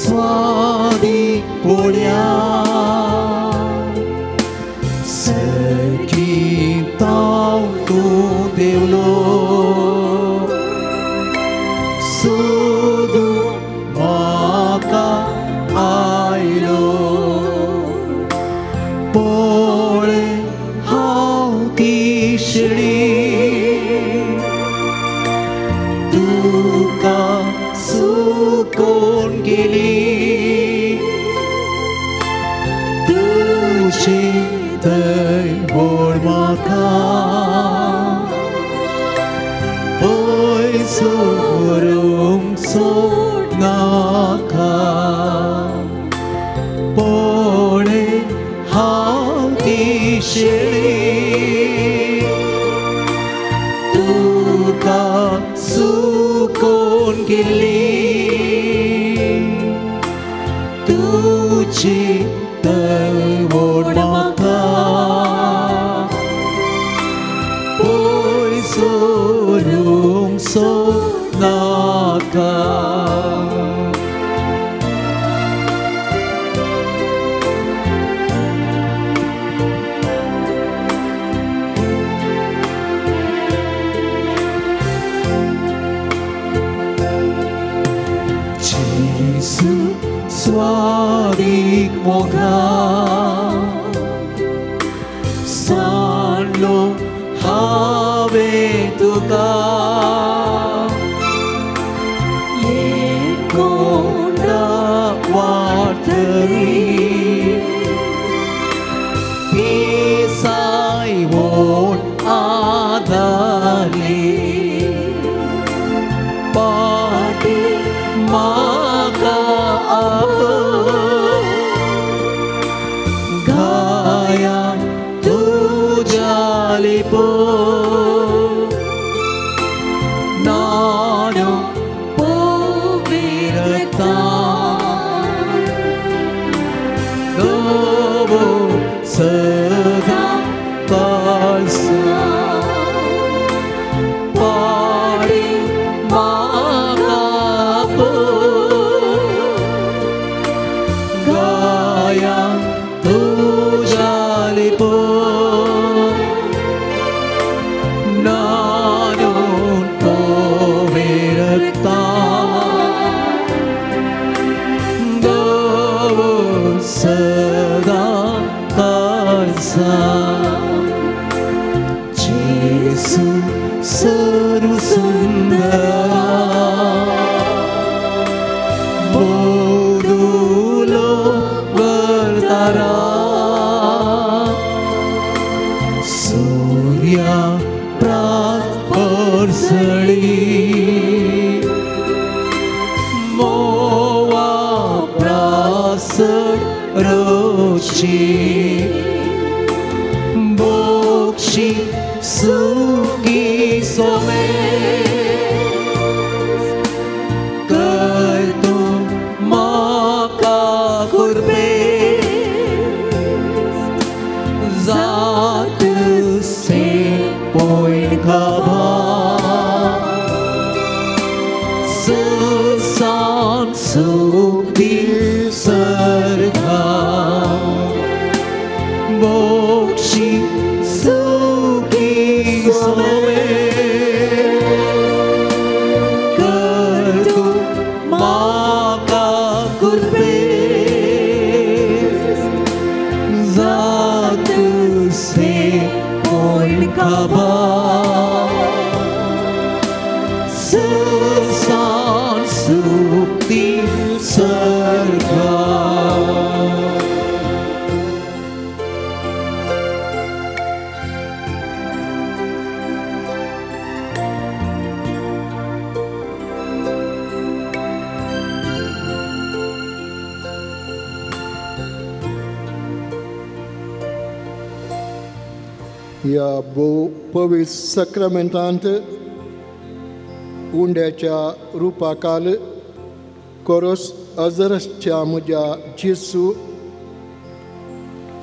स्वादीक पोळ्या सारकी ताव तूं देवलो सोदू म्हाका आयलो पळय हांव ती शिडी तुका सुकोवन गेली तुझे थंय व्हड म्हाका पयस व्हरूंक सोदनाका पळय हांव ती शिडी तुका सुकोवन गेली तुझी थंय व्हड म्हाका पयस व्हरूंक सोदनाका स्वादीक मोगान सांडलो हांवें तुका कोंडा वाटरी पिसाय व्हड आदारली पाटी म्हाका गायां तुज्या लिपोन नानो पवित्रतान दोवो सदां काळसा पाडी म्हाका गायां तुज्या लिपोन नानून पवित्रतान दोवो सदां काळसा जेसू सर्व सुंदरा बोधुलो वरदारा सूर्या प्रापरसळी मोवा प्रासड रोची बोक्षी सुगी सोमे कर तू म्हाका कुर्बे जात से पोयण खाबा सुसान सुखी सरगा बोक्षी सुखी सोमे कर तू म्हाका कुर्बे जात से पोयण खाबा सुसान सुखी सरगा या पवित्र सक्रमेंटांत उंड्याच्या रुपाकाल कोरोस अजरसच्या म्हज्या जेसू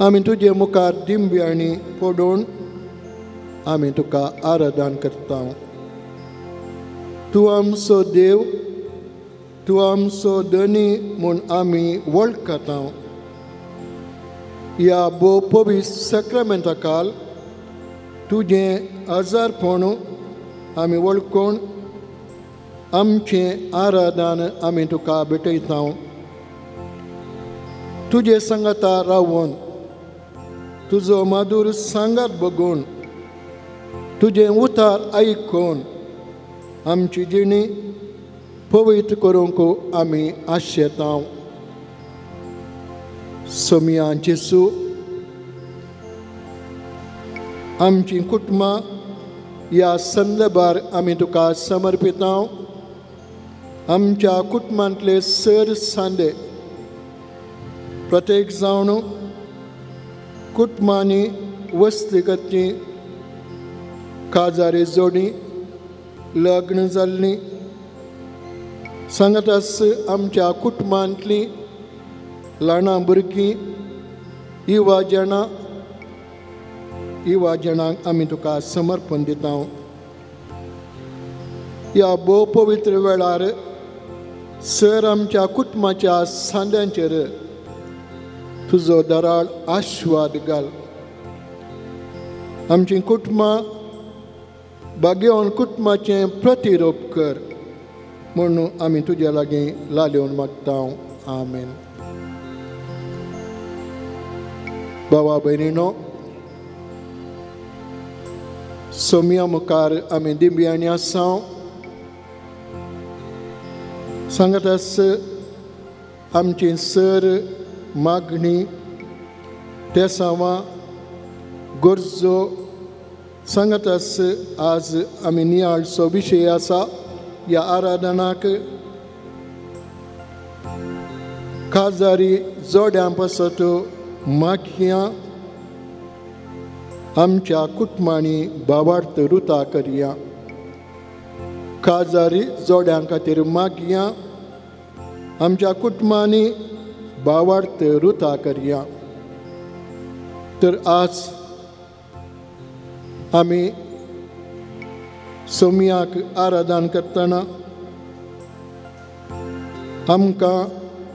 आमी तुजे मुखार दिंब्यांनी पडोवन आमी तुका आराधन करता. तूं आमचो देव, तूं आमचो धनी म्हूण आमी वळखता. ह्या भोव पवित्र सॅक्रमेंटा काल तुजें आजारपण आमी वळखून आमचें आराधन आमी तुका भेटयता. तुजे सांगाता रावून तुजो मधुर सांगात बघून तुजें उतार आयकून आमची जिणी पवित्र करूंक आमी आशेता. सोमिया जेसू आमची कुटुंबां ह्या संदर्भार आमी तुका समर्पिता. आमच्या कुटुंबांतले सर सांदे प्रत्येक जावन कुटुंबांनी वस्तिगती काजारी जोडी लग्न जाल्लीं सांगतास आमच्या कुटुंबांतलीं ल्हानां भुरगीं युवा जाणांक आमी तुका समर्पण दिता. ह्या भोव पवित्र वेळार सर आमच्या कुटुंबाच्या सांद्यांचेर तुजो दराळ आशिर्वाद घाल. आमची कुटुंबां भाग्यवान कुटुंबाचें प्रतिरूप कर म्हणून आमी तुज्या लागीं लालयोन मागता. आमेन. भावा भयणीनो, सोमिया मुखार आमी दिव्यांनी आसा. सांगतास आमची सर मागणी तेसावां गरजो सांगतास आज आमी नियाळचो विशय आसा. ह्या आराधनाक काजारी जोड्यां पासत मागयां आमच्या कुटुंबांनी भावार्थ रुता करया. काजारी जोड्यां खातीर मागयां आमच्या कुटुंबांनी भावार्थ रुता करया. तर आज आमी सोमियाक आराधन करतना आमकां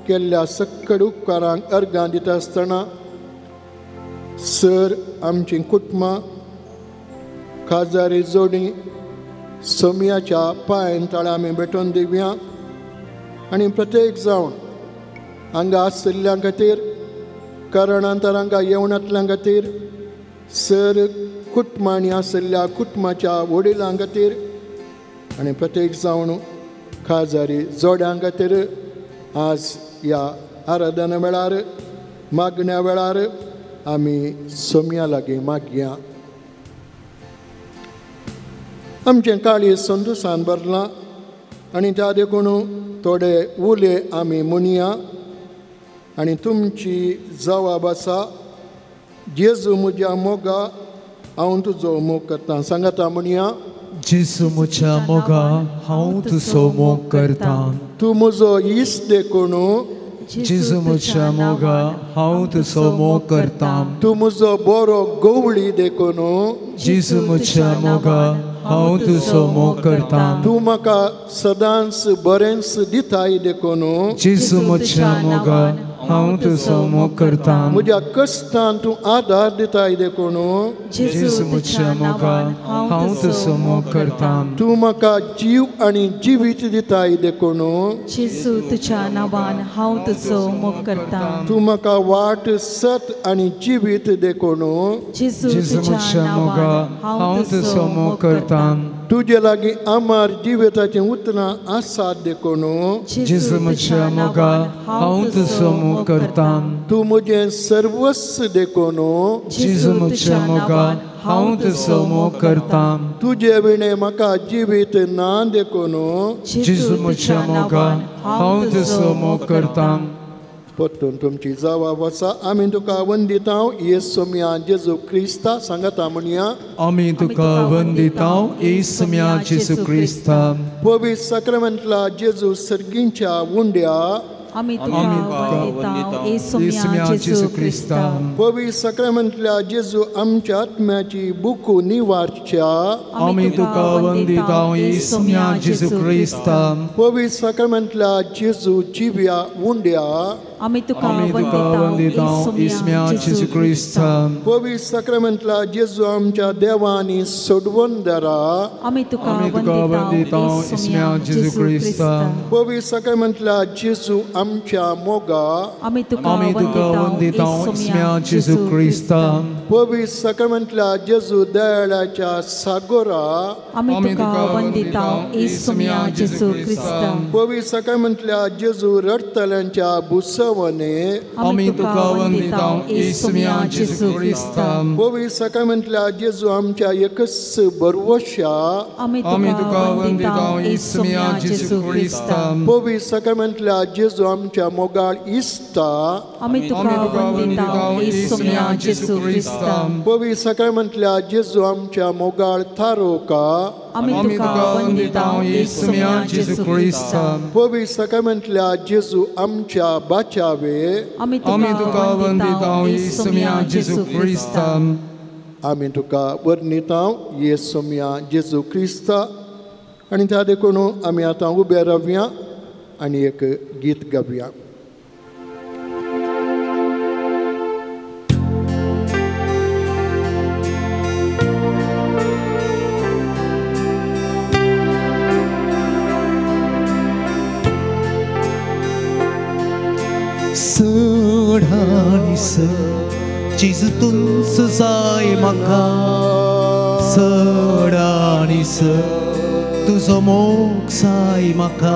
केल्ल्या सकड उपकारांक अर्गां दिता आसतना सर आमची कुटुंबां काजारी जोडी सोमियाच्या पांयां तळां आमी भेटोवन दिवया. आनी प्रत्येक जावन हांगा आशिल्ल्यां खातीर कारणांतर हांगा येवनांतल्यां खातीर सर कुटुंबांनी आशिल्ल्या कुटुंबाच्या वडिलां खातीर आनी प्रत्येक जावन काजारी जोड्यां खातीर आज ह्या आराधना वेळार मागण्या वेळार आमी सोमिया लागीं मागया. आमचें काळी संतोशान भरलां आनी त्या देखून थोडे उले आमी म्हणया. आनी तुमची जबाब आसा जेजू म्हज्या मोगा हांव तुजो मोग करतां. सांगाता म्हणया. जेजू म्हज्या मोगा हांव तुजो मोग करतां. तूं म्हजो इश्ट देखून जेजू म्हज्या मोगा हांव तुजो मोग करतां. तूं म्हजो बरो गवळी देखून जेजू म्हज्या मोगा हांव तुजो मोग करतां. तूं म्हाका सदांच बरेंच दिताय देखून जेजू म्हज्या मोगा हांव तुजो मोग करतां. म्हज्या कश्टांत तूं आदार दिताय देखून जेजू म्हज्या मोगा हांव तुजो मोग करतां. तूं म्हाका जीव आनी जिवीत दिताय देखून जेजू तुज्या नांवान हांव तुजो मोग करतां. तूं म्हाका वाट सत आनी जिवीत देखून जेजू म्हज्या मोगा हांव तुजो मोग करतां. तुजे लागीं आमार जिविताचें उतरां आसात देखून जेजू म्हज्या मोगा हांव तुजो मोग करतां. तूं म्हजें सर्वस्व देखून जेजू म्हज्या मोगा हांव तुजो मोग करतां. तुजे विणे म्हाका जिवीत ना देखून जेजू म्हज्या मोगा हांव तुजो मोग करतां. परतून तुमची जबाब आसा. आमी तुका वंदिता येस सोमिया जेजू क्रिस्ता. सांगाता म्हणया. आमी तुका वंदितां येस सोमिया जेजू क्रिस्ता. पवित्र साक्रामेंतला जेजू सर्गींच्या उंड्या आमी तुका वंदिता येसुम्या जेजू क्रिस्ता पवित्र साक्रामेंतल्या जेजू आमच्या आत्म्याची बुको निवारच्या आमी तुका वंदिता येसुम्या जेजू क्रिस्ता पवित्र साक्रामेंतल्या जेजू जिव्या उंड्या आमी तुका वंदिता येसुम्या जेजू क्रिस्ता पवित्र साक्रामेंतल्या जेजू आमच्या देवानी सोडवून दरा आमी तुका वंदिता येसुम्या जेजू क्रिस्ता पवित्र साक्रामेंतल्या जेजू आमच्या मोगा आमी तुका वंदिता येसुम्या जेजू क्रिस्ता पवित्र साक्रामेंतल्या जेजू दयाळाच्या सागोरा आमी तुका वंदिता येसुम्या जेजू क्रिस्ता पवित्र साक्रामेंतल्या जेजू रडतल्यांच्या बुसवणे आमी तुका वंदिता येसुम्या जेजू क्रिस्ता पवित्र साक्रामेंतल्या जेजू आमच्या एकच बरवशा आमी तुका वंदिता येसुम्या जेजू क्रिस्ता पवित्र साक्रामेंतल्या जेजू आमच्या मोगाळ इस्ता आमी तुका वंदिता येसुम्या जेजू क्रिस्ता पवित्र साक्रामेंतल्या जेजू आमच्या मोगाळ थारोका आमी तुका वंदिता येसुम्या जेजू क्रिस्ता पवित्र साक्रामेंतल्या जेजू आमच्या बाचावे आमी तुका वंदिता येसुम्या जेजू क्रिस्ता आमी तुका वर्णिता येसुम्या जेजू क्रिस्ता आनी त्या देखून आमी आतां उबे रावया आनी एक गीत गावया. सडानिस जेजू तुंच जाय म्हाका सडानिस तुजो मोग जाय म्हाका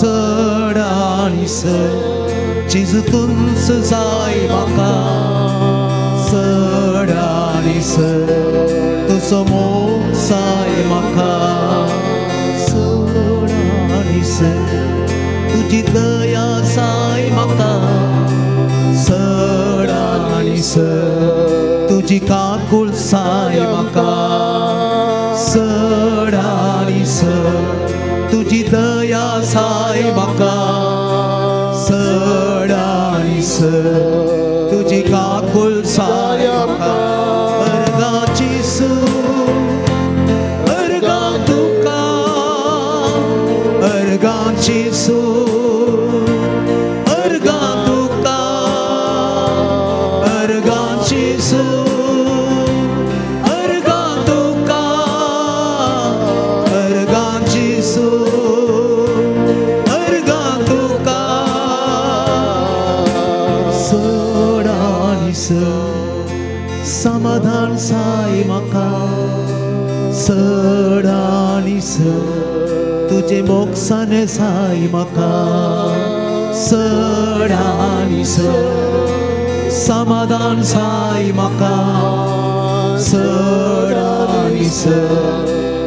सडानिस जेजू तुंच जाय म्हाका सडानिस तुजो मोग जाय म्हाका सडानिस तुजी दया जाय म्हाका सडानिस तुजी काकूळ जाय म्हाका सडानिस तुजी दया जाय म्हाका सडानिस तुजी काकूळ जाय म्हाका अर्गाची अर्गा तुका अर्गाची अर्गा तुका अर्गाची अर्गा तुका अर्गाची अर्गा तुका सडानिस समाधान जाय म्हाका सडानिस तुजे मोक्षाने जाय म्हाका सडानिस समाधान जाय म्हाका सडानिस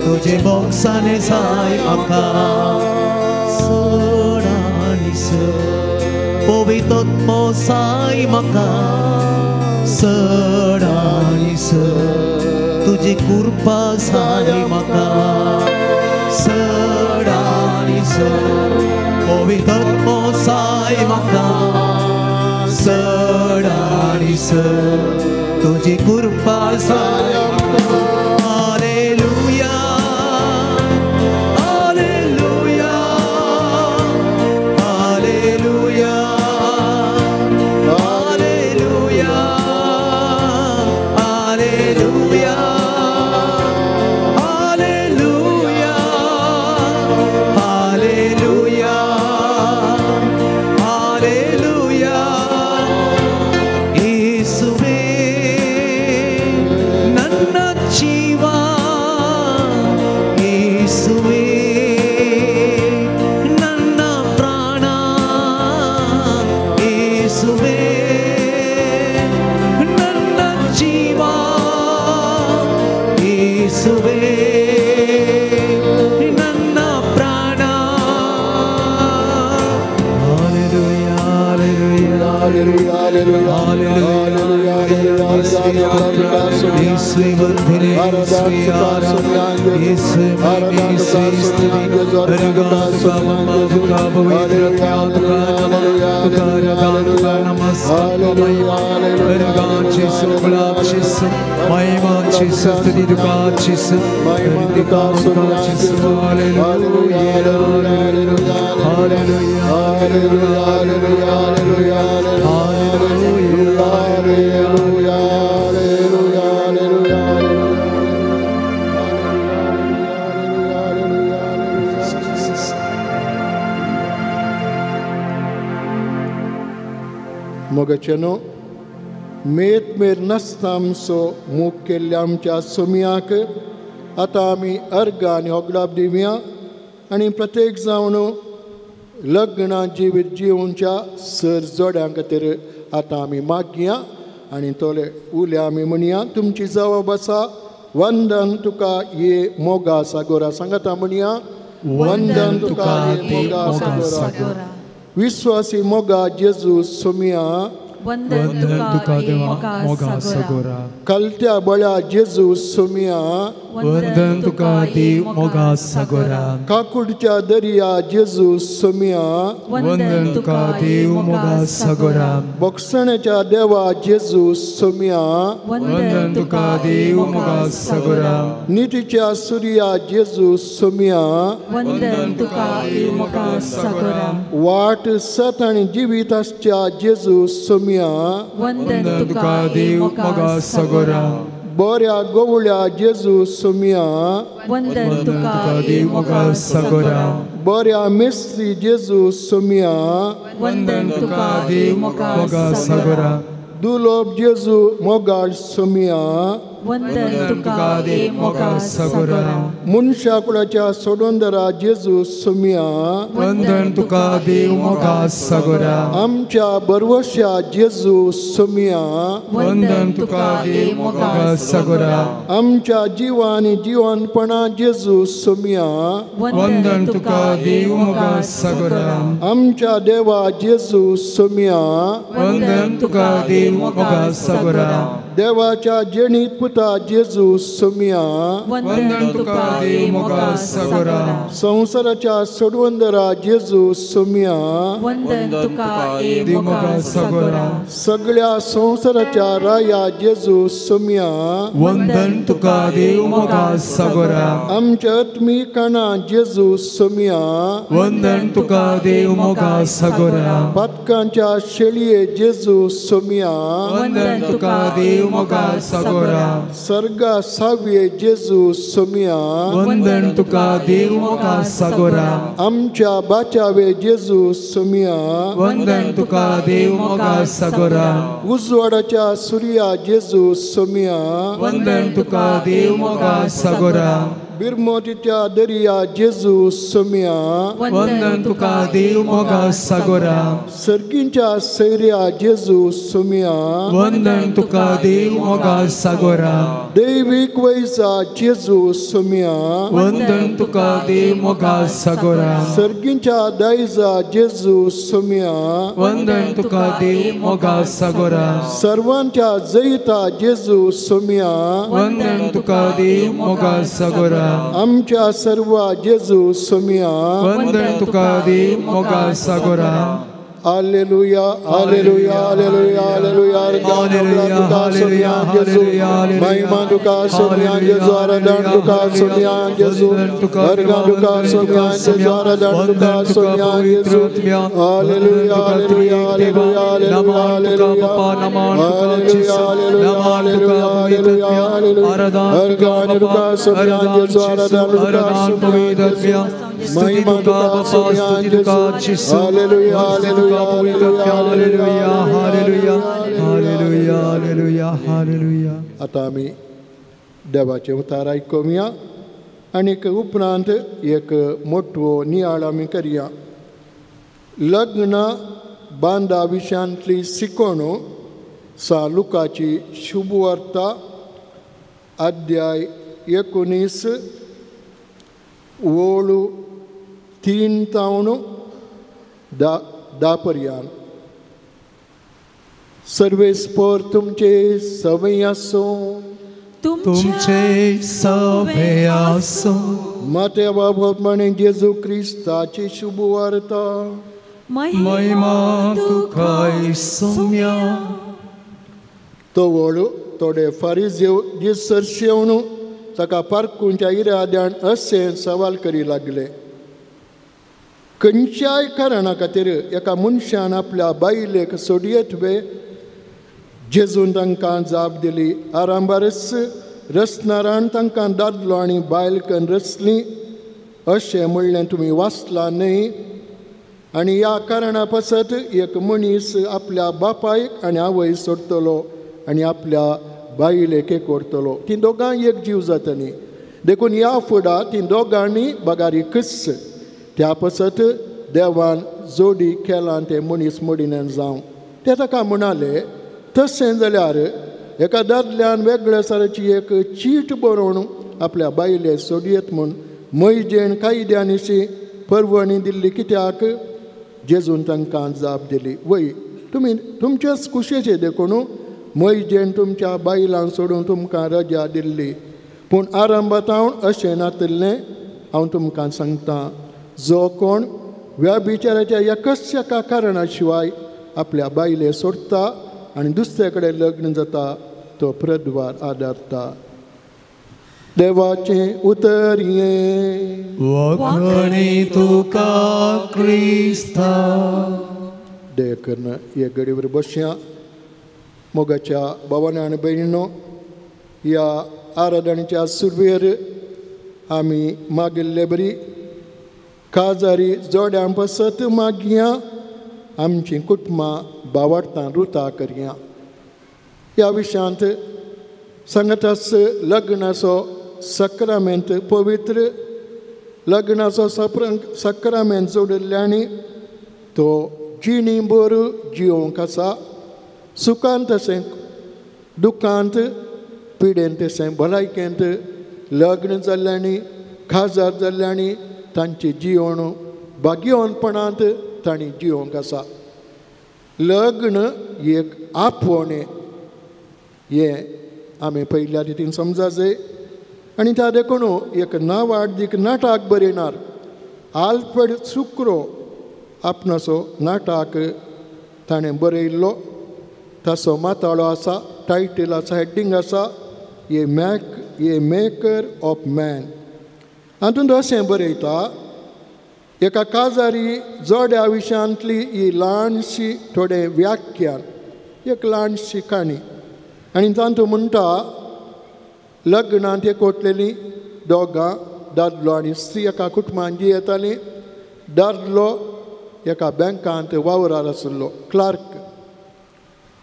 तुजे मोक्षाने जाय म्हाका सडानिस पवित्र जाय म्हाका सडानिस तुजी कृपा जाय म्हाका सडानिस पवित्र जाय म्हाका सडानिस तुजी कृपा जाय म्हाका हालेलुया हालेलुया हालेलुया हालेलुया हालेलुया मोगाचेनो मेत मेर नासतामचो मोग केल्ल्या आमच्या सोमयाक आतां आमी अर्घ आनी होगलाप दिवया आनी प्रत्येक जावन लग्न जिवीत जिवोवच्या सर जोड्यां खातीर आतां आमी मागया आनी तोले उले आमी म्हणया तुमची जबाब आसा वंदन तुका ये मोगा सागोरा सांगाता म्हणया वंदन तुका ये मोगा सागोरा विश्वासी मोगा जेजू सोमया वंदन तुका देवा मोगा सागोरा कलत्या बळ्या जेजू सोमया वंदन तुका देव मोगा सागोरा काकुडच्या दर्या जेजू सोमया वंदन तुका देव मोगा सागोरा बोक्षण्याच्या देवा जेजू सोमया वंदन तुका देव मोगा सागोरा नितीच्या सूर्या जेजू सोमया वंदन तुका देव मोगा सागोरा वाट सत आणि जिवीत आसच्या जेजू सोमया वंदन तुका देव मोगा सागोरा बऱ्या गोवळ्या जेजू सोमया वंदन तुका देव मोगा सागोरा बऱ्या मेस्त्री जेजू सोमया वंदन तुका देव मोगा सागोरा दुलोब जेजू मोगाळ सोमया वंदन तुका देव मोगा सागोरा मनशाकुळाच्या सोडोंदरा जेजू सोमया वंदन तुका देव मोगा सागोरा आमच्या बरवश्या जेजू सोमया वंदन तुका देव मोगा सागोरा आमच्या जीवानी जीवनपणा जेजू सोमया वंदन तुका देव मोगा सागोरा आमच्या देवा जेजू सोमया वंदन तुका देव मोगा सागोरा देवाच्या जेणीत पुता जेजू सोमया वंदन तुका देव मोगा सागोरा संसाराच्या सोडवंदरा जेजू सोमया वंदन तुका देव देव मोगा मोगा सागोरा सगळ्या संसाराच्या राया जेजू सोमया वंदन तुका देव मोगा सागोरा आमच्या आत्मिकाना जेजू सोमया वंदन तुका देव मोगा सागोरा पातकांच्या शेळये जेजू सोमया वंदन तुका देव मोगा सागोरा सर्गा साव्ये जेजू सोमया वंदन तुका देव मोगा सागोरा आमच्या बाचावे जेजू सोमया वंदन तुका देव मोगा सागोरा उजवाडाच्या सूर्या जेजू सोमया वंदन तुका देव मोगा सागोरा बिरमोतीच्या दर्या जेजू सोमया वंदन तुका देव मोगा सागोरा सर्गींच्या सैर्या जेजू सोमया वंदन तुका देव मोगा सागोरा दैविक वैसा जेजू सोमया वंदन तुका देव मोगा सागोरा सर्गींच्या दायजा जेजू सोमया वंदन तुका देव मोगा सागोरा सर्वांच्या जैता जेजू सोमया वंदन तुका देव मोगा सागोरा आमच्या सर्व जेजू सोमया वंदन तुका देव मोगा सागोरा हालेलुया हालेलुया हालेलुया हालेलुया हालेलुया जेजू महिमा तुका सोमया जेजू आराधन तुका सोमया जेजू अर्गा तुका सोमया जेजू आराधन तुका सोमया जेजू हालेलुया हालेलुया हालेलुया हालेलुया हालेलुया हालेलुया हालेलुया हालेलुया अर्गा तुका सोमया जेजू आराधन तुका सोमया महिमा तुका सोमया जेजू हालेलुया हालेलुया आता आम्ही देवाचे उतार आयकुया आणि उपरांत एक मोठो नियाळ आमी करया. लग्न बांदा विशयांतली शिकवणू सा लुकाची शुभवार्ता अध्याय 19 ओळ 3 तावन 10 पर्यंत. सर्वेस्पर तुमचे सवय आसूं तुमचे सवे आसूं माते बाबत म्हणे जेजू क्रिस्ताची शुभ वार्ता महिमा तुका सौम्या तो वळू थोडे फारिजेव दिसर शेवणू ताका पारकूंच्या इराद्यान अशें सवाल करी लागले. खंयच्याय कारणा खातीर एका मनशान आपल्या बायलेक सोडयेतवे. जेजून तांकां जाप दिली. आरांबारस रचणारान तांकां दादलो आनी बायल करून रचली अशें म्हणलें तुमी वाचलां न्ही. आनी ह्या कारणा पासत एक मनीस आपल्या बापायक आनी आवय सोडटलो आनी आपल्या बायलेक व्हरतलो. ती दोगांय एक जीव जातली. देखून ह्या फुडां ती दोगांनी बागारीकच. त्या पासत देवान जोडी केलां ते मनीस मडिनान जावं. ते ताका म्हणाले तशें जाल्यार एका दादल्यान वेगळ्या तरेची एक चीट बरोवन आपल्या बायले सोडयेत म्हूण मैजेन कायद्यानिशी परवणी दिल्ली. कित्याक जेजून तांकां जाप दिली वय तुमी तुमचेच कुशेचे देखून मैजेन तुमच्या बायलांक सोडून तुमकां रजा दिल्ली. पूण आरंभातावन अशें नातल्लें. हांव तुमकां सांगतां जो कोण व्याभिचाराच्या एकच एका कारणा शिवाय आपल्या बायले सोडता आनी दुसरे कडेन लग्न जाता तो प्रद्वार आदारता. देवाचें उतर ये वखणी तुका क्रिस्ता. देव कर्ण हे गडीवर बसया. मोगाच्या भावांनी आनी भयणीनो ह्या आराधनेच्या सुरवेर आमी मागिल्ले बरी काजारी जोड्यां पासत मागया. आमची कुटुंबां बावार्थां रुता करया. ह्या विशयांत सांगतास लग्नाचो सक्रामेंत पवित्र लग्नाचो सक्रामेंत जोडिल्ल्यानी तो जिणी भर जिवंक आसा. सुखांत तशें दुखांत पिडेंत तशें भलायकेंत लग्न जाल्ल्यांनी खाजार जाल्ल्यांनी तांचें जिवण भाग्यवानपणांत तांणी जिवंक आसा. लग्न एक आपवणें हें आमी पयल्या रितीन समजाजे. आनी त्या देखून एक नावाडीक नाटक बरयणार आल्फ्रेड सुक्रो आपणाचो नाटक ताणें बरयल्लो. ताचो माताळो आसा. टायटल आसा हेडिंग आसा ए मेकर ऑफ मॅन. हातूंत अशें बरयता एका काजारी जोड्या विशयांतली ही ल्हानशी थोडें व्याख्यान एक ल्हानशी काणी. आनी तातूंत म्हणटा लग्नांत एकवटलेलीं दोगां दादलो आनी स्त्री एका कुटुंबांत जी येतालीं. दादलो एका बँकांत वावरार आशिल्लो क्लार्क.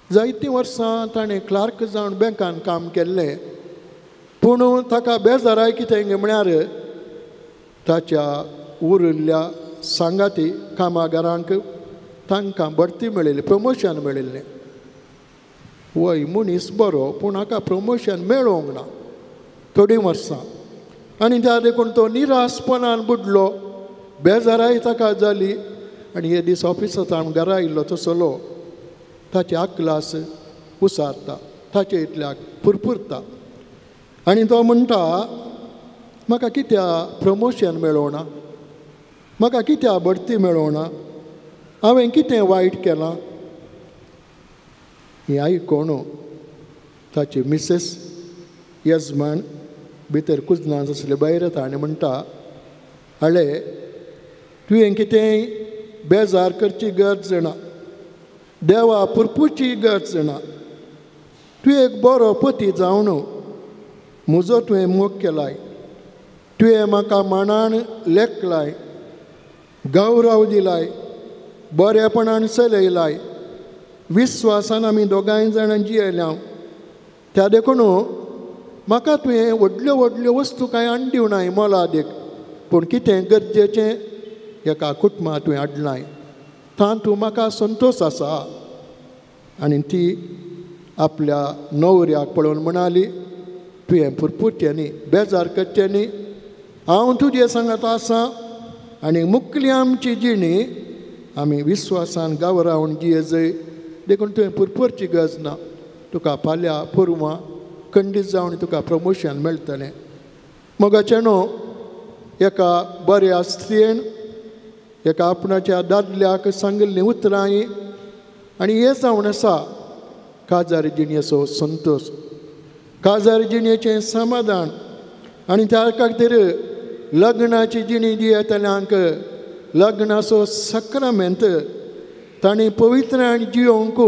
जायतीं वर्सां ताणें क्लार्क जावन बँकांत काम केल्लें. पूण ताका बेजाराय कितें म्हळ्यार ताच्या उरिल्ल्या सांगाती कामागारांक तांकां बडती मेळिल्ली प्रमोशन मेळिल्लें. वय मनीस बरो पूण हाका प्रमोशन मेळोंक ना थोडीं वर्सां. आनी त्या देखून तो निरासपणान बुडलो. बेजाराय ताका जाली. आनी हे दीस ऑफिसांत घरा आयिल्लो तसलो ताची आकलास उसारता. ताचे इतल्याक पुरपुरता. आनी तो म्हणटा म्हाका कित्या प्रमोशन मेळोना. म्हाका कित्या बडती मेळोना. हांवें कितें वायट केलां. ही आयकोण ताची मिसेस यजमान भितर कुजनांत आसले भायर येता आनी म्हणटा हळे तुवें कितेंय बेजार करची गरज ना. देवा पुरपुची गरज ना. तुवें एक बरो पती जावन म्हजो तुवें मोग केलाय. तुवें म्हाका मनान लेखलाय गौरव दिलाय बरेपणान चलयलाय. विस्वासान आमी दोगांय जाणां जियेल्या. त्या देखून म्हाका तुवें व्हडल्यो व्हडल्यो वस्तू कांय हाडूंक नाय मोलादीक. पूण कितें गरजेचें एका कुटुंबांत तुवें हाडलाय. तातूंत म्हाका संतोश आसा. आनी ती आपल्या न्हवऱ्याक पळोवन म्हणाली तुवें पुरपुरचें न्ही बेजार करचें न्ही. हांव तुजे सांगात आसां आनी मुखली आमची जिणी आमी विस्वासान गांवरावन जियेजय देखून तुवें पुरपुरची गरज ना. तुका फाल्यां पुरवां खंडीत जावन तुका प्रमोशन मेळटलें. मोगाचें न्हू, एका बऱ्या स्त्रीन एका आपणाच्या दादल्याक सांगिल्लीं उतरां आनी हें जावन आसा काजार जिणेचो संतोश, काजार जिणेचें समाधान. आनी त्या खातीर लग्नाची जिणी जी येतल्यांक लग्नाचो सक्रामेंत तांणी पवित्रान जियोंक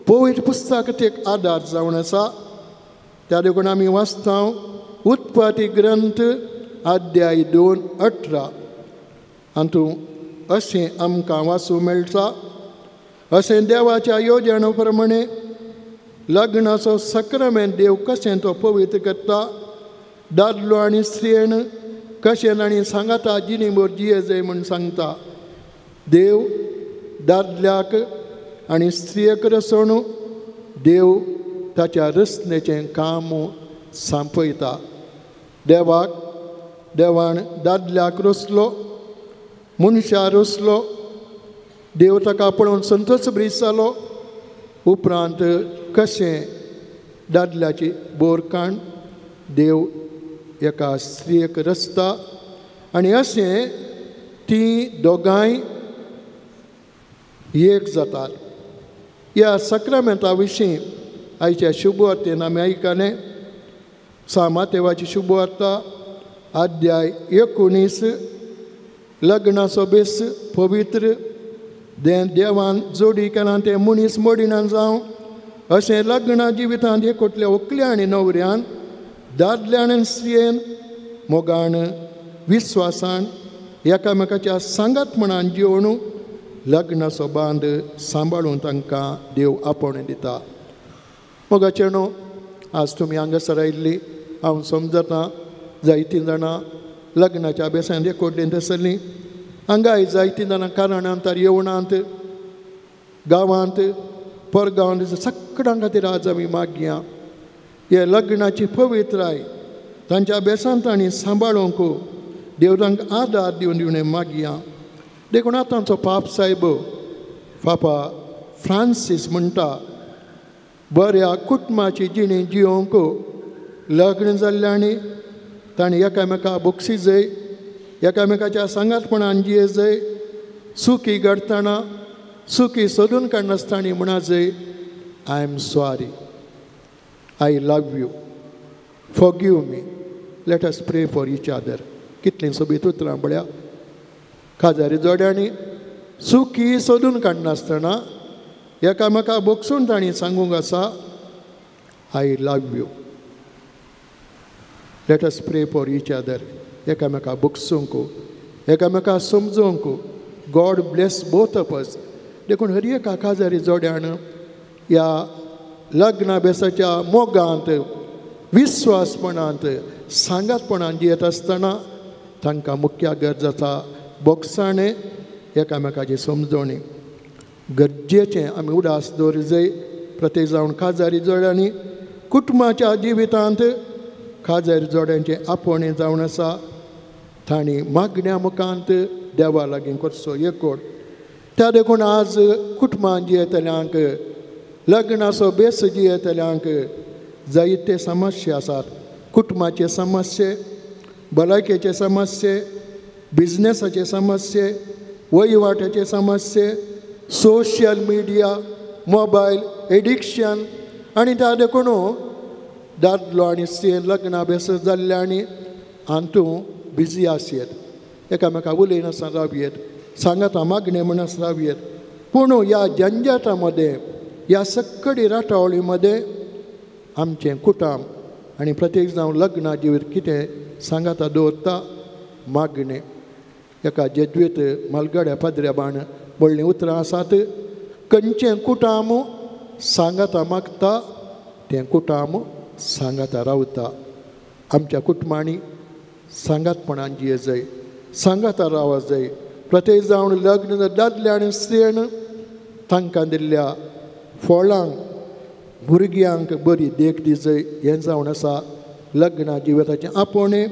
पवित्र पुस्तकात एक आदार जावन आसा. त्या देखून आमी वाचता उत्पत्ती ग्रंथ अध्याय 2:18. हातूंत अशें आमकां वाचूं मेळटा, अशें देवाच्या येवजणे प्रमाणे लग्नाचो सक्रामेंत देव कशें तो पवित्र करता. दादलो आनी स्त्रीण कशें तांणी सांगाता जिणेभर जिये जाय म्हूण सांगता. देव दादल्याक आनी स्त्रियेक रचोवन देव ताच्या रचनेचें काम सांपयता. देवान दादल्याक रचलो, मनशां रचलो. देव ताका पळोवन संतोश भरीत जालो. उपरांत कशें दादल्याची बोरकाण देव एका स्त्रियेक रचता आनी अशें तीं दोगांय एक जातात. ह्या सक्रामेंता विशीं आयच्या शुभवार्तेन आमी आयकलें. मातेवाची शुभवार्ता अध्याय 19. लग्नाचो बेस पवित्र देवान जोडी केलां तें मनीस मोडिनान जावं. अशें लग्ना जिवितांत एकवटल्या व्हंकल्या आनी न्हवऱ्यान दादल्यान आनी स्त्रियेन मोगान विस्वासान एकामेकाच्या सांगातपणान जिवन लग्नाचो बांद सांबाळून तांकां देव आपोवणें दिता. मोगाचें न्हू, आज तुमी हांगासर आयिल्लीं हांव समजता जायतीं जाणां लग्नाच्या बेसांत एकवटलीं थंयसरलीं. हांगाय जायतीं जाणां कारणांतर येवणांत गांवांत परगांवांत सगळ्यां खातीर आज आमी मागया हे लग्नाची पवित्राय तांच्या बेसांत तांणी सांबाळूंक देव तांकां आदार दिवन मागया. देखून आतांचो पाप साहेब पापा फ्रांसीस म्हणटा बऱ्या कुटुंबाची जिणी जियोंक लग्न जाल्ल्यांनी तांणी एकामेका बोगसी जाय, एकामेकाच्या सांगातपणान जिये जाय, सुखी घडतना सुखी सोदून काडनासतना म्हणा जाय I am sorry, I love you, forgive me. Let us pray for each other. कितलीं सोबीत उतरां पळया. काजारी जोड्यांनी सुखी सोदून काडनासतना एकामेका बोगसून तांणी सांगूंक आसा I love you. Let us pray for each other. एकामेका बोगसूंक, एकामेका समजोवंक. God bless both of us. देखून हर एका काजारी जोड्यान ह्या लग्ना बेसाच्या मोगांत विस्वासपणांत सांगातपणान जियेत आसतना तांकां मुख्य गरज आसा बोगसाणें, एकामेकाची समजोवणी. गरजेचें आमी उडास दवरूंक जाय. प्रत्येक जावन काजारी जोड्यांनी कुटुंबाच्या जिवितांत काजारी जोड्यांचें आपोवणें जावन आसा. तांणी मागण्या मुखांत देवा लागीं करचो एकवट. त्या देखून आज कुटुंबान जियेतल्यांक लग्नाचो बेस जियेतल्यांक जायते समस्या आसात. कुटुंबाचे समस्ये, भलायकेचे समस्ये, बिजनेसाचे समस्ये, वहिवाटाचे समस्ये, सोशल मिडिया, मोबायल एडिक्शन आनी त्या देखून दादलो आनी स्त्रीन लग्ना बेस जाल्ल्यांनी हातूंत बिजी आसयेत. एकामेकाक उलयनासतना रावयेत, सांगाता मागणें म्हणून रावयेत. पूण ह्या झंझाटा मध्ये, ह्या सक्कडी राटावळी मध्ये आमचें कुटुंब आनी प्रत्येक जावन लग्ना जिवीत कितें सांगाता दवरता मागणें. एका जेजवीत मलगड्या पाद्र्याबाण बळ्ळीं उतरां आसात. खंयचें कुटुंब सांगाता मागता तें कुटुंब सांगाता रावता. आमच्या कुटुंबांनी सांगातपणान जिये जाय, सांगाता रावूंक जाय. प्रत्येक जावन लग्न दादले आनी स्त्रीण तांकां दिल्ल्या फळांक भुरग्यांक बरी देख दी जाय. हें जावन आसा लग्ना जिविताचें आपोवणें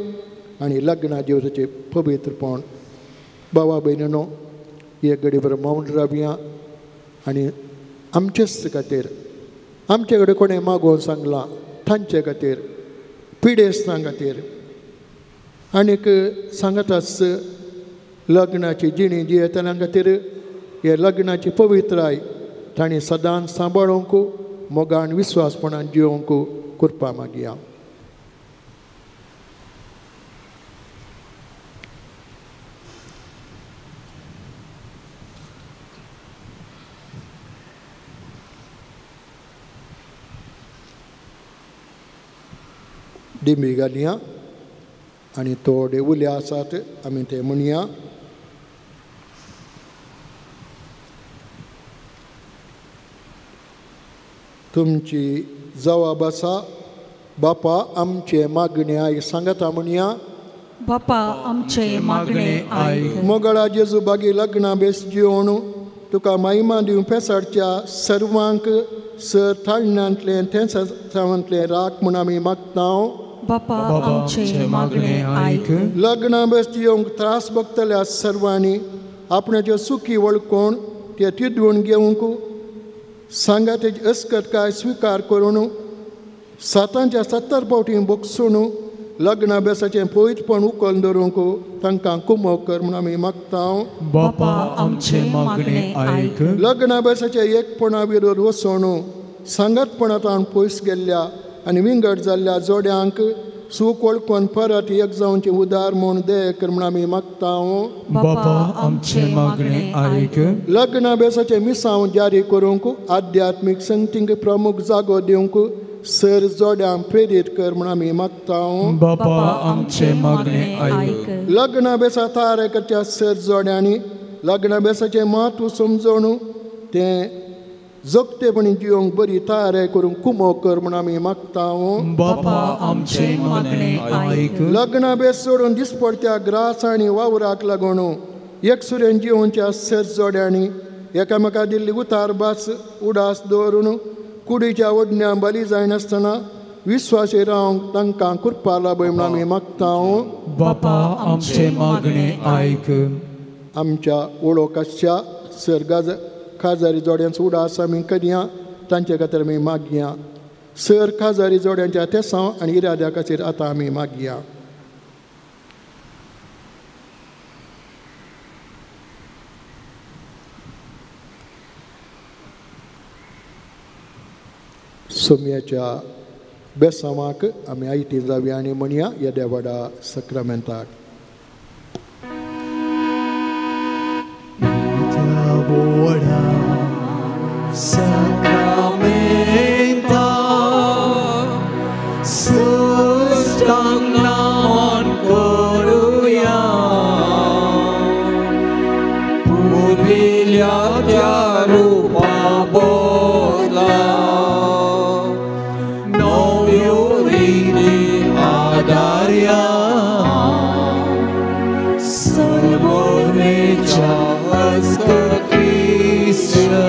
आनी लग्ना जिविताचें पवित्रपण. भावा भयणीनो, हे घडी भर मौन रावया आनी आमचेच खातीर आमचे कडेन कोणें मागोवन सांगलां तांचे खातीर पिडेस्तां खातीर आनीक सांगत आस लग्नाची जिणी जियेतल्यां खातीर हे लग्नाची पवित्राय तांणी सदांच सांबाळूंक मोगान विस्वासपणान जिवंक करपा मागया. डिंबी घालया आनी थोडे उले आसात आमी ते म्हणया. तुमची जबाब आसा बापा आमचे मागणे आयक सांगाता म्हणया. बापा आमचे मागणे आयक. मोगळा जेजू बागी लग्ना बेस जिवन तुका महिमा दिवन पेसाडच्या सर्वांक सर थाळण्यांतले तेंसांतले राख म्हूण आमी मागता. बापा आमचे मागणे आयक. लग्ना बेस जिवंक त्रास भोगतल्या सर्वांनी आपणाचे सुखी वळखून ते तिडवून घेवंक सांगातेची अस्कटकाय स्विकार करून सातांच्या 70 फावटी बोगसून लग्ना बेसाचें पवित्रपण उखल दवरूंक तांकां कुमो कर म्हूण आमी मागता. बापा आमचे मागणे आयक. लग्ना बेसाचे एकपणा विरोध वचून सांगतपणांतल्यान पयस गेल्ल्या आनी विंगड जाल्ल्या जोड्यांक सूख वळखून परत एक जावनचे उदार म्हूण दय कर म्हूण आमी मागता. बापा आमचे मागणे आयक. लग्ना बेसाचे मिसांव जारी करूंक आध्यात्मीक संगतींक प्रमुख जागो दिवंक सर जोड्यांक प्रेरीत कर म्हूण आमी मागता. बापा आमचे मागणे आयक. लग्ना बेसा तयारेकरच्या सर जोड्यांनी लग्ना बेसाचें म्हत्व समजून तें जगतेपणी जिवंक बरी तयारी करून कुमो कर म्हूण आमी मागता. बापा आमचे मागणे आयक. लग्ना बेस सोडून दिसपडत्या ग्रास आनी वावराक लागून एकसुरेन जिवोवच्या सर जोड्यांनी एकामेका दिल्ली उतारबास उडास दवरून कुडीच्या ओडण्या बली जायनासतना विस्वासी रावंक तांकां कृपा लाभय म्हूण आमी मागता. बापा आमचे मागणे आयक. आमच्या वळोखाच्या सर खाजारी जोड्यांचो उडास आमी करया तांचे खातीर आमी मागया. सर खाजारी जोड्यांच्या तेसांव आनी इराद्या खातीर आतां आमी मागया. सोम्याच्या बेसांवाक आमी आयटी जावया आनी म्हणया येद्या व्हडा सक्रामेंताक. Sacramenta sustan naman koruya Pudvilya rupa bodla Novyo vidi adarya Salvonecha askakisya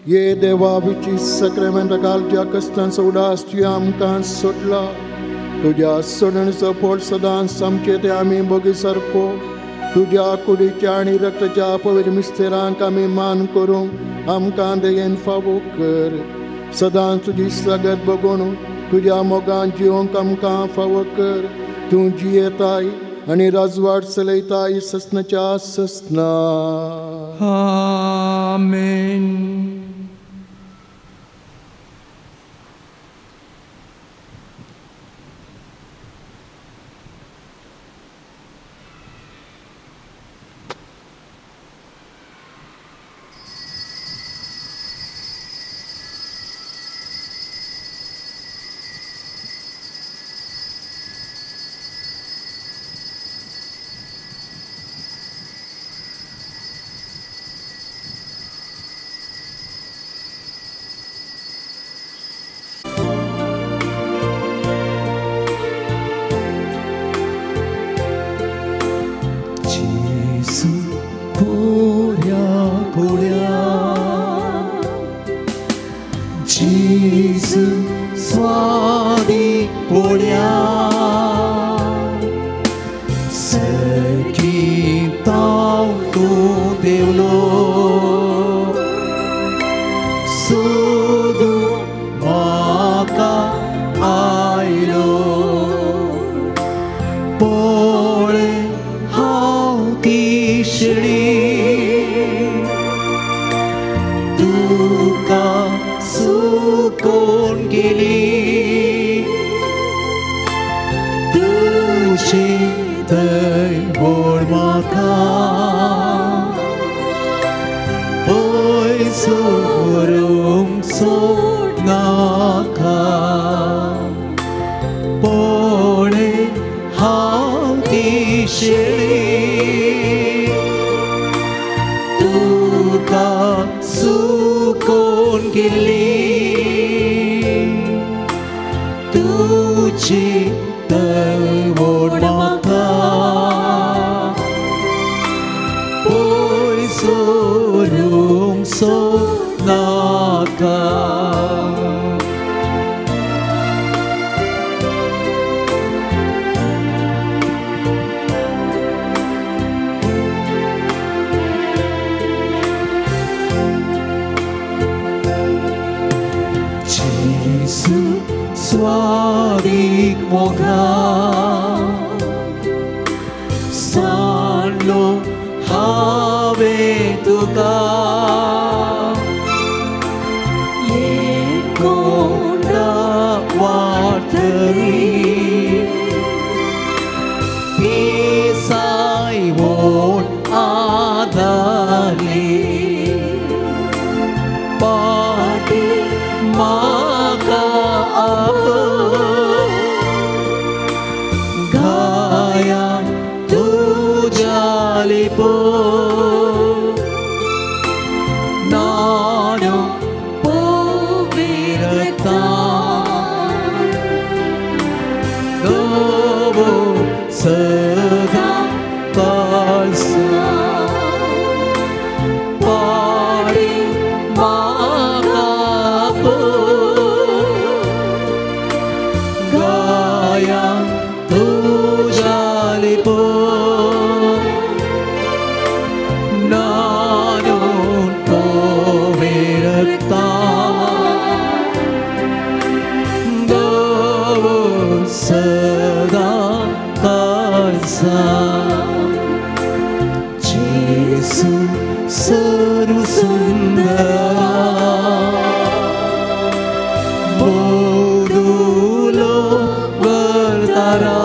ये देवा विची सक्रेमेंट घालच्या कश्टांचो उडास तुवें आमकां सोडला. तुज्या सोडणीचो फळ सदांच आमचे ते आमी बगी सारको तुज्या कुडीच्या आनी रक्ताच्या पवित्र मिस्तेरांक आमी मान करूंक आमकां दयेन फावो कर. सदांच तुजी सगत बगून तुज्या मोगान जिवंक आमकां फावो कर. तूं जियेताय आनी राजवाड चलयताय ससनाच्या ससना. आमेन. जेसू स्वादी पोळ्या सर्गी ताव तूं देवलो सोदू म्हाका आयलो पळय हांव ती शिडी तुका सुकोन गेली तुझी दय व्हड म्हाका पयस व्हरूंक सोदनाका पळय हांव ती शिडी तुका सुकोन गेली तुझी दय व्हड म्हाका पयस व्हरूंक सोदनाका जेसू स्वादीक मोगा सांडलो हांवें तुका कोंडा वाटरी पिसाय व्हड आदारली पाटी म्हाका गाया तुज्या लिपो नानो पवित्रता दोवो सदा काळसा पाटी म्हाका गाया तुज्या लिपो नानून पवित्रता दोवो सदा काळसा जेसू सर्व सुंदरा बोधुलो वरदारा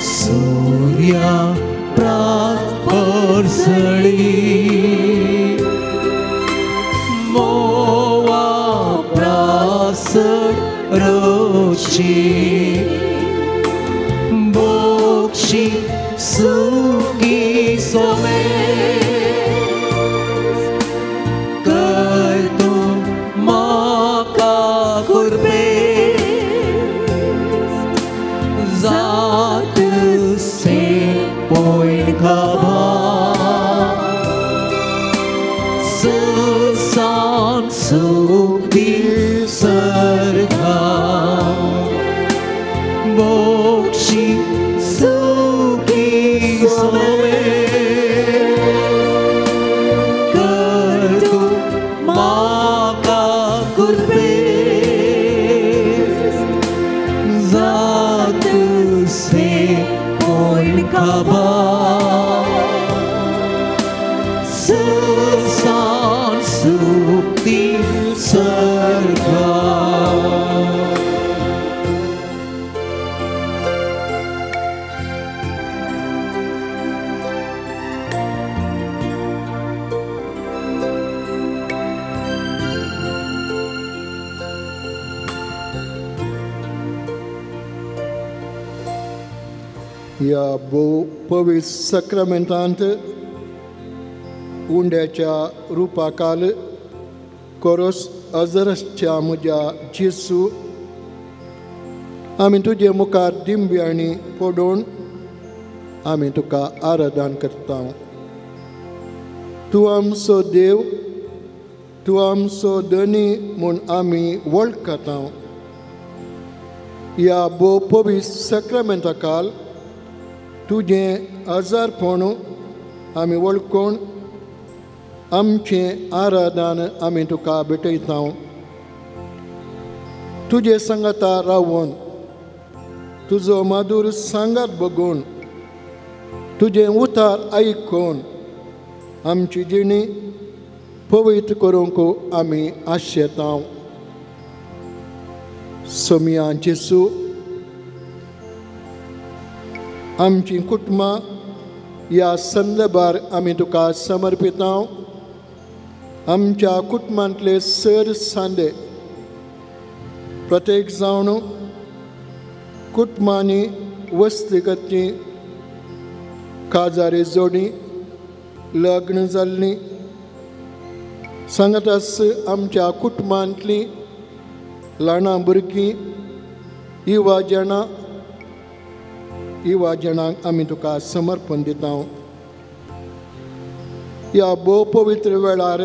सूर्या परसळी मोवा प्रासड रोची बोक्षी सुकी सोमे कर तू म्हाका कुर्बे जात से पोयण खाबा सुसान सुकी सरगा बोक्षी सुकी सोमे कर तू म्हाका कुर्बे जात से पोयण खाबा सुसान सुकी सरगा या पवित्र सक्रमेंटांत उंड्याच्या रुपाकाल कोरोस अजरसच्या म्हज्या जेसू आमी तुजे मुखार दिंब्यांनी पडोवन आमी तुका आराधन करता. तूं आमचो देव तूं आमचो धनी म्हूण आमी वळखता. ह्या भोव पवित्र सक्रमेंटाकाल तुजें आजारपण आमी वळखून आमचें आराधन आमी तुका भेटयता. तुजे सांगाता रावून तुजो मधुर सांगात बघून तुजें उतार आयकून आमची जिणी पवित्र करूंक आमी आशेता. सोमिया जेसू आमची कुटुंबां ह्या संदर्भार आमी तुका समर्पिता. आमच्या कुटुंबांतले सर सांदे प्रत्येक जावन कुटुंबांनी वस्तिगती काजारी जोडी लग्न जाल्लीं सांगतास आमच्या कुटुंबांतलीं ल्हान भुरगीं युवा जाणांक आमी तुका समर्पण दिता. ह्या भोव पवित्र वेळार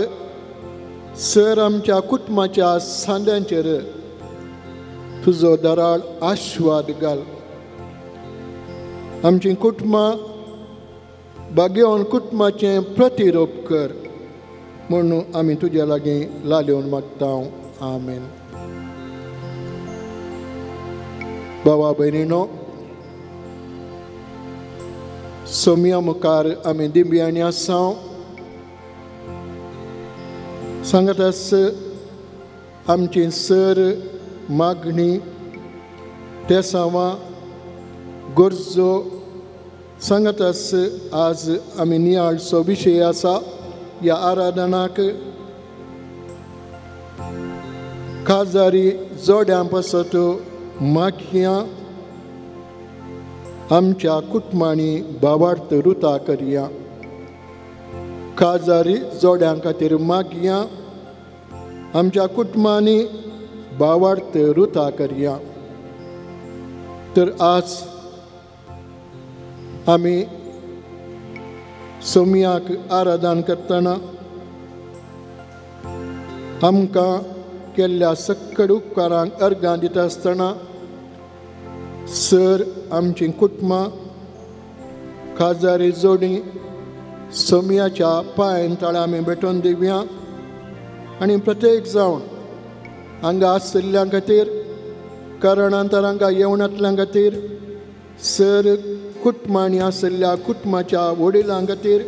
सर आमच्या कुटुंबाच्या सांद्यांचेर तुजो दराळ आशिर्वाद घाल. आमची कुटुंबां भाग्यवान कुटुंबाचें प्रतिरूप कर म्हणून आमी तुज्या लागीं लालयोन मागता. आमेन. भावा भयणीनो, सोमिया मुखार आमी दिव्यांनी आसा. सांगतास आमची सर मागणी तेसावां गरजो सांगतास आज आमी नियाळचो विशय आसा. ह्या आराधनाक काजारी जोड्यां पासत मागयां आमच्या कुटुंबांनी भावार्थ रुता करया. काजारी जोड्यां खातीर मागया आमच्या कुटुंबांनी भावार्थ रुता करया. तर आज आमी सोमियाक आराधन करतना आमकां केल्ल्या सक्कड उपकारांक अर्गां दिता आसतना सर आमची कुटुंबां काजारी जोडी सोमियाच्या पांयां तळां आमी भेटोवन दिवया. आनी प्रत्येक जावन हांगा आशिल्ल्या खातीर कारणांतर हांगा येवनातल्या खातीर सर कुटुंबांनी आशिल्ल्या कुटुंबाच्या वडिलां खातीर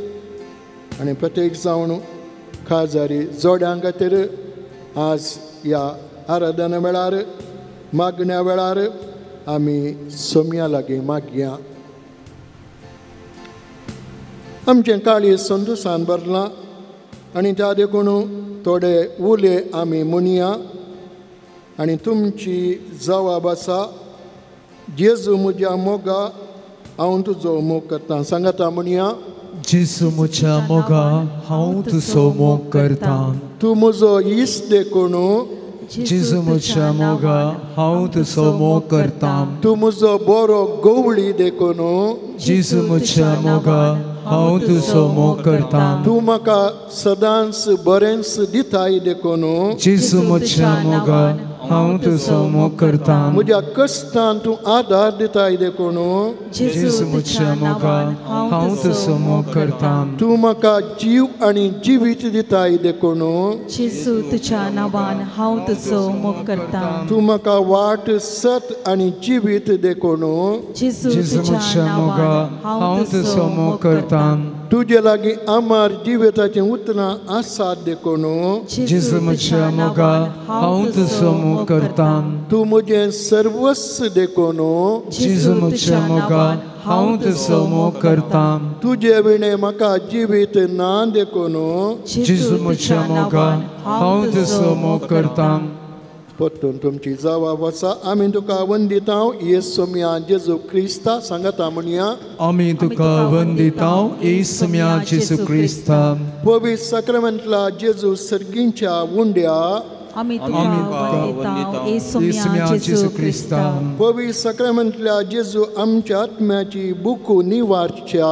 आनी प्रत्येक जावन काजारी जोड्यां खातीर आज ह्या आराधना वेळार मागण्या वेळार आमी सोमिया लागीं मागया. आमचें काळी संतोशान भरलां आनी त्या देखून थोडे उले आमी म्हणया. आनी तुमची जबाब आसा, जेजू म्हज्या मोगा हांव तुजो मोग करतां. सांगाता म्हणया. जेजू म्हज्या मोगा हांव तुजो मोग करतां. तूं म्हजो इश्ट देखून जेजू म्हज्या मोगा हांव तुजो मोग करतां. तूं म्हजो बरो गवळी देखून जेजू म्हज्या मोगा हांव तुजो मोग करतां. तूं म्हाका सदांच बरेंच दिताय देखून जेजू म्हज्या मोगा हांव तुजो मोग करतां. म्हज्या कश्टांत तूं आदार दिताय देखून जेजू म्हज्या मोगा हांव तुजो मोग करतां. तूं म्हाका जीव आनी जिवीत दिताय देखून जेजू तुज्या नांवान हांव तुजो मोग करतां. तूं म्हाका वाट सत आनी जिवीत देखून जेजू म्हज्या मोगा हांव तुजो मोग करतां. तुजे लागीं आमार जिविताचें उतरां आसात देखून जेजू म्हज्या मोगा हांव तुजो मोग करतां. तूं म्हजें सर्वस्व देखून जेजू म्हज्या मोगा हांव तुजो मोग करतां. तुजे विणे म्हाका जिवीत ना देखून जेजू म्हज्या मोगा हांव तुजो मोग करतां. परतून तुमची जबाब आसा. आमी तुका वंदिता येस सोमिया जेजू क्रिस्ता. सांगाता म्हणया. आमी तुका वंदितां येस सोमिया जेजू क्रिस्ता. पवित्र साक्रामेंतला जेजू सर्गींच्या उंड्या आमी तुका वंदिता येसुम्या जेजू क्रिस्ता पवित्र साक्रामेंटल्या जेजू आमच्या आत्म्याची बुकू निवारच्या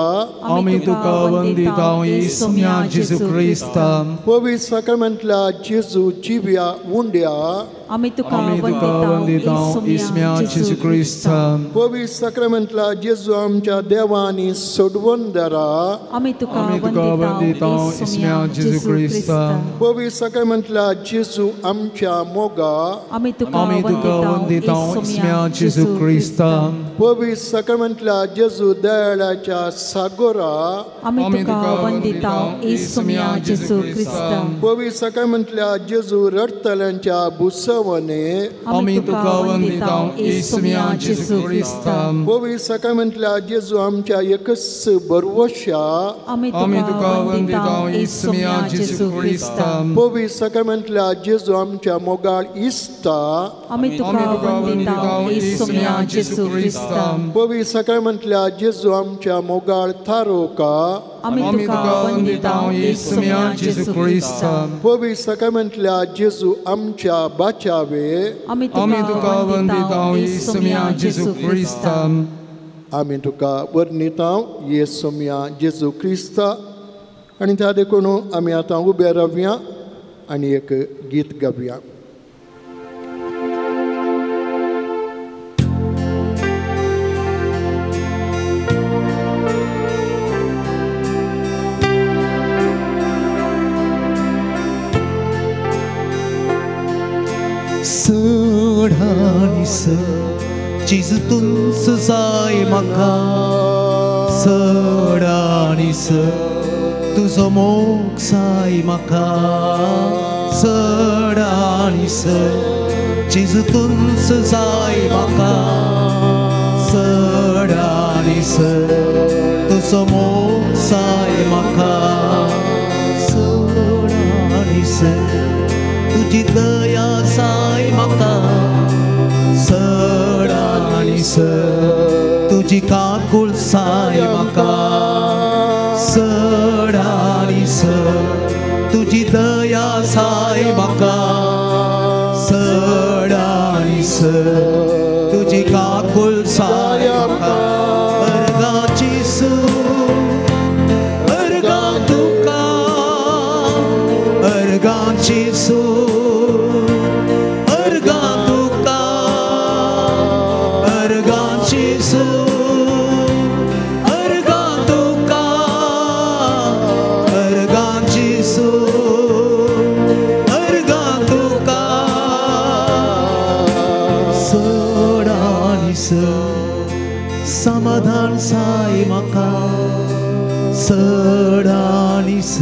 आमी तुका वंदिता येसुम्या जेजू क्रिस्ता पवित्र साक्रामेंटल्या जेजू जिव्या उंड्या आमी तुका वंदिता येसुम्या जेजू क्रिस्ता पवित्र साक्रामेंटल्या जेजू आमच्या देवानी सोडवून दरा आमी तुका वंदिता येसुम्या जेजू क्रिस्ता पवित्र साक्रामेंटल्या जेजू आमच्या मोगा आमी तुका वंदिता येसुम्या जेजू क्रिस्ता पवित्र साक्रामेंटल्या जेजू दयाळाच्या सागोरा आमी तुका वंदिता येसुम्या जेजू क्रिस्ता पवित्र साक्रामेंटल्या जेजू रडतल्यांच्या बुसवणे आमी तुका वंदिता येसुम्या जेजू क्रिस्ता पवित्र साक्रामेंटल्या जेजू आमच्या एकच भरवशा आमी तुका वंदिता येसुम्या जेजू क्रिस्ता पवित्र साक्रामेंटल्या जेजू आमच्या मोगाळ इस्ता आमी तुका वंदिता येसुम्या जेजू क्रिस्ता पवित्र साक्रामेंटल्या जेजू आमच्या मोगाळ थारोका आमी तुका वंदिता येसुम्या जेजू क्रिस्ता पवित्र साक्रामेंटल्या जेजू आमच्या बाचावे आमी तुका वंदिता येसुम्या जेजू क्रिस्ता आमी तुका वर्णिता येसुम्या जेजू क्रिस्ता आनी त्या देखून आमी आतां उबे रावया आनी एक गीत गावया. सडानिस चिजतूंस जाय म्हाका सडानिस तुजो मोग जाय म्हाका सडानिस चिजतूंस जाय म्हाका सडानिस तुजो मोग जाय म्हाका सडानिस तुजी दया जाय म्हाका सडानिस तुजी काकूळ जाय म्हाका सडानिस तुजी दया जाय म्हाका सडानिस तुजी काकूळ जाय म्हाका अर्गाची सूर अर्गा तुका अर्गाची सूर अर्गा तुका अर्गाची सूर अर्गा तुका अर्गाची सूर अर्गा तुका सडानिस समाधान जाय म्हाका सडानिस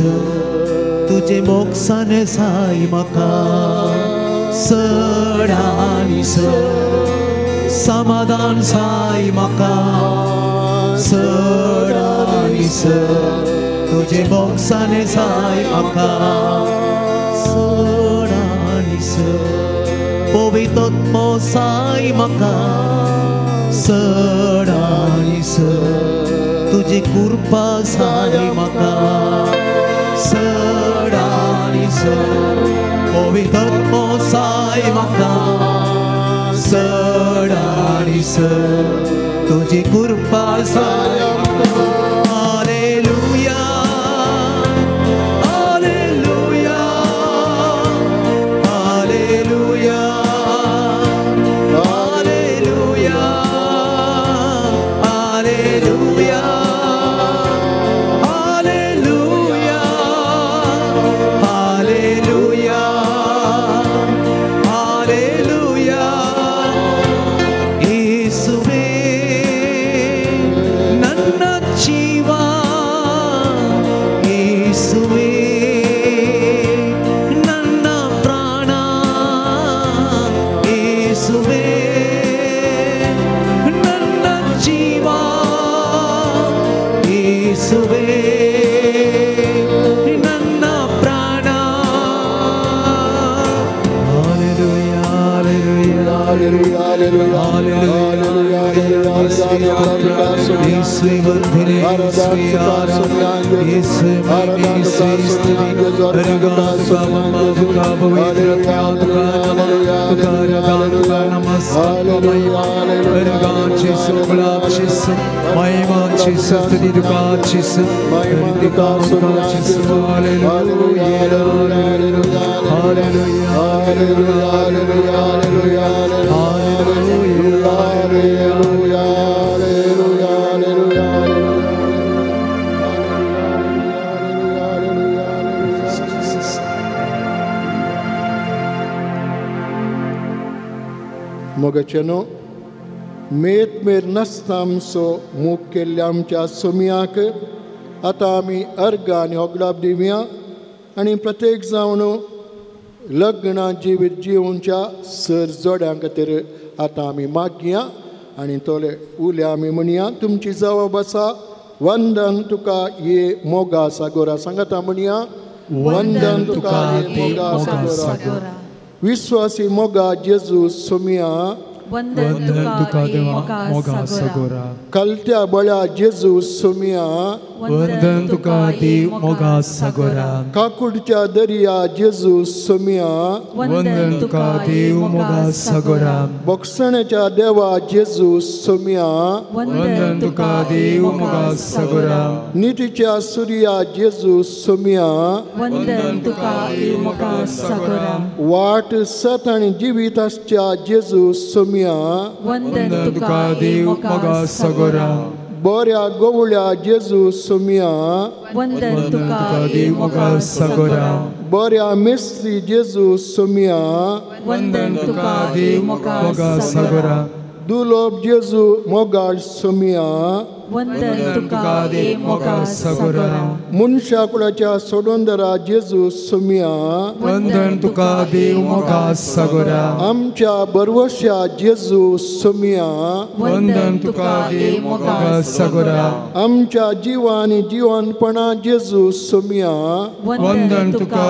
तुजे मोक्षाने जाय म्हाका सडानिस समाधान जाय म्हाका सडानिस तुजे मोक्षाने जाय म्हाका सडानिस पवित्र जाय म्हाका सडानिस तुजी कृपा जाय म्हाका सडानिस पवित्र जाय म्हाका सडानिस तुजी कृपा जाय म्हाका हालेलुया हालेलुया हालेलुया हालेलुया हालेलुया मोगाचेनो मेत मेर नासतामचो मोग केल्ल्या आमच्या सोमयाक आतां आमी अर्घ आनी होगडाप दिवया आनी प्रत्येक जावन लग्न जिवीत जिवोवच्या सर जोड्यां खातीर आतां आमी मागया आनी तोले उले आमी म्हणया तुमची जबाब आसा वंदन तुका ये मोगा सागोरा सांगाता म्हणया वंदन तुका ये मोगा सागोरा विश्वासी मोगा जेजू सोमया वंदन तुका मोगा सागोरा कलत्या बळ्या जेजू सोमया वंदन तुका मोगा सागोरा काकुडच्या दर्या जेजू सोमया वंदन तुका मोगा सागोरा बोगसण्याच्या देवा जेजू सोमया वंदन तुका मोगा सागोरा नितीच्या सूर्या जेजू सोमया वंदन तुका मोगा सागोरा वाट सत आणि जिवीत आसच्या जेजू सोमया वंदन तुका मोगा सागोरा बऱ्या गोवळ्या जेजू सोमया वंदन तुका मोगा सागोरा बऱ्या मेस्त्री जेजू सोमया वंदन तुका मोगा सागोरा दुलोब जेजू मोगाळ सोमया वंदन तुका मोगा सागोरा मनशा कुळाच्या सोडोंदरा जेजू सोमया वंदन तुका मोगा सागोरा आमच्या बरवश्या जेजू सोमया वंदन तुका मोगा सागोरा आमच्या जिवानी जिवनपणा जेजू सोमया वंदन तुका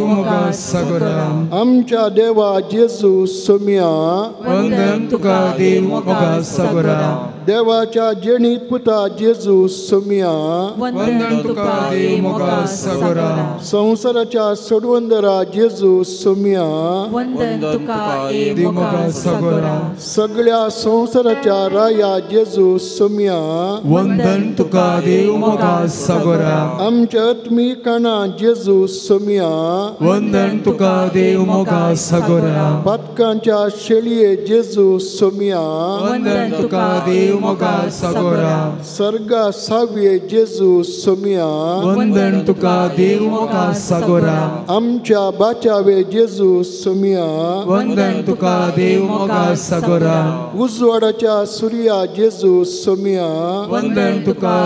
मोगा सागोरा आमच्या देवा जेजू सोमया वंदन तुका मोगा सागोरा देवाच्या जेणीत पुता जेजू सोमया वंदन तुका मोगा सागोरा संसाराच्या सोडवंदरा जेजू सोमया वंदन तुका मोगा सागोरा सगळ्या संसाराच्या राया जेजू सोमया वंदन तुका मोगा सागोरा आमच्या आत्मी काना जेजू सोमया वंदन तुका मोगा सागोरा पातकांच्या शेळये जेजू सोमया वंदन तुका मोगा सागोरा सर्गा साव्ये जेजू सोमया वंदन तुका मोगा सागोरा आमच्या बाचावे जेजू सोमया वंदन तुका मोगा सागोरा उजवाडाच्या सूर्या जेजू सोमया वंदन तुका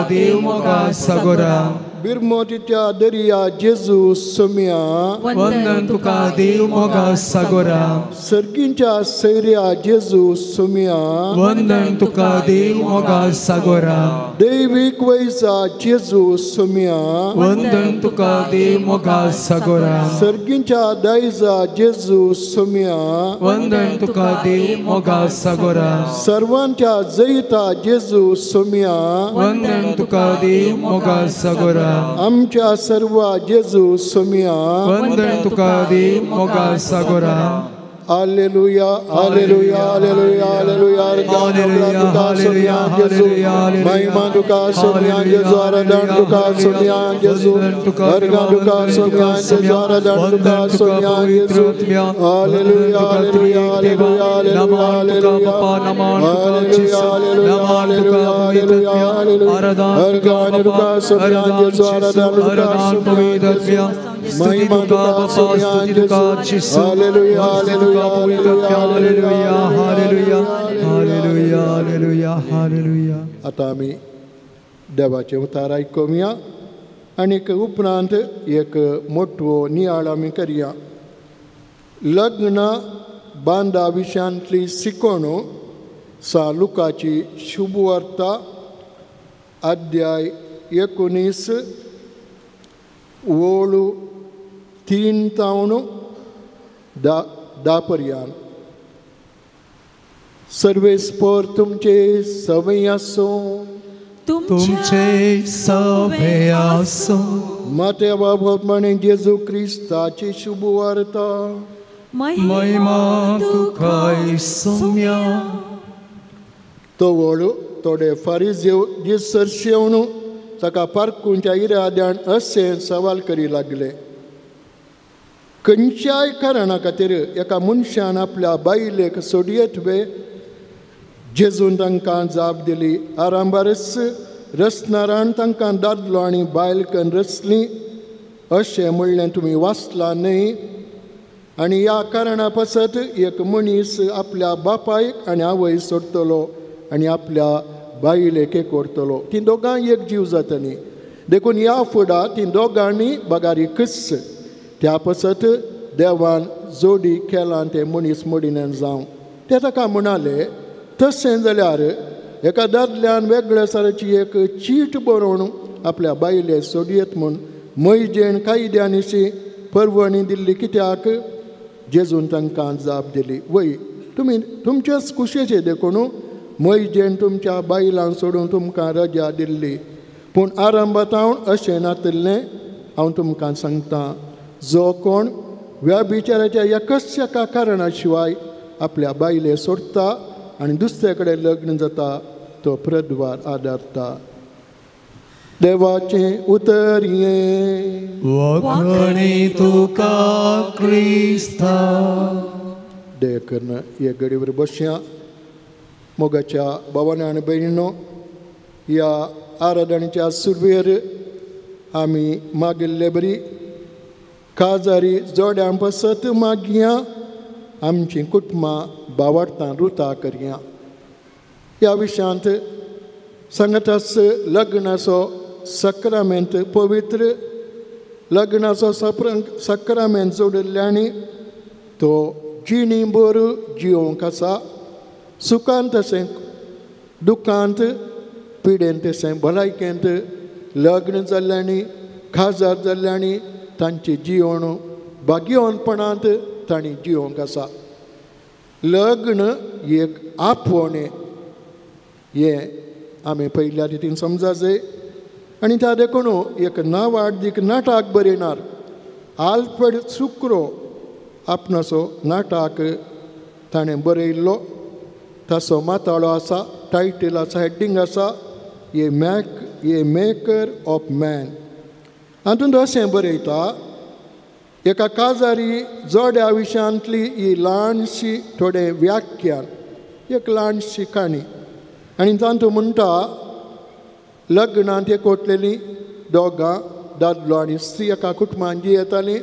मोगा सागोरा बिरमोतीच्या दर्या जेजू सोमया वंदन तुका मोगा सागोरा सर्गींच्या सैर्या जेजू सोमया वंदन तुका मोगा सागोरा दैविक वैसा जेजू सोमया वंदन तुका मोगा सागोरा सर्गींच्या दायजा जेजू सोमया वंदन तुका मोगा सागोरा सर्वांच्या जैता जेजू सोमया वंदन तुका मोगा सागोरा आमच्या सर्व जेजू सोमया वंदन तुका Moga सागोरा Alleluia, alleluia, alleluia, alleluia. Alleluia, alleluia, महिमा तुका सोमया जेजू आराधन तुका सोमया जेजू अर्घ तुका सोमया जेजू आराधन तुका सोमया जेजू Alleluia, alleluia, alleluia, alleluia, alleluia. Alleluia, alleluia, alleluia, alleluia. अर्घ तुका सोमया जेजू आराधन तुका सोमया महिमा तुका सोमया जेजू Alleluia, alleluia. आता आमी देवाचे उतार आयकुया आनीक उपरांत एक मोठो नियाळ आमी करया. लग्न बांदा विशयांतली शिकवणू सा लुकाची शुभवार्ता अध्याय 19 ओळू 3 तावन 10 पर्यंत. सर्वेस्पर तुमचे सवय असो, तुमचे सवे असो. मात्या बाबत म्हणे जेजू क्रिस्ताची शुभ वार्ता. महिमा तुका सौम्या. तो वळू थोडे फारिजेव दिसर शेवणू ताका पारकूंच्या इराद्यान अशें सवाल करी लागले. खंयच्याय कारणा खातीर एका मनशान आपल्या बायलेक सोडयत वे. जेजून तांकां जाप दिली. आरांबारस रचनारान तांकां दादलो आनी बायल कन्न रचली अशें म्हणलें तुमी वाचलां न्ही. आनी ह्या कारणा पासत एक मनीस आपल्या बापायक आनी आवय सोडटलो आनी आपल्या बायलेक व्हरतलो. ती दोगांय एक जीव जातली. देखून ह्या फुडां ती दोगांनी बगारी कस. त्या पासत देवान जोडी केलां ते मनीस मडिनान जावं. ते ताका म्हणाले तशें जाल्यार एका दादल्यान वेगळ्या तरेची एक चीट बरोवन आपल्या बायले सोडयत म्हूण मैजेन कायद्यानिशी परवणी दिल्ली. कित्याक? जेजून तांकां जाप दिली. वय तुमी तुमचेच कुशेचे देखून मैजेन तुमच्या बायलांक सोडून तुमकां रजा दिल्ली. पूण आरंभात हांव अशें नातल्लें. हांव तुमकां सांगतां, जो कोण व्याभिचाराच्या एकच एका कारणा शिवाय आपल्या बायले सोडता आनी दुसरे कडेन लग्न जाता तो प्रद्वार आदारता. देवाचें उतर ये. वखणी तुका क्रिस्ता. देव करना हे घडीवर बसया. मोगाच्या भावांनो आनी भयणींनो, ह्या आराधनेच्या सुरवेर आमी मागिल्ले बरी काजारी जोड्यां पासत मागया. आमची कुटुंबां भावार्थान रुता करया. ह्या विशयांत सांगतास लग्नाचो सक्रामेंत पवित्र लग्नाचो सक्रामेंत जोडिल्ल्यानी तो जिणी भर जिवंक आसा. सुखांत तशें दुखांत, पिडेंत तशें भलायकेंत लग्न जाल्ल्यांनी खाजार जाल्ल्यांनी तांचें जिवण भाग्यवानपणांत तांणी जिवंक आसा. लग्न एक आपवणें हें आमी पयल्या रितीन समजाजे. आनी त्या देखून एक नावाडीक नाटक बरयणार आल्फ्रेड सुक्रो आपणाचो नाटक ताणें बरयल्लो. ताचो माताळो आसा, टायटल आसा, हेडिंग आसा ए मेकर ऑफ मॅन. हातूंत अशें बरयता, एका काजारी जोड्या विशयांतली ही ल्हानशी थोडें व्याख्यान, एक ल्हानशी काणी. आनी तातूंत म्हणटा लग्नांत एकवटलेलीं दोगां, दादलो आनी स्त्री एका कुटुंबांत जी येतालीं.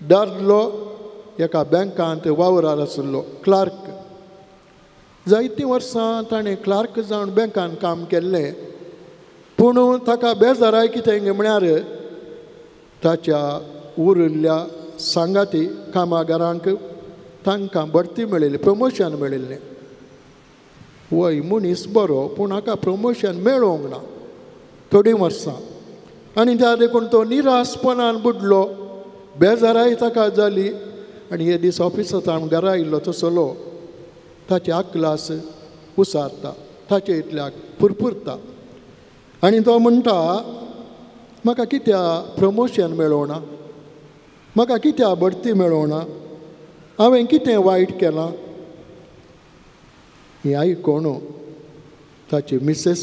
दादलो एका बँकांत वावरार आशिल्लो, क्लार्क. जायतीं वर्सां ताणें क्लार्क जावन बँकांत काम केल्लें. पूण ताका बेजाराय कितें म्हळ्यार ताच्या उरिल्ल्या सांगाती कामागारांक तांकां बडती मेळिल्ली, प्रमोशन मेळिल्लें. वय मनीस बरो, पूण हाका प्रमोशन मेळोंक ना थोडीं वर्सां. आनी त्या देखून तो निरासपणान बुडलो. बेजाराय ताका जाली. आनी हे दीस ऑफिसांत घरा आयिल्लो तसलो ताची आकलास उसारता, ताचे इतल्याक पुरपुरता. आनी तो म्हणटा म्हाका कित्याक प्रमोशन मेळोना, म्हाका कित्याक बडती मेळोना, हांवें कितें वायट केलां. ही आयकोण ताची मिसेस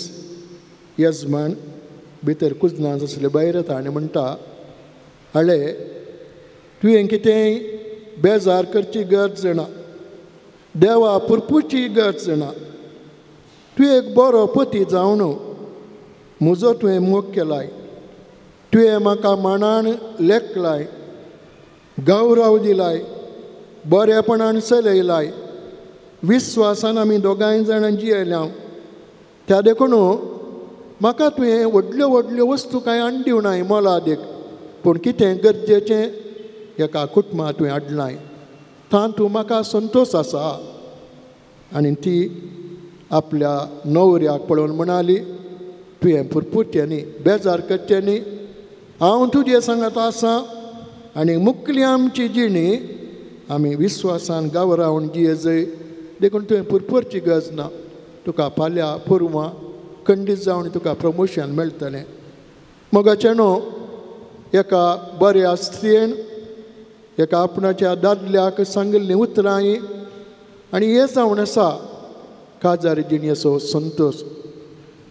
यजमान भितर कुजनांत आसले भायर येता आनी म्हणटा, हळे तुवें कितेंय बेजार करची गरज ना, देवा पुरपुची गरज ना. तुवें एक बरो पती जावन म्हजो तुवें मोग केलाय. तुवें म्हाका मनान लेखलाय, गौरव दिलाय, बरेपणान चलयलाय. विस्वासान आमी दोगांय जाणां जियेल्या. त्या देखून म्हाका तुवें व्हडल्यो व्हडल्यो वस्तू कांय हाडून दिवनाय मोलादीक, पूण कितें गरजेचें एका कुटुंबांत तुवें हाडलाय. तातूंत म्हाका संतोश आसा. आनी ती आपल्या न्हवऱ्याक पळोवन म्हणाली, तुवें पुरपुरचें न्ही, बेजार करचें न्ही, हांव तुजे सांगात आसा. आनी मुखली आमची जिणी आमी विस्वासान गांवरावन जियेजय. देखून तुवें पुरपुरची गरज ना. तुका फाल्यां पुरवां खंडीत जावन तुका प्रमोशन मेळटलें. मोगाचें न्हू, एका बऱ्या स्त्रीयेन एका आपणाच्या दादल्याक सांगिल्लीं उतरां आनी हे जावन आसा काजार जिणेचो संतोश,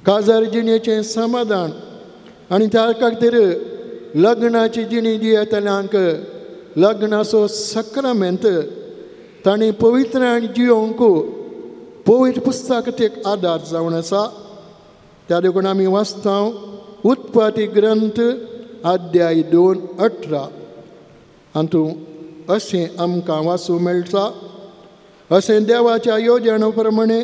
काजार जिणेचें समाधान. आनी त्या खातीर लग्नाची जिणी जी येतल्यांक लग्नाचो सक्रामेंत तांणी पवित्रान जियोंक पवित्र पुस्तकाक आदार जावन आसा. त्या देखून आमी वाचता उत्पत्ती ग्रंथ अध्याय 2:18 हातूंत अशें आमकां वाचूं मेळटा. अशें देवाच्या येवजणे प्रमाणे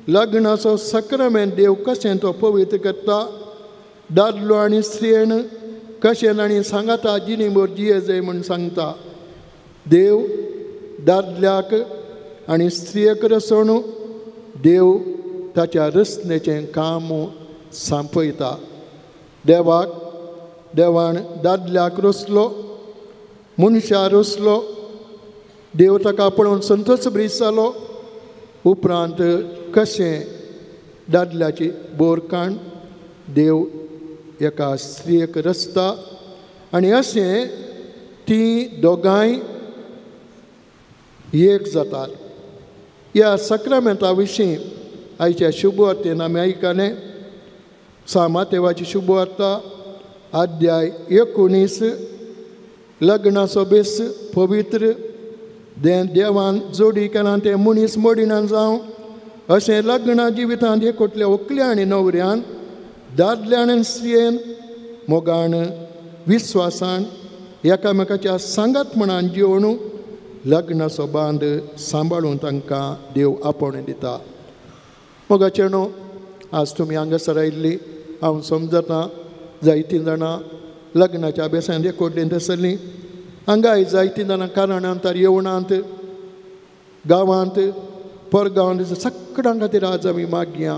लग्नाचो सक्रामेंत देव कशें तो पवित्र करता. दादलो आनी स्त्रियेन कशें तांणी सांगाता जिणेभर जियेजय म्हूण सांगता. देव दादल्याक आनी स्त्रियेक रचून देव ताच्या रचनेचें काम सांपयता. देवान दादल्याक रचलो, मनशा रचलो. देव ताका पळोवन संतोश भरीत जालो. उपरांत कशें दादल्याची बोरकाण देव एका स्त्रियेक रचता आनी अशें तीं दोगांय एक जातात. ह्या सक्रामेंता विशीं आयच्या शुभवार्तेन आमी आयकलें. मातेवाची शुभवार्ता अध्याय 19. लग्नाचो बेस पवित्र देवान जोडी केलां तें मनीस मोडिनान जावं. अशें लग्ना जिवितांत एकवटल्या व्हंकल्या आनी न्हवऱ्यान दादल्यान आनी स्त्रियेन मोगान विस्वासान एकामेकाच्या सांगातपणान जिवन लग्नाचो बांद सांबाळून तांकां देव आपोवणें दिता. मोगाचें न्हू, आज तुमी हांगासर आयिल्लीं हांव समजता जायतीं जाणां लग्नाच्या बेसांत एकवटलीं आसलीं. हांगाय जायतीं जाणां कारणांतर येवणांत गांवांत परगांवांत सगळ्यां खातीर आज आमी मागया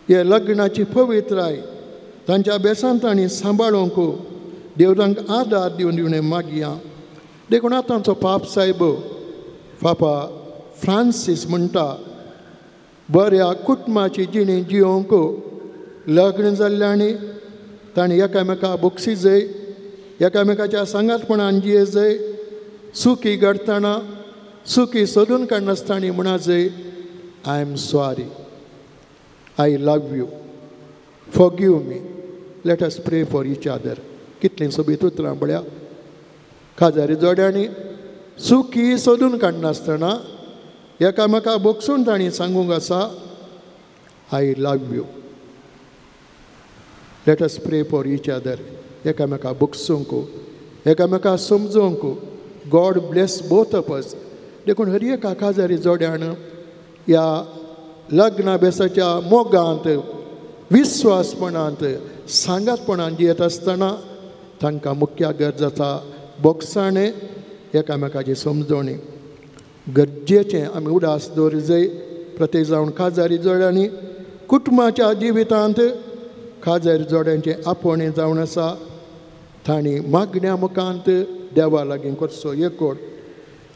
हे लग्नाची पवित्राय तांच्या बेसांत तांणी सांबाळूंक देव तांकां आदार दिवन मागया. देखून आतांचो पाप साहेब पापा फ्रांसीस म्हणटा बऱ्या कुटुंबाची जिणी जियोंक लग्न जाल्ल्यांनी तांणी एकामेकाक बक्षिजय, एकामेकाच्या सांगातपणान जियेजय, सुखी घडटना सुखी सोदून काडनासतना म्हणाजय I am sorry, I love you, forgive me, let us pray for each other. कितलीं सोबीत उतरां पळया. काजारी जोड्यांनी सुखी सोदून काडनासतना एकामेकाक बक्षून तांणी सांगूंक आसा I love you, let us pray for each other. एकामेकाक बक्षूंक, एकामेकाक समजोवंक. God bless both of us. देखून हर एका काजारी जोड्यान ह्या लग्ना बेसाच्या मोगांत विस्वासपणांत सांगातपणान जियेत आसतना तांकां मुख्य गरज आसा बोगसाणें, एकामेकाची समजोवणी. गरजेचें आमी उडास दवरूंक जाय. प्रत्येक जावन काजारी जोड्यांनी कुटुंबाच्या जिवितांत काजारी जोड्यांचें आपोवणें जावन आसा. तांणी मागण्या मुखांत देवा लागीं करचो एकवट.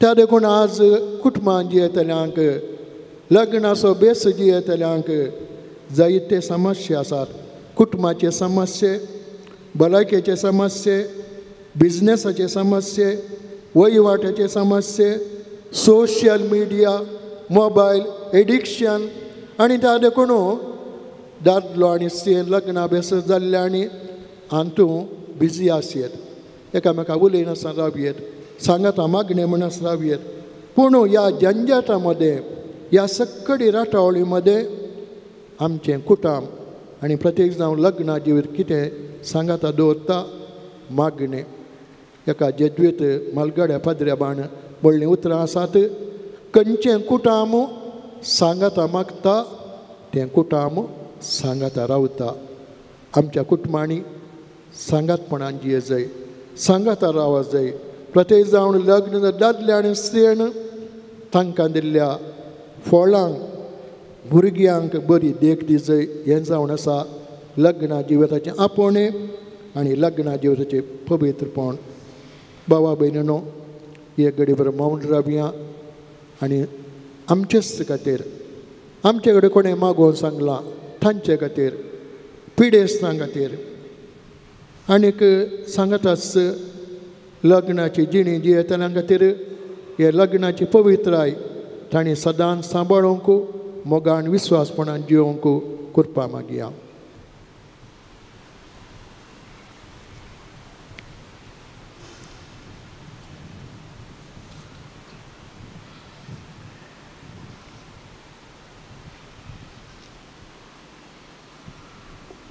त्या देखून आज कुटुंबान जियेतल्यांक लग्नाचो बेस जियेतल्यांक जायते समस्या आसात. कुटुंबाचे समस्ये, भलायकेचे समस्ये, बिजनेसाचे समस्ये, वहिवाटाचे समस्ये, सोशल मिडिया, मोबायल एडिक्शन आनी त्या देखून दादलो आनी स्त्रियेन लग्ना बेस जाल्ल्यांनी हातूंत बिजी आसयेत. एकामेकाक उलयनासतना रावयेत, सांगाता मागणें म्हणून रावयेत. पूण ह्या झंझटा मध्ये, ह्या सक्कडी राटावळी मध्ये आमचें कुटुंब आनी प्रत्येक जावन लग्ना जिवीत कितें सांगाता दवरता मागणें. एका जेजवीत मालगड्या पाद्र्याबाण बळ्ळीं उतरां आसात. खंयचें कुटुंब सांगाता मागता तें कुटुंब सांगाता रावता. आमच्या कुटुंबांनी सांगातपणान जिये जाय, सांगाता रावं जाय. प्रत्येक जावन लग्न दादल्या आनी स्त्रियेन तांकां दिल्ल्या फळांक भुरग्यांक बरी देख दी जाय. हें जावन आसा लग्ना जिविताचें आपोवणें आनी लग्ना जिविताचें पवित्रपण. भावा भयणीनो, हे घडीभर मौन रावया आनी आमचेच खातीर आमचे कडेन कोणें मागोवन सांगलां तांचे खातीर पिडेस्तां खातीर आनीक सांगत आस लग्नाची जिणी जियेतल्यां खातीर हे लग्नाची पवित्राय तांणी सदांच सांबाळूंक मोगान विस्वासपणान जिवंक करपा मागया.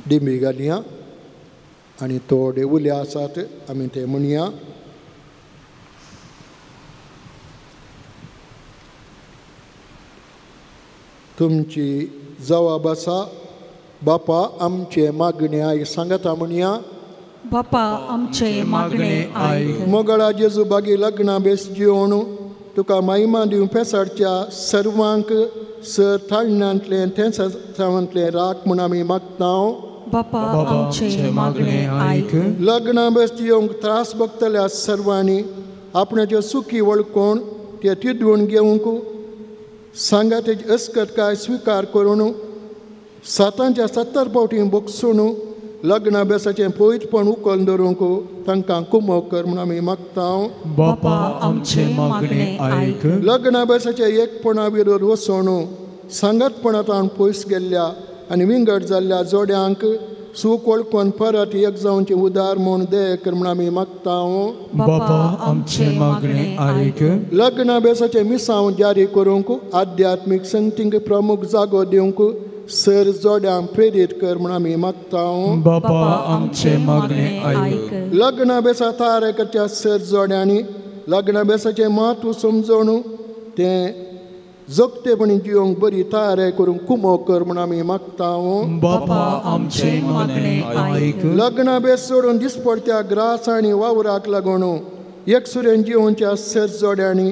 डिंबी घालया आनी थोडे उले आसात आमी ते म्हणया. तुमची जबाब आसा बापा आमचे मागणे आयक सांगता म्हणया. बापा आमचे मागणे आयक. मोगळा जेजू बागी लग्ना बेस जिवन तुका महिमा दिवं पेसाडच्या सर्वांक सर थाळण्यांतले तेंसांतले राख म्हूण आमी मागता. बापा आमचे मागणे आयक. लग्ना बेस जिवंक त्रास भोगतल्या सर्वांनी आपणाचे सुखी वळखून ते तिडवून घेवंक सांगा तेजी अस्कटकाय स्विकार करून सातांच्या 70 फावटी बोगसून लग्ना बेसाचें पवित्रपण उखल धरूंक तांकां कुमो कर म्हूण आमी मागता. बापा आमचे मागणे आयक. लग्ना बेसाचे एकपणा विरोध वचून सांगतपणांतल्यान पयस गेल्ल्या आनी विंगड जाल्ल्या जोड्यांक सूख वळखून परत एक जावचे उदार म्हूण दय कर म्हूण आमी मागता. बापा आमचे मागणे आयक. लग्ना बेसाचे मिसांव जारी करूंक आध्यात्मीक संगतींक प्रमुख जागो दिवंक सर जोड्यांक प्रेरीत कर म्हूण आमी मागता. बापा आमचे मागणे आयक. लग्ना बेसा तारकाच्या सर जोड्यांनी लग्ना बेसाचें म्हत्व समजून तें जगतेपणी जिवंक बरी तयारी करून कुमो कर म्हूण आमी मागता. बापा आमचे मागणे आयक. लग्ना बेस सोडून दिसपडत्या ग्रास आनी वावराक लागून एकसुरेन जिवनच्या सर जोड्यांनी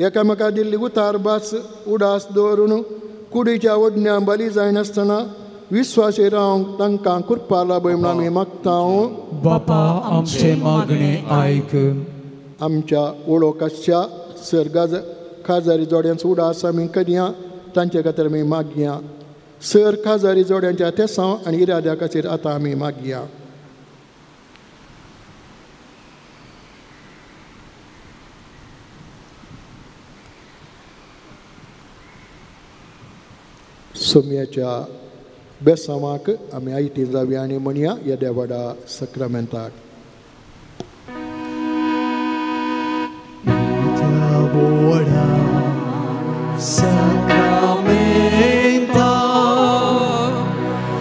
एकामेका दिल्ली उतारबास उडास दवरून कुडीच्या ओडण्या बली जायनासतना विस्वासी रावंक तांकां कृपा लाभय म्हूण आमी मागता. बापा आमचे मागणे आयक. आमच्या वळोवकाच्या सर खाजारी जोड्यांचो उडास आमी करया तांचे खातीर आमी मागया. सर खाजारी जोड्यांच्या तेसांव आनी इराद्या खातीर आतां आमी मागया. सोम्याच्या बेसांवाक आमी आयती जावया आनी म्हणया येद्या व्हडा सक्रामेंताक. Boda Sacramenta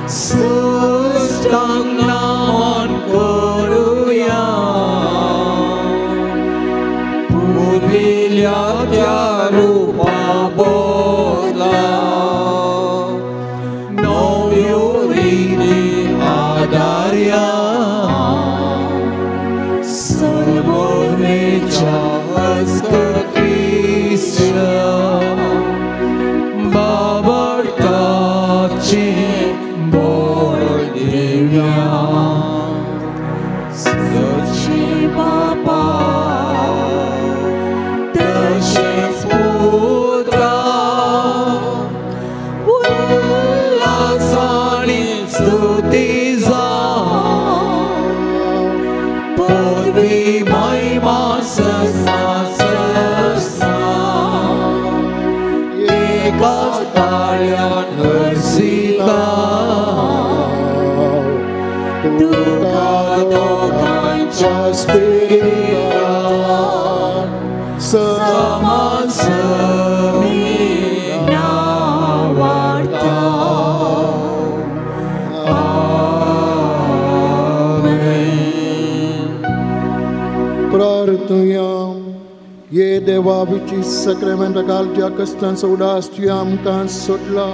Sustangnaman koruya Pudvilya tya rupa bodla Novyuriti adarya Sarvornecha Babartace Bordevya Sachi Baba Tache Putra Ullasani Stutiza Podvi Maima Sasa Nursita Dukkado Kancha Spirita Saman Samina Varta. Amen. प्रार्थुयाम. ये देवा विची सक्रेमेंट घालच्या कश्टांचो उडास तुवें आमकां सोडला.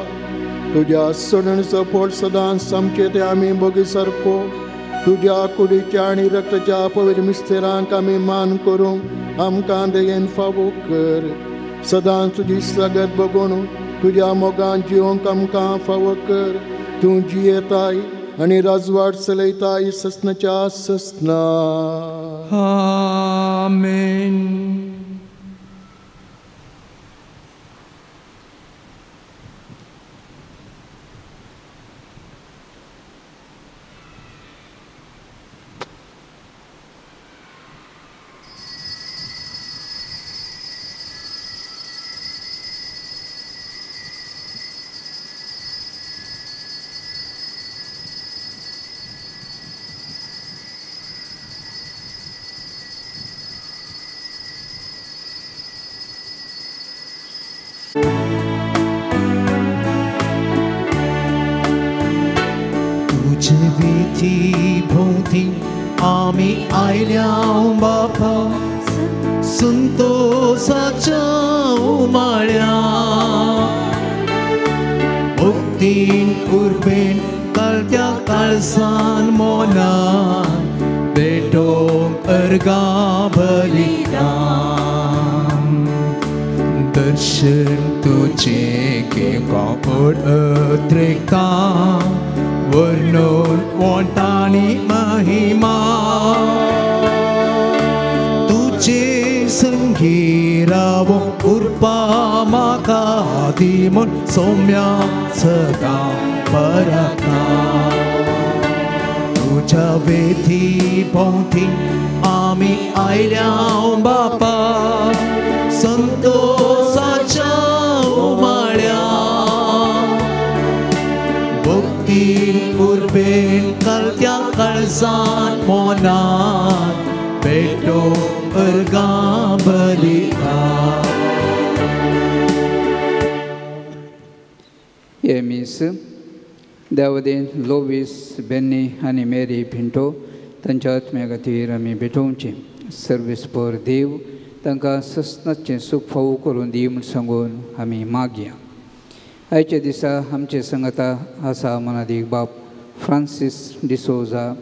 तुज्या सोडणेचो फळ सदांच आमचे ते आमी बगी सारको तुज्या कुडीच्या आनी रक्ताच्या पवित्र मिस्तेरांक आमी मान करूंक आमकां दयेन फावो कर. सदांच तुजी सगत बगून तुज्या मोगान जिवंक आमकां फावो कर. तूं जियेताय आनी राजवाड चलयताय ससनाच्या ससना. Amen. विधी भोवती आमी आयल्या बापा संतोषाच्या उमाळ्या भक्तीन उर्बेन कळत्या काळसान मोनान बेटोंक अर्गा बलिदान दर्शन तुझे के कापड अत्रेका वर्णन वंटानी महिमा तुझे संगीरावो उर्पा म्हाका दिमून सौम्या सदा परता तुझ्या वेथी भोवती आमी आयल्या बापा संतोषाच्या उमाळ्या भक्ती उर्बेन कळत्या काळसान मोनान बेटो अर्गा बलिदान एमिस देवदेन लोवीस बेन्नी आनी मेरी पिंटो तांच्या आत्म्या खातीर आमी भेटोवचे सर्वेस्पर देव तांकां ससनाचें सुख फावो करून दी म्हूण सांगून आमी मागया. आयच्या दिसा आमचे संगता आसा मनादीक बाब फ्रांसीस डिसोजा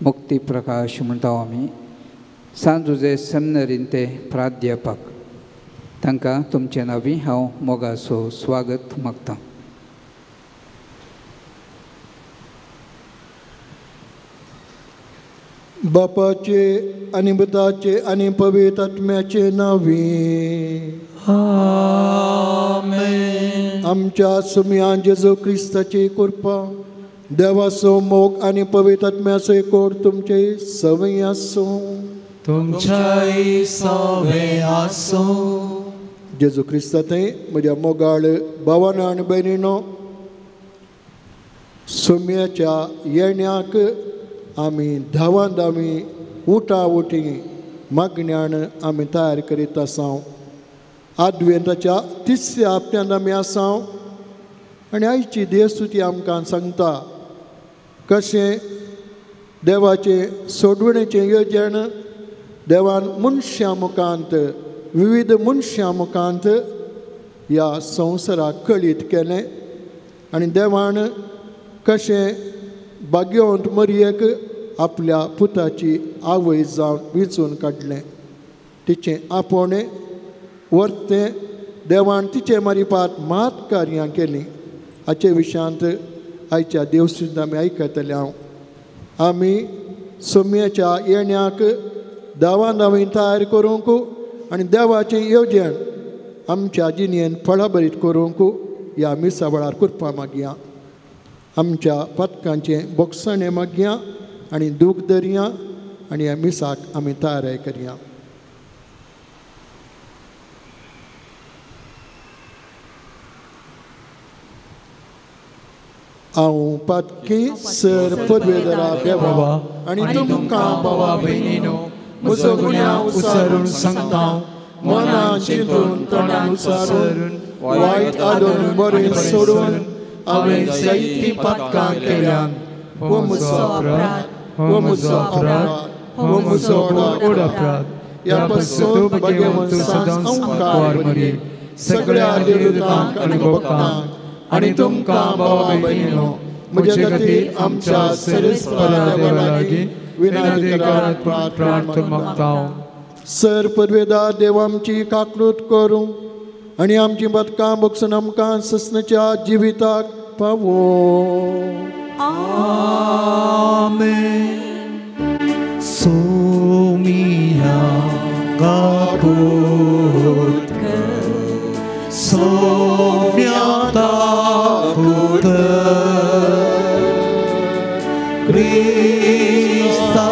मुक्ती प्रकाश म्हणटा आमी सांजुजे सेमिनरीन ते प्राध्यापक तांकां तुमचे नांवी हांव मोगाचो स्वागत मागतां. बापाचे आनी पुताचे आनी पवित्र आत्म्याचे नांवी आमेन. आमच्या सुमया जेजू क्रिस्ताची कृपा देवाचो मोग आनी पवित्र आत्म्याचो एकवट तुमचे सवय आसूं तुमच्याय सवय आसूं. जेजू क्रिस्तांतय म्हज्या मोगाळ भावांनो आनी भयणीनो सुमयाच्या येण्याक आमी धांवांधांवी उठा उठी मागण्यान आमी तयार करीत आसा. आद्वेंताच्या तिसऱ्या हप्त्यांत आमी आसा आनी आयची देवस्तुती आमकां सांगता कशें देवाचें सोडवणेचें येवजण देवान मनशां मुखांत विविध मनशां मुखांत ह्या संवसाराक कळीत केलें आनी देवान कशें भाग्यवंत मरयेक आपल्या पुताची आवय जावन वेंचून काडलें. तिचें आपोवणें वर्तें देवान तिचे मारिफात मात कार्यां केलीं. हाचे विशयांत आयच्या देवस्तुतींत आमी आयकतले. आमी सुमयेच्या येण्याक धांवांधांवी तयार करूंक आनी देवाचें येवजण आमच्या जिणेंत फळाभरीत करूंक ह्या मिसा वेळार करपा मागया. आमच्या पथकांचें बोगसाणें मागया आनी दूख धरया आनी ह्या मिसाक आमी तयाराय करया. हांव पातकी सर पदवेदरा देवा आनी तुमकां भावा भयणीनो म्हजो गुन्यांव उसारून सांगता. मनान चिंतून तोंडान उसारून वायट आदरून बरें सोडून हांवें जायतीं पातकां केल्यान हो म्हजो अपराध हो म्हजो अपराध हो म्हजो व्हड अपराध. ह्या पासून भाग्यवंत सदांच उपकार करी सगळ्या देवतांक आनी भक्तांक आनी तुमकां भावा भयणीनो म्हजे खातीर आमच्या सर्वेस्परा देवा लागीं विनंती करात प्रार्थना मागता. सर पदवेदार देव आमची काकलूत करूं आनी आमची बदकां बगसून आमकां ससनाच्या जिविताक पावो. आमेन. सोमिया काकूत सोम्या ताकूत क्रिस्ता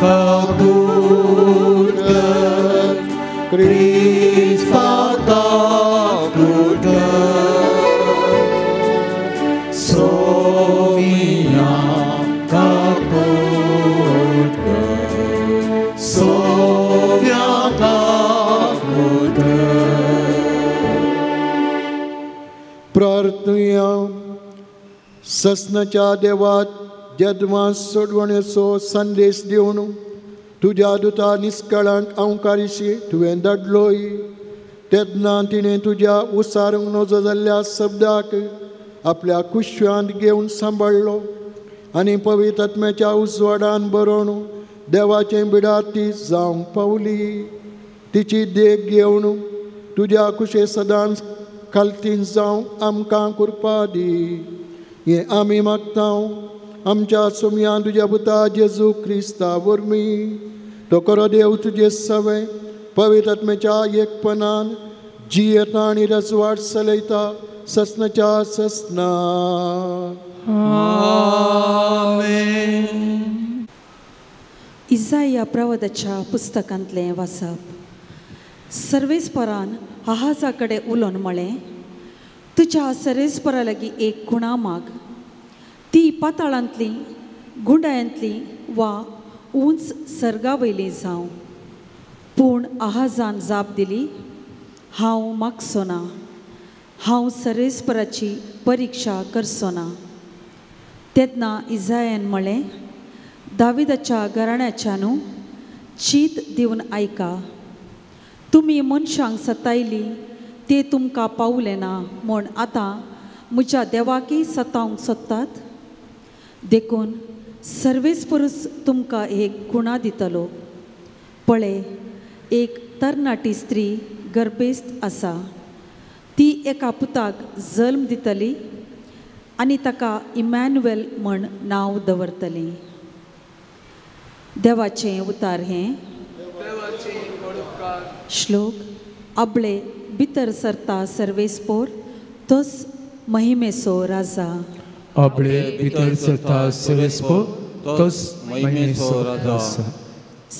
काकूत क्रिस्ता काकूत सोमिया काकूत सोम्या काकूत. प्रार्थना. ससनाच्या देवात जदमास सोडवणेचो संदेश दिवन तुज्या दुता निश्कळंक अवकारिशी तुवें धाडलोय. तेन्ना तिणें तुज्या उसारूंक नजो जाल्ल्या शब्दाक आपल्या कुशव्यांत घेवन सांबाळलो आनी पवित्र आत्म्याच्या उजवाडान बरोवन देवाचें बिडार ती जावंक पावली. तिची देख घेवन तुज्या कुशे सदांच खालतीन जावं आमकां करपा दी. हें आमी मागतां आमच्या सोम्या तुज्या पुता जेजू क्रिस्ता वरवीं. तो खरो देव तुजे सवे पवित्र आत्म्याच्या एकपणान जियेता आनी रजवाड चलयता ससनाच्या ससना. इसाया प्रवादाच्या पुस्तकांतलें वाचप. सर्वेस्परान आहाजा कडेन उलोवन म्हळें, तुज्या सर्वेस्परा लागीं एक खुणा माग. ती पाताळांतली, गुंडायांतली वा उंच सर्गा वयली जावं. पूण आहाजान जाप दिली, हांव मागचो ना, हांव सर्वेस्पराची परिक्षा करचो ना. तेन्ना इसायान म्हळें, दाविदाच्या घराण्याच्यानू चीत दिवन आयका. तुमी मनशांक सतायली ते तुमकां पावलें ना म्हूण आतां म्हज्या देवाकय सतावंक सोदतात. देखून सर्वेस्परूच तुमकां एक खुणा दितलो. पळय, एक तरणाटी स्त्री गर्भेस्त आसा. ती एका पुताक जल्म दितली आनी ताका इमॅन्युएल म्हण नांव दवरतली. देवाचें उतार हें. श्लोक. आपले भितर सरता सर्वेस्पोर तोच महिमेचो राजा. आपले भितर सरता सर्वेस्पोर तोच महिमेचो राजा.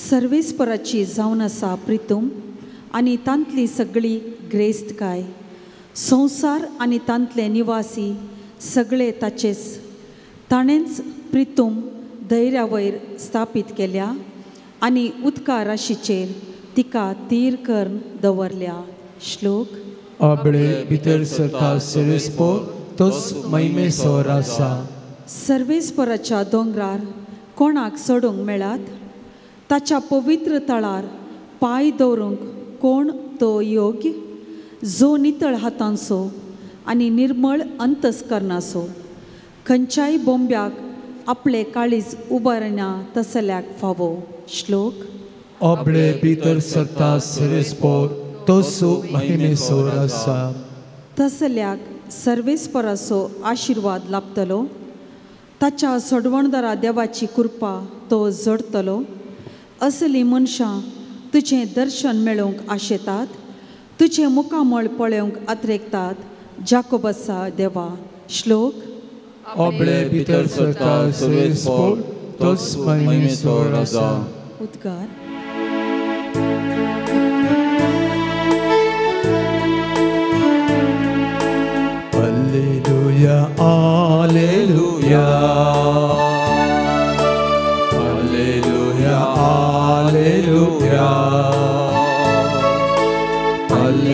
सर्वेस्पराची जावन आसा प्रितूम आनी तांतली सगळी ग्रेस्तकाय. संवसार आनी तांतले निवासी सगळे ताचेच. ताणेंच प्रितूम धैर्या वयर स्थापीत केल्या आनी उदका राशीचेर तिका तीर करून दवरल्या. श्लोक. आपले भितर सरता सर्वेस्पोर तोच महिमेचो राजा. सर्वेस्पराच्या दोंगरार कोणाक चडूंक मेळात? ताच्या पवित्र तळार पांय दवरूंक कोण तो योग्य? जो नितळ हातांचो आनी निर्मळ अंतस्करणाचो, खंयच्याय बोंब्याक आपले काळीज उबारना तसल्याक फावो. श्लोक. आपले भितर सरता सर्वेस्पोर तोच महिमेचो राजा. तसल्याक सर्वेस्पराचो आशिर्वाद लाभतलो. ताच्या सोडवणदारा देवाची कृपा तो जोडतलो. असली मनशां तुजें दर्शन मेळोवंक आशेतात, तुजें मुखामळ पळोवंक आत्रेकतात. जाकोबाचा देवा. श्लोक. आपले भितर सरता सर्वेस्पोर तोच महिमेचो राजा. उद्गार. Alleluia, Alleluia, Alleluia, Alleluia,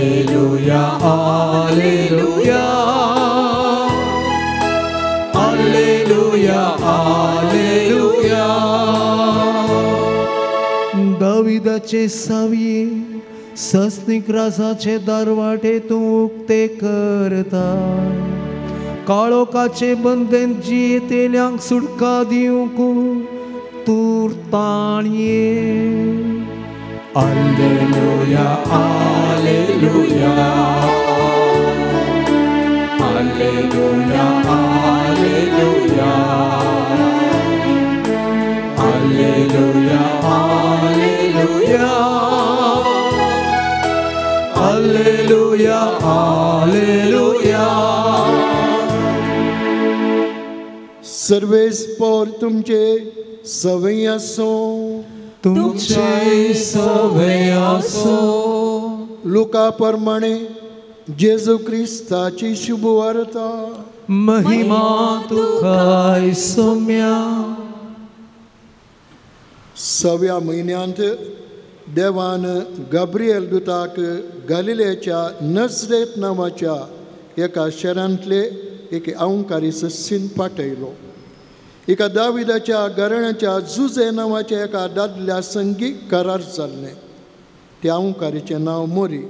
Alleluia, Alleluia, Alleluia, Alleluia. दाविदाचे सावये सस्निक राजाचे दरवाटे तूं उक्ते करता. काळोखाचे बंधन जियेतेल्यांक सुटका दिवंक तूं ताणये. Alleluia, Alleluia, Alleluia, Alleluia, Alleluia, Alleluia, Alleluia, Alleluia. सर्वेस्पोर तुमचे सवय असो. तुमचे सवय असो. लुका प्रमाणे जेजू क्रिस्ताची शुभ वार्ता. महिमा तुकाय सोम्या. 6व्या म्हयन्यांत देवान गब्रियल दुताक गलिलेच्या नजरेत नांवाच्या एका शहरांतले एक अवंकारी सस्सीन पाठयलो. एका दाविदाच्या घराण्याच्या जुजे नांवाच्या एका दादल्या संगी करार जाल्ले. ते ओंकारीचें नांव मोरी.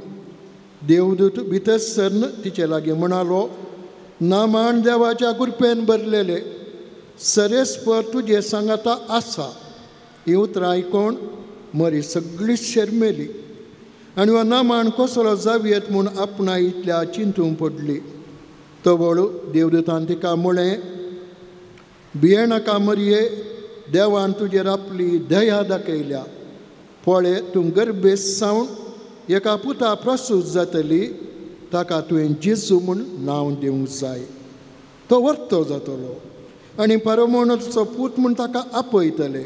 देवदूत भितर सरन तिचे लागीं म्हणालो, नामान देवाच्या कृपेन भरलेले, सरेस्पर तुजे सांगाता आसा. ही उतरां आयकोन मोरी सगळी शर्मेली आनी हो नामान कसलो जावयेत म्हूण आपणा इतल्या चिंतूंक पडली. तवळ देवदूतान तिका म्हळें, भियेनाका मोरये, देवान तुजेर आपली दया दाखयल्या. पळय, तूं गर्भेस सावन एका पुता प्रसूत जातली, ताका तुवें जेजू म्हूण नांव दिवंक जाय. तो वर्तो जातलो आनी परमोणचो पूत म्हूण ताका आपयतले.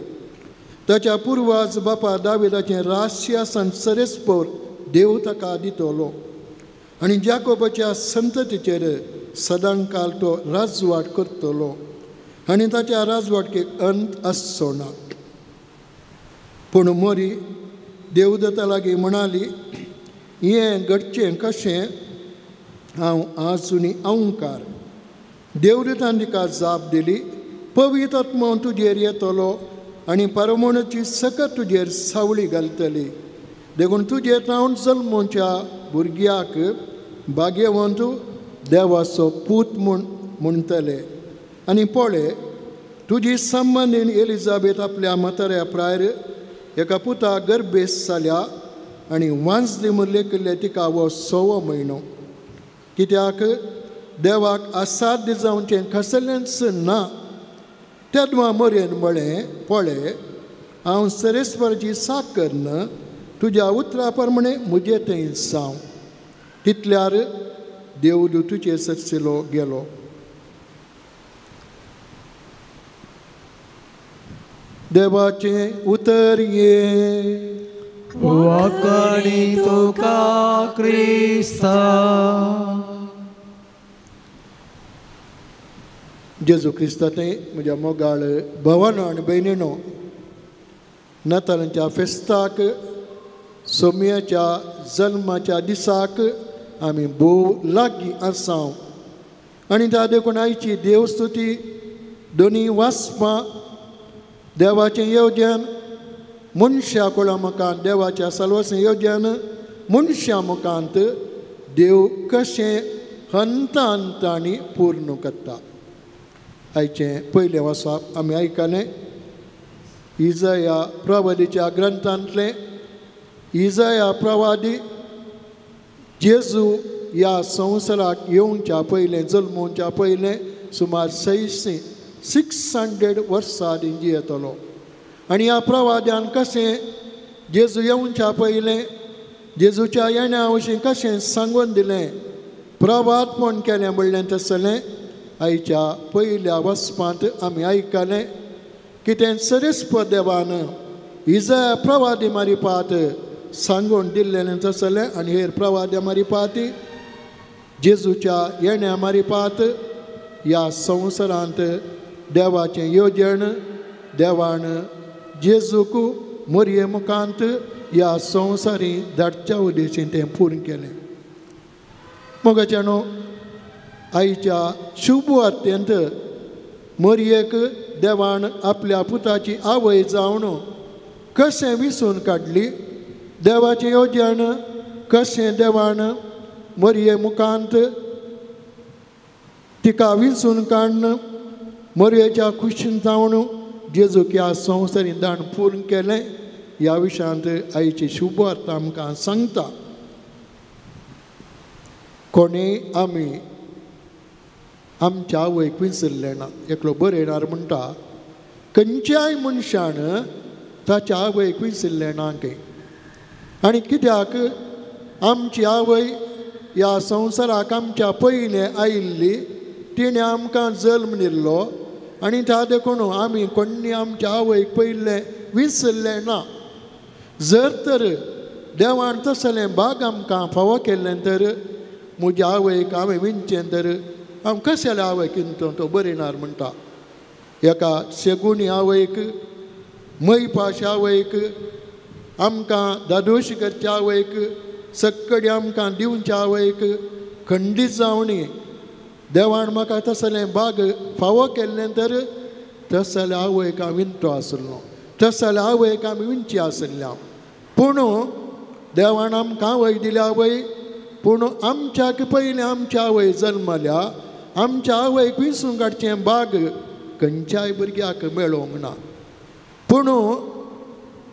ताच्या पुर्वाज बापा दाविदाचें राष्ट्रीय सरेस्पर देव ताका दितलो आनी जाकोबाच्या संततीचेर सदांकाल तो राजवाट करतलो आनी ताच्या राजवाटकेक अंत आसचो ना. पूण मोरी देवदत्ता लागीं म्हणाली, हें घडचें कशें? हांव आजुनी ओंकार. देवदत्तान तिका जाप दिली, पवित्र आत्मा तुजेर येतलो आनी परमोणाची सकत तुजेर सावळी घालतली. देखून तुजे नांव जल्मोच्या भुरग्याक भाग्यवंत देवाचो पूत म्हूण म्हणटले. आनी पळय, तुजी संबंदीन एलिझाबेथ आपल्या म्हाताऱ्या प्रायर एका पुता गर्भेस जाल्या आनी वांजली म्हूण लेखिल्लें तिका हो 6वो म्हयनो. कित्याक देवाक असाध्य जावचें कसलेंच ना. तेदवा मोरयेन म्हळें, पळय, हांव सरेस्पराची साकर न, तुज्या उतरा प्रमाणे म्हजे थंय जावं. तितल्यार देवदूताचे सत्सिलो गेलो. देवाचें उतर ये, वाकाणी तुका क्रिस्ता. जेजू क्रिस्तांतय म्हज्या मोगाळ भवानो आनी भयणीनो, नातालांच्या फेस्ताक, सोम्याच्या जल्माच्या दिसाक आमी भोव लागीं आसां. आनी त्या देखून आयची देवस्तुती, दोनी वाचपां, देवाचें येवजन, मनशा कुळा मुखांत देवाच्या साल्वाचें येवजन, मनशा मुखांत देव कशें हंतांतांनी पूर्ण करता. आयचें पयलें वाचप आमी आयकलें इजाया प्रवादीच्या ग्रंथांतलें. इजाया प्रवादी जेजू ह्या संवसाराक येवच्या पयलें, जल्मोवच्या पयलें सुमार 600 वर्सां आदीं जियेतलो. आनी ह्या प्रवाद्यान कशें जेजू येवच्या पयलें जेजूच्या येण्या विशीं कशें सांगून दिलें, प्रवादपण केलें म्हणलें तसलें आयच्या पयल्या वचपांत आमी आयकलें की तें सरेस्पर देवान इजाया प्रवादी मारिपात सांगून दिल्लें तसलें. आनी हेर प्रवाद्या मारिपात जेजूच्या येण्या मारिपात ह्या संवसारांत देवाचें येवजण देवान जेजूक मोरये मुखांत ह्या संवसारी धाडच्या उद्देशीन तें पूर्ण केलें. मोगाच्यानो, आयच्या शुभ वार्तेंत मोरयेक देवान आपल्या पुताची आवय जावन कशें विसून काडली, देवाचें येवजण कशें देवान मोरये मुखांत तिका विसून काडन मोरयेच्या खुशीन जावन जेजूक ह्या संवसारी दान पूर्ण केलें, ह्या विशयांत आयची शुभ वार्ता आमकां सांगता. कोणेय आमी आमच्या आवयक विसरले ना. एकलो बरयणार म्हणटा, खंयच्याय मनशान ताच्या आवयक विसरलें ना खंय. आनी कित्याक आमची आवय ह्या संवसाराक आमच्या पयलें आयिल्ली, तिणें आमकां जल्म दिल्लो आनी त्या देखून आमी कोणी आमच्या आवयक पयलें विसरलें ना. जर तर देवान तसलें भाग आमकां फावो केल्लें तर म्हज्या आवयक हांवें विंचें तर हांव कशें आवयक विंतो, तो बरयणार म्हणटा. एका शेगुणी आवयक, मैपाश आवयक, आमकां दादोशी करच्या आवयक, सक्कडी आमकां दिवच्या आवयक खंडीत जावनी देवान म्हाका तसलें भाग फावो केल्लें तर तस जाल्यार आवयक हांव विणटो आसलो, तस जाल्यार आवयक आमी विणची आसल्या. पूण देवान आमकां आवय दिल्या आवय, पूण आमच्याक पयलीं आमच्या आवय जल्मल्या, आमच्या आवयक विंसून काडचें भाग खंयच्याय भुरग्याक मेळोंक ना. पूण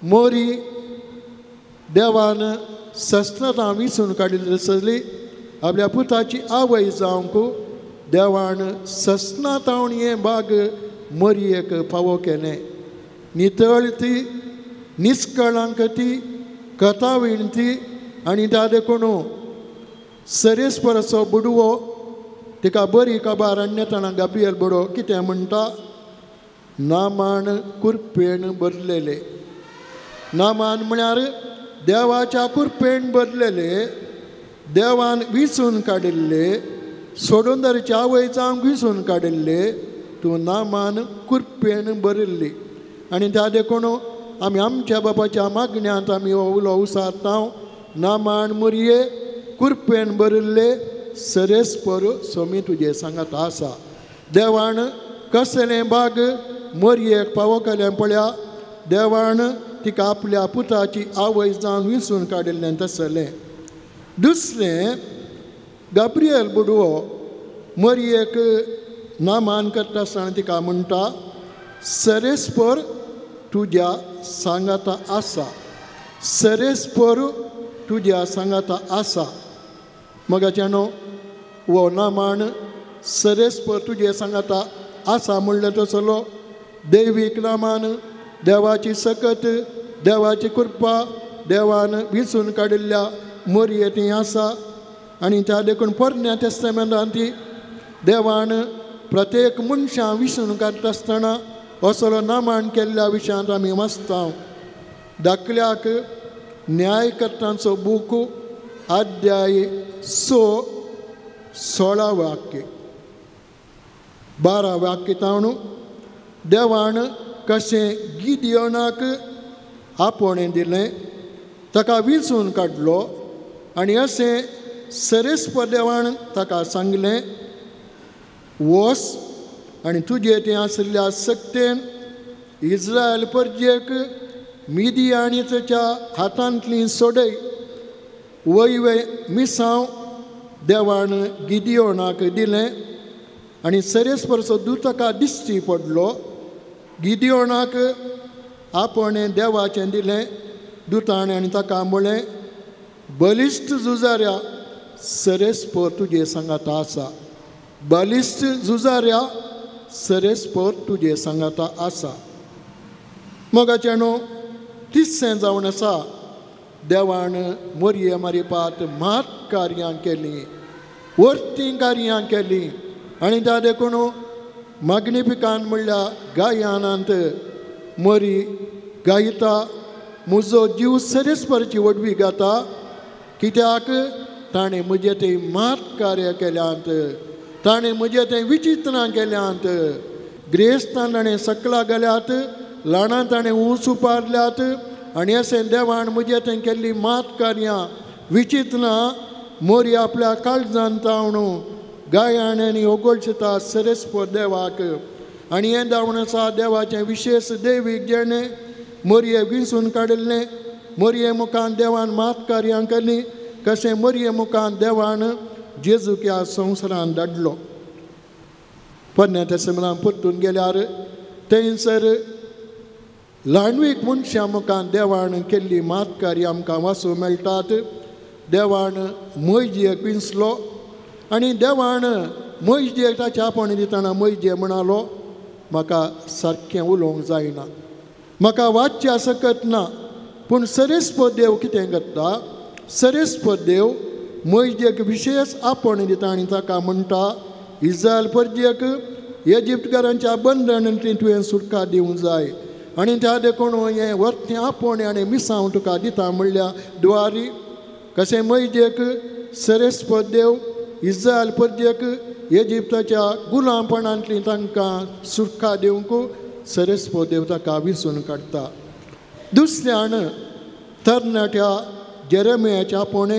मोरी देवान सस्नतां विंसून काडिल्ली आसली. आपल्या पुताची आवय जावंक देवान सस्नातावन हें भाग मोरयेक फावो केलें. नितळ ती, निश्कळंक ती, कथा विणती आनी ता देखून सरेस्परचो बुडवो तिका बरी काबार हाडनेतना गाब्रियल बडो कितें म्हणटा? नामान कुरपेन भरलेले. नामान म्हळ्यार देवाच्या कुरपेन भरलेले, देवान विंसून काडिल्ले, सोडून धरचे आवय जावंक विंसून काडिल्ले, तूं नामान कुरपेन भरिल्ली. आनी त्या देखून आमी आमच्या बापाच्या मागण्यांत आमी हो उलो उसारता. नामान मोरये कुरपेन भरिल्ले, सरेस्पर सोमी तुजे सांगात आसा. देवान कसलें भाग मोरयेक फावो केलें पळया. देवान तिका आपल्या पुताची आवय जावन विंसून काडिल्लें तसलें. दुसरें, गाब्रियल बुडवो मोरयेक नामान करता आसतना तिका म्हणटा, सरेस्पर तुज्या सांगाता आसा, सरेस्पर तुज्या सांगाता आसा. मगाच्यान हो नामान सरेस्पर तुजे सांगाता आसा म्हणलें तसलो दैवीक नामान, देवाची सकत, देवाची कृपा, देवान विंसून काडिल्ल्या मोरये ती आसा. आनी त्या देखून पोरण्या टेस्टमेंटांत देवान प्रत्येक मनशां विंसून काडटा आसतना असलो नामान केल्ल्या विशयांत आमी वाचता. धाकल्याक न्यायकर्तांचो बूक अध्याय 16 वाक्य 12 वाक्य तावन देवान कशें गिदियोनाक आपणें दिलें, ताका विंसून काडलो. आनी अशें सरेस्पर देवान ताका सांगलें, वस आनी तुजे तें आशिल्ल्या सक्तेन इस्रायल परजेक मिदियानीच्या हातांतली सोडय. वयवे मिसांव देवान गिदियोनाक दिलें आनी सरेस्परचो दूत ताका दिश्टी पडलो. गिदियोनाक आपणें देवाचें दिलें दुताणें आनी ताका म्हळें, बलिश्ट झुजाऱ्या सरेस्पर तुजे सांगाता आसा, बलिश्ट झुजाऱ्या सरेस्पर तुजे सांगाता आसा. मोगाचें तिससें जावन आसा, देवान मोरये मारिपात मात कार्यां केलीं, वर्तीं कार्यां केलीं. आनी त्या देखून माग्निफिकान म्हणल्या गायनांत मोरी गायता, म्हजो जीव सरेस्परची वडवी गाता, कित्याक ताणें म्हजें तें मात कार्य केल्यांत, ताणें म्हजें तें विचित्रां केल्यांत. ग्रेस्तान ताणें सकला गेल्यात, ल्हाणां ताणें ऊस उपारल्यात. आनी अशें देवान म्हजें तें केल्लीं मात कार्यां विचित्रां मोरी आपल्या काळजांत तावन गायन आनी ओगोडटा सरेस्पर देवाक. आनी हें जावन आसा देवाचें विशेश दैवीक जेणें मोरये विंसून काडिल्लें. मोरये मुखान देवान मात कार्यां केलीं. कशें मोरये मुखान देवान जेजूक ह्या संवसारांत धाडलो. पोरण्या टेस्टमेंटांत परतून गेल्यार थंयसर ल्हानवीक मनशां मुखान देवान केल्ली मात कार्यां आमकां वाचूंक मेळटात. देवान मोयजेक विंसलो आनी देवान मोयजेक ताचें आपण दितना मोयजे म्हणालो, म्हाका सारकें उलोवंक जायना, म्हाका वाचच्या सकत ना. पूण सरेस्पर देव कितें करता? सरेस्पर देव मोयजेक विशेश आपण दिता आनी ताका म्हणटा, इस्रायल परजेक इजिप्तकारांच्या बंधनांतली तुवें सुटका दिवंक जाय. आनी त्या देखून हें वर्तें आपण आनी मिसांव तुका दिता म्हणल्या द्वारी. कशें मोयजेक सरेस्पर देव इस्रायल परजेक इजिप्ताच्या गुलामपणांतली तांकां सुटका दिवंक सरेस्पर देव ताका विंसून काडटा. दुसऱ्यान तरणाट्या जेरेमियाच्या आपोणे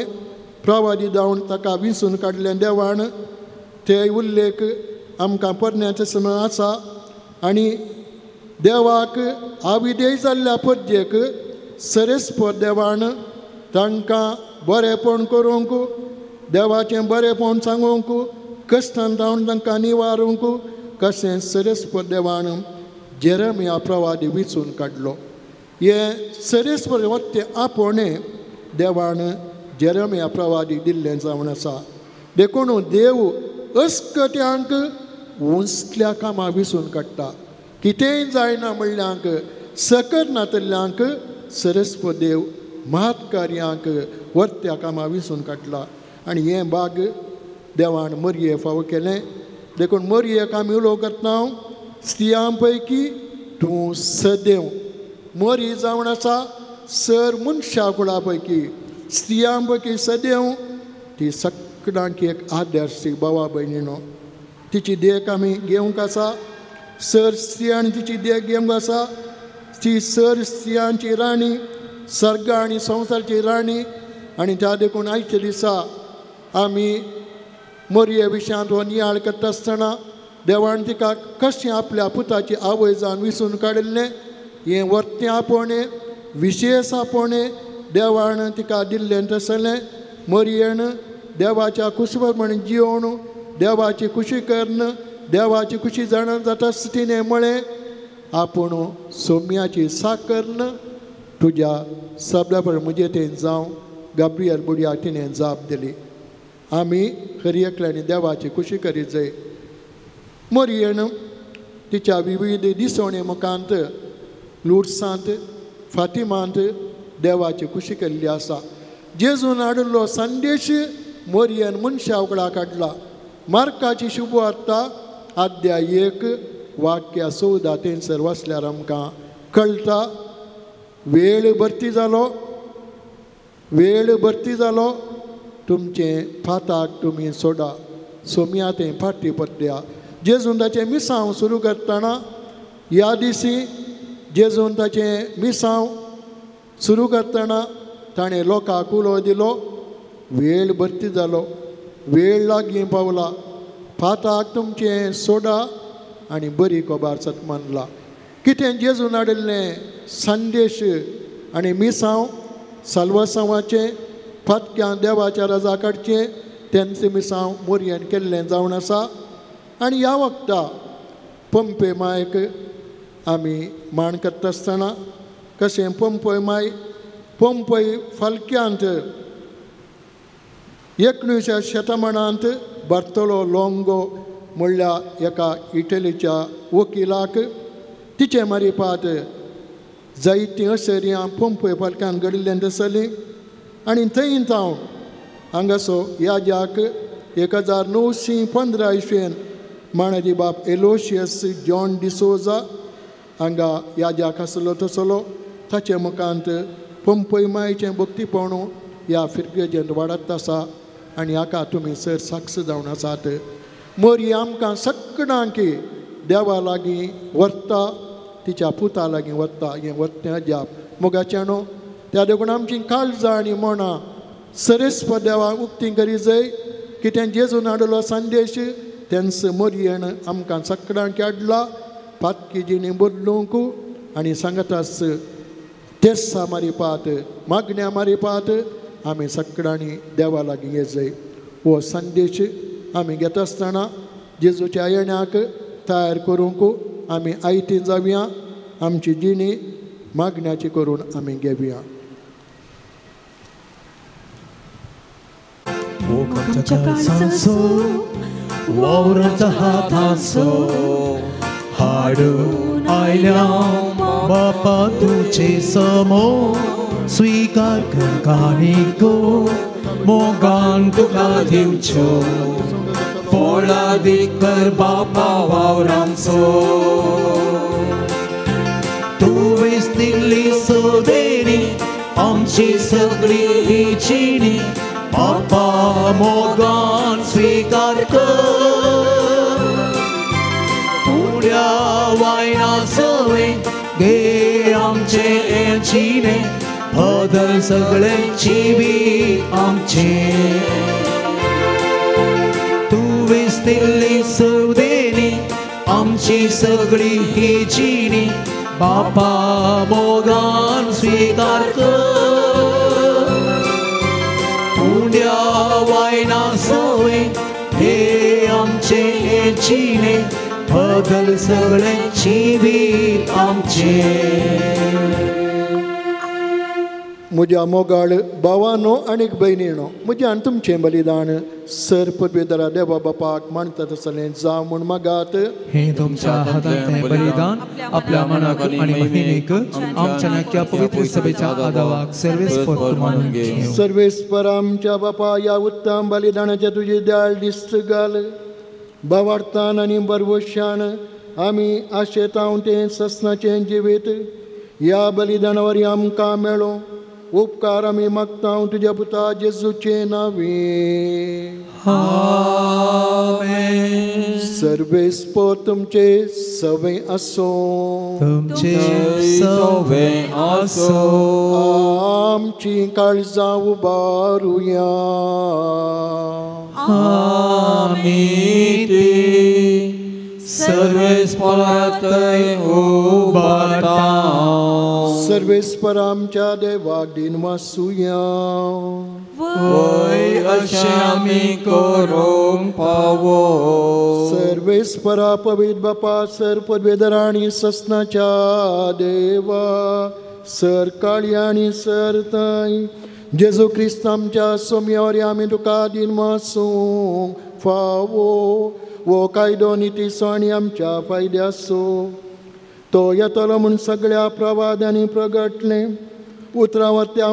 प्रवादी जावन ताका विंसून काडलें देवान. ते उल्लेख आमकां पोरण्या टेस्टमेंटांत आसा. आनी देवाक आविदेय जाल्ल्या पद्येक सरेस्पर देवान तांकां बरेपण करूंक, देवाचें बरेपण सांगूंक, कश्टांत रावन तांकां निवारूंक कशें सरेस्पर देवान जेरेमिया प्रवादी विचून काडलो. हे सरेस्पर वत्ते आपोणे देवान जेरेमिया प्रवादी दिल्लें जावन आसा. देखून देव अस्कट्यांक उंचल्या कामां विचून काडटा. कितेंय जायना म्हणल्यांक, सकत नातल्ल्यांक सरेस्पर देव महत् कार्यांक वर्त्या कामां विचून काडला. आनी हें भाग देवान मरये फावो केलें. देखून मरयेक आमी उलोव करता स्त्रियां पैकी तूं सदेव. मरी जावन आसा सर मनशा कुळा पैकी. स्त्रियां पैकी सदेव ती सगळ्यांक एक आदर्श भावा भयणीनो. तिची देख आमी घेवंक आसा. सर स्त्रियान तिची देख घेवंक आसा. ती सर स्त्रियांची राणी, सर्ग आनी संवसाराची राणी. आनी त्या देखून आयच्या दिसा आमी मरये विशयांत हो नियाळ करता आसतना देवान तिका कशें आपल्या पुताची आवय जावन विचून काडिल्लें हें वर्तें आपोवणें, विशेश आपोवणें देवान तिका दिल्लें तसलें. मरयेन देवाच्या कुशीप्रमाणे जिवन, देवाची खुशी करन, देवाची खुशी जाणा जाता स्थितीन म्हळें आपूण सोम्याची साकरन तुज्या सगळ्या म्हजे तें जावं गाब्रियल बुडयाक तिणें जाप दिली. आमी खरी एकल्यांनी देवाची खुशी करीत जाय. मरयेन तिच्या विविध दिसवणे मुखांत लुर्सांत, फातिमांत देवाची खुशी केल्ली आसा. जेजून हाडिल्लो संदेश मरयेन मनशा उगडा काडला. मार्काची शुभ वार्ता अध्याय 1 वाक्य 14 थंयसर वाचल्यार आमकां कळटा. वेळ भरती जालो, तुमचें फाताक तुमी सोडा, सोम्या तें फाटी पडल्या. जेजून ताचें मिसांव सुरू करतना ह्या दिसी जेजून ताचें मिसांव सुरू करतना ताणें लोकांक उलो दिलो. वेळ भरती जालो, वेळ लागीं पावला, फाताक तुमचें सोडा आनी बरी कोबार सतमानला. कितें जेजून हाडिल्लें संदेश आनी मिसांव साल्वासांवाचें फातक्यां देवाच्या राजा काडचें तेंचें मिसांव मरयेन केल्लें जावन आसा. आनी ह्या वखदा पंपे मायक आमी माण करता आसतना कशें पंपय माय पंपय फालक्यांत 19व्या शेतमानांत बार्तोलो लोंगो म्हणल्या एका इटलीच्या वकिलाक तिचे मारिपात जायतीं अशेरियां पंपय फालक्यान घडिल्लें दिसलीं. आनी थंय जावन हांगासो याजाक 1915 इसवेन माणाजी बाप एलोशियस जॉन डिसोजा हांगा याजाक आसलो तसलो. ताचे मुखांत पंपय मायेचें भक्तीपण ह्या फिरगेजेंत वाडत आसा. आनी हाका तुमी सर साक्ष जावन आसात. मरी आमकां सगळ्यांक देवा लागीं व्हरता, तिच्या पुता लागीं व्हरता. हें वर्तें अजाप मोगाचें. त्या देखून आमची काळजां आनी मनां सरेस्पर देवाक उक्ती करी जाय. कितें जेजून हाडिल्लो संदेश तेंच मरयेन आमकां सगळ्यांक हाडला. पातकी जिणी बदलूंक आनी सांगतास तेस्सा मारिपात, मागण्या मारिपात आमी सगळ्यांनी देवा लागीं ये जाय. हो संदेश आमी घेता आसतना जेजूच्या येण्याक तयार करूंक आमी आयती जावया. आमची जिणी मागण्याची करून आमी घेवया. मोगाच्या काळजाचो वावराच्या हाताचो हाडून आयल्या बापा तुजे समोर स्वीकार कर काणिको मोगान तुका दिवच्यो फळादी कर बापा वावरांचो. तुवेंच दिल्ली सोदेनी आमची सगळी ही जिणी बापा मोगान स्वीकार कर. उड्या वायना सवे घे आमचे हे जिणे बदल सगळे जिवीत आमचे. तुवेंच दिल्ली सोदेनी आमची सगळी ही जिणी बापा मोगान स्वीकार कर. उंड्या वायना सवय हे आमचे हे जिणे बदल सगळे जिवीत आमचे. म्हज्या मोगाळ भावानो आनी भयणीनो, म्हजें आनी तुमचें बलिदान सर पदवीधरा देवा बापाक मानता तसलें जावं म्हूण मागात. हे तुमच्या हातांतलें बलिदान आपल्या मनाक आनी महिमेक आमच्या नक्या पवित्र सभेच्या आदाराक सर्वेस्पर मानून घेव. सर्वेस्पर आमच्या बापा, या उत्तम बलिदानाच्या तुजी दयाळ दिश्ट घाल. भावार्थान आनी बरवशान आमी आशेतांव तें ससनाचें जिवीत ह्या बलिदानावरी आमकां मेळो. उपकार आमी मागता तुज्या पुता जेजूचे नांवी. आमेन. सर्वेस्पर तुमचे सवय आसो. तुमचे सवे आसो. आमची काळजां उबारुया. आमी सर्वेस्परांतय उबारता. सर्वेस्पर आमच्या देवाक दिन वासुया. वय अशें आमी करूंक पावो. सर्वेस्परा पवित्र बापा, सर पदवेधरा आनी ससनाच्या देवा, सर काळया आनी सर ताई जेजू क्रिस्त आमच्या सोम्यावरी आमी तुका दिन वासूंक फावो. वो कायदो नितीसो आनी आमच्या फायद्याचो तो येतलो म्हूण सगळ्या प्रवाद्यांनी प्रगटलें. उतरावत्या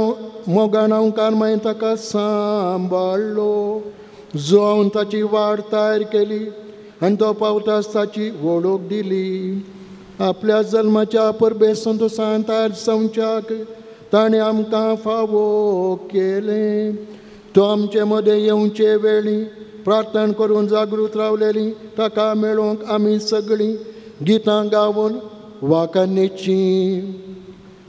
मोगान हांव कारमाय ताका सांबाळलो. जो हांव ताची वाड तयार केली आनी तो पावताच ताची वळख दिली. आपल्या जल्माच्या परबे संतोशान तयार जावच्याक ताणें आमकां फावो केलें. तो आमचे मदें येवचे वेळी प्रार्थना करून जागृत रावलेली ताका मेळोवंक आमी सगळीं गितां गावून वाकान्नेची.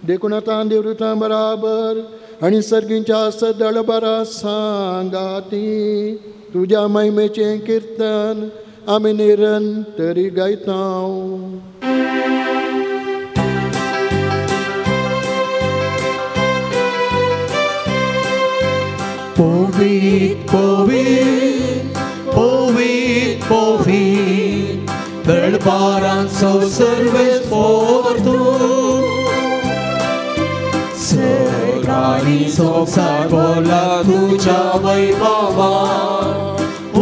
देखून आतां देवृतां बराबर आनी सर्गींच्या सदळ बरा सांगाती तुज्या महिमेचें किर्तन आमी निरंतरी गायता. Povit, povit, povit, povit, dărbaranțo सर्वेस्पर tu. Sărganii sopsar bola tuja Vaibhava,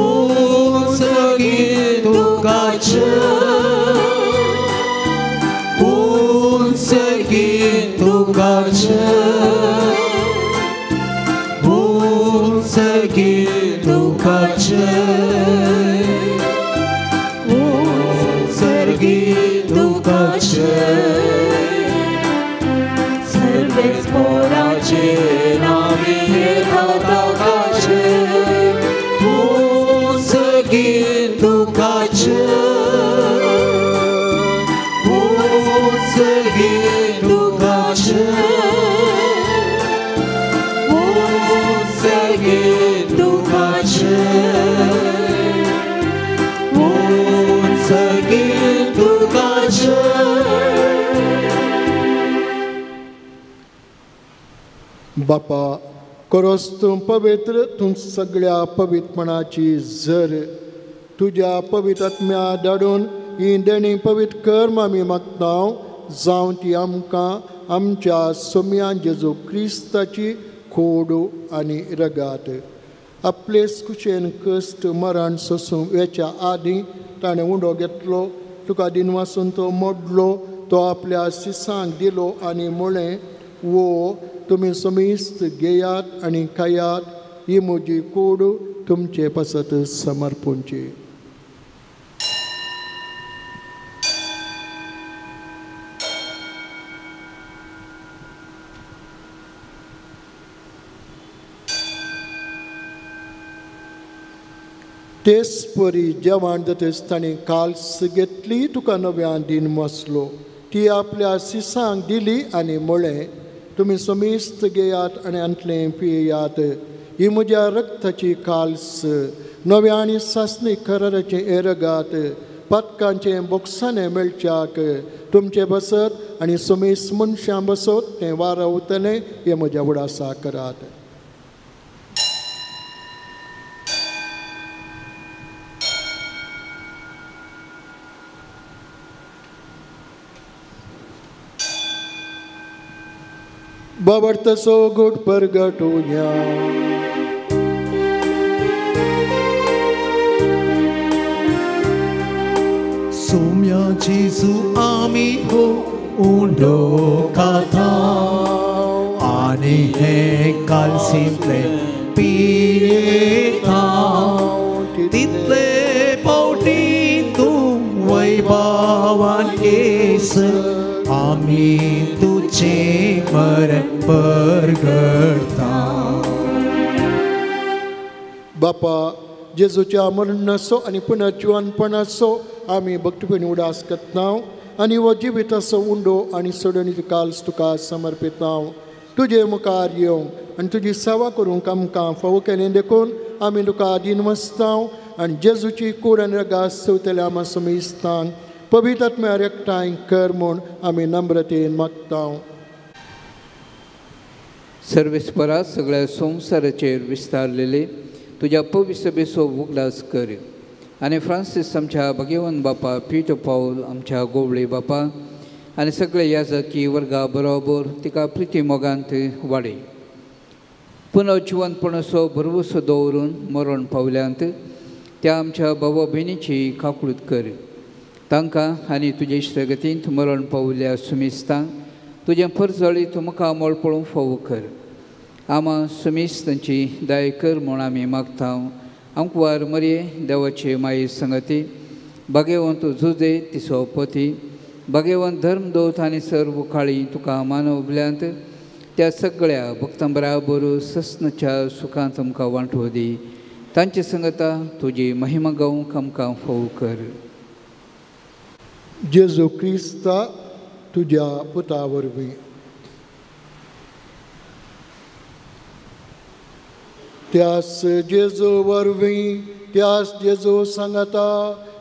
उंचगीत तुकाचे, उंचगीत तुकाचे. Unsăgit tukace, unsăgit tukace. सर्वेस्पराचे नावी येताताकाचे, unsăgit tukace, unsăgit tukace. बापा, करोस तूं पवित्र, तूं सगळ्या पवित्रपणाची झर तुज्या पवित्र आत्म्या धाडून ही देणी पवित्र कर्म आमी मागता. जावं ती आमकां आमच्या सोम्यान जेजू क्रिस्ताची खोडू आनी रगात. आपलेच कुशेन कश्ट मरण सोसूंक वेच्या आदीं ताणें उंडो घेतलो. तुका दिन वासून तो मोडलो. तो आपल्या शिसांक दिलो आनी म्हळें, वो तुमी समिस्त घेयात आनी खायात. ही म्हजी कूड तुमचे पासत समर्पूंची. तेच परी जेवण जातच ताणें काल्स घेतली. तुका नव्यान दिन मसलो. ती आपल्या शिसांक दिली आनी म्हळें, तुमी समिस्त घेयात आनी अंतलें पियेयात. ही म्हज्या रक्ताची काल्स, नव्या आनी सासणी कराराचें एरगात. पातकांचें बोक्साने मेळच्याक तुमचे बसत आनी समेस मनशां बसत तें वारवतलें हें म्हज्या उडासा करात. बाबर्तसो गुट परगटुया. सोम्या जेजू आमी हो उंडो खाता आनी हे कालसिंतले पियेता तितले पावटी तूं वैभवान येस आमी तुझे मरण परगटता. बापा जेजूच्या मरणाचो आनी पुनर्जीवनपणाचो आमी भक्तीपणी उडास करता आनी हो जिविताचो उंडो आनी सोडणीचो काल्स तुका समर्पिता. तुजे मुखार येवंक आनी तुजी सेवा करूंक आमकां फावो केलें देखून आमी तुका दिनमसता आनी जेजूची कूड आनी रगास चवतले आमी समेस्तान पवित्र आत्म्यार एकठांय कर म्हूण आमी नम्रतेन मागता. सर्वेस्परा सगळ्या संवसाराचेर विस्तारलेले तुज्या पवित्र सभेचो उगडास कर आनी फ्रांसीस आमच्या भगवान बापा, पीटर पौल आमच्या गोवळे बापा आनी सगळे याजकी वर्गा बरोबर तिका प्रिती मोगांत वाडय. पुनर्जीवनपणाचो भरवसो दवरून मरण पावल्यांत त्या आमच्या भावा भयणीची काकूळट कर. तांकां आनी तुजे इश्टगतींत मरण पावल्या सुमेस्तांक तुजें परजळीत म्हाका मोळ पळोवंक फावो कर. आमां सुमेस्तांची दया कर म्हूण आमी मागता. आमकां मरये देवाचे माये संगती भगवंत झुजे तिचो पती भगवंत धर्मदूत आनी सर्व काळी तुका मानवल्यांत त्या सगळ्या भक्तां बराबर ससनाच्या सुखांत आमकां वांटो दी. तांचे संगता तुजी महिमा गावंक आमकां फावो कर. जेजू क्रिस्ता तुज्या पुता वरवीं त्यास जेजू वरवीं त्यास जेजू सांगता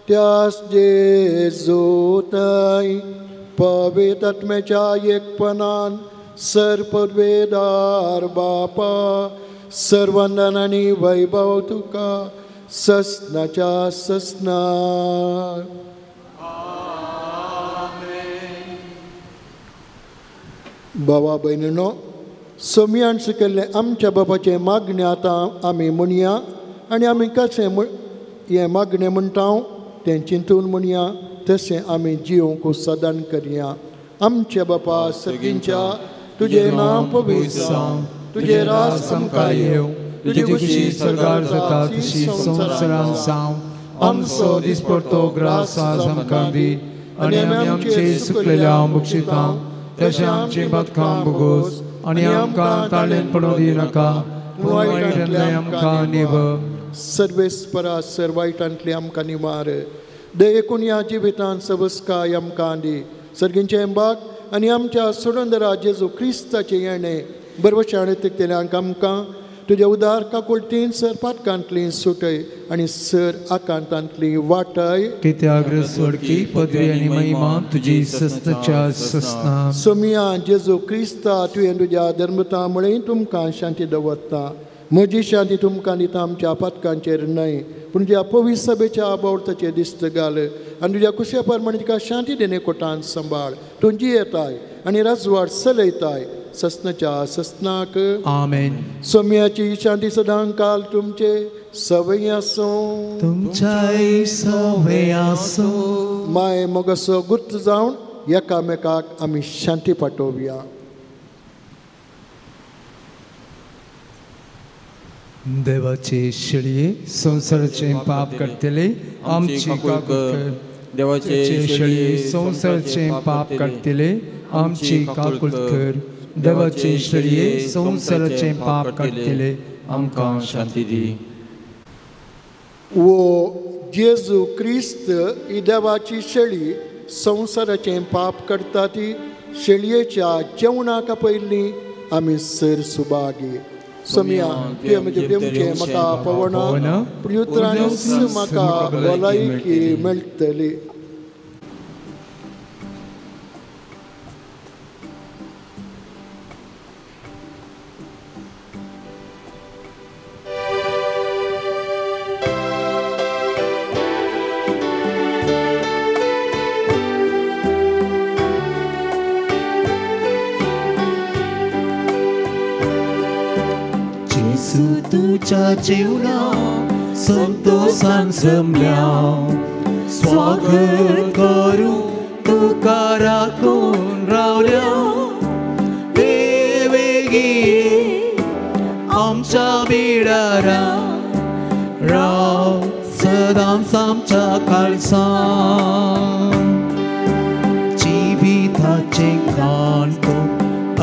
त्यास जेजू थंय पवित्र आत्म्याच्या एकपणान सर्पवेदार बापा सर्वंदन आनी वैभव तुका ससनाच्या ससना. भावा भयणीनो, सोम्यान शिकयल्लें आमच्या बापाचें मागणें आतां आमी म्हणया आनी आमी कशें हें मागणें म्हणटा तें चिंतून म्हणया तशें आमी जिवंक सदान करया. आमच्या बापा सर्गींच्या तुजें नांव पवित्र जावं, तुजें राज आमकां येवं, तुजी खुशी स्वर्गार जाता तशी संवसारांत जावं. आमचो दिसपडटो ग्रास आज आमकां दी आनी आमी आमचे सुकलेल्या बक्षिता तशें आमची बातकां भोगोस आनी आमकां ताळेन पडूं दिनाका वायटांतल्यान आमकां निव. सर्वेस्परा सर वायटांतली आमकां निवार. देखून ह्या जिवितांत सबस्काय आमकां दी. सर्गींचें बाग आनी आमच्या सोडूनदरा जेजू क्रिस्ताचें येणें बरवशाण तेल्यांक आमकां तुज्या उदार काकुळटीन सर पातकांतली सुटय आनी सर आकांतांतली वाटय. कित्याक सोडकी पदवी आनी महिमा तुजी ससनाच्या ससना. सोम्या जेजू क्रिस्ता तुवें तुज्या धर्मता मुळे तुमकां शांती दवरता. म्हजी शांती तुमकां दिता आमच्या पातकांचेर न्हय पूण तुज्या पवित्र सभेच्या आबावताचेर दिश्ट घाल आनी तुज्या कुशे प्रमाणे तिका शांती देणे कोटान सांबाळ. तूं जियेताय आनी राजवाड चलयताय ससनाच्या ससनाक. आमेन. सोम्याची शांती सदां काल तुमचे सवय आसूं. तुमच्याय सवय आसूं. माय मोगसो गुर्त जावन एकामेकाक आमी शांती पाठोवया. देवाचे शेळये संसाराचे पाप करतले आमची काकूळट कर. देवाचे शेळये संसाराचे पाप करतले आमची काकूळट कर. देवाचे शेळये संसाराचे पाप करतले आमकां शांती दी. वो जेजू क्रिस्त ही देवाची शेळी संसाराचें पाप करता ती शेळयेच्या जेवणाक पयलीं आमी सर सुभागी. समया तेमचे म्हाका पवना पुत्रांस म्हाका भलायकी मेळटली. तुझ्या जीवनात संतोषान जमल्या स्वागत करू तुका राखून रावल्या वेगी आमच्या बिडारा राव सदांच आमच्या काळजांत जिविताचे ज्ञान तू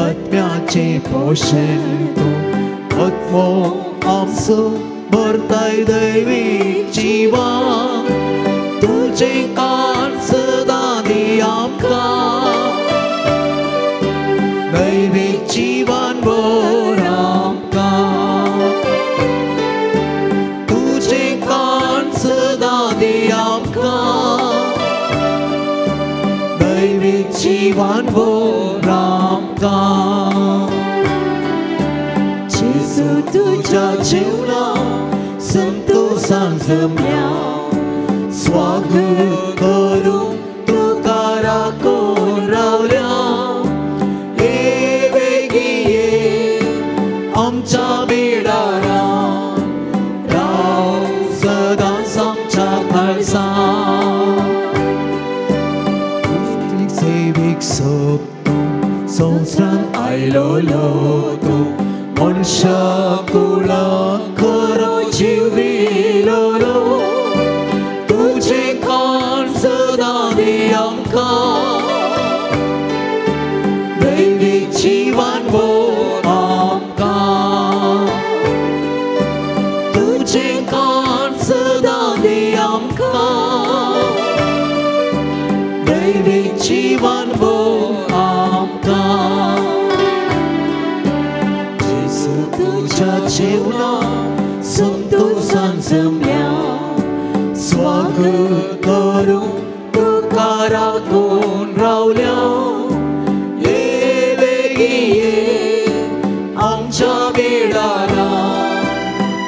आत्म्याचे पोषण तू आत्मो आमचो भरताय दैवीक जिवन तुझे कान सदां दी आमकां दैवीक जीवन भर आमकां तुझे कान सदां दी आमकां दैवीक जीवन भर आमकां. तुझ्या जीवनात संतोषान जमल्या स्वागत करू तुका राखून रावल्या वेगी आमच्या बिडारा राव सदांच आमच्या काळजांत सेवीक सोबतो संवसारांत आयलो तूं मनुष्य कुळा खरो जीव दिलो तुझे कान सदां दी आमकां दैवीक जीवन भर आमकां तुझे कान सदां दी आमकां दैवीक जीवन भर आमकां. तुझ्या जीवनात संतोषान जमल्या स्वागत करू तुका राखून रावल्या वेगी आमच्या बिडारा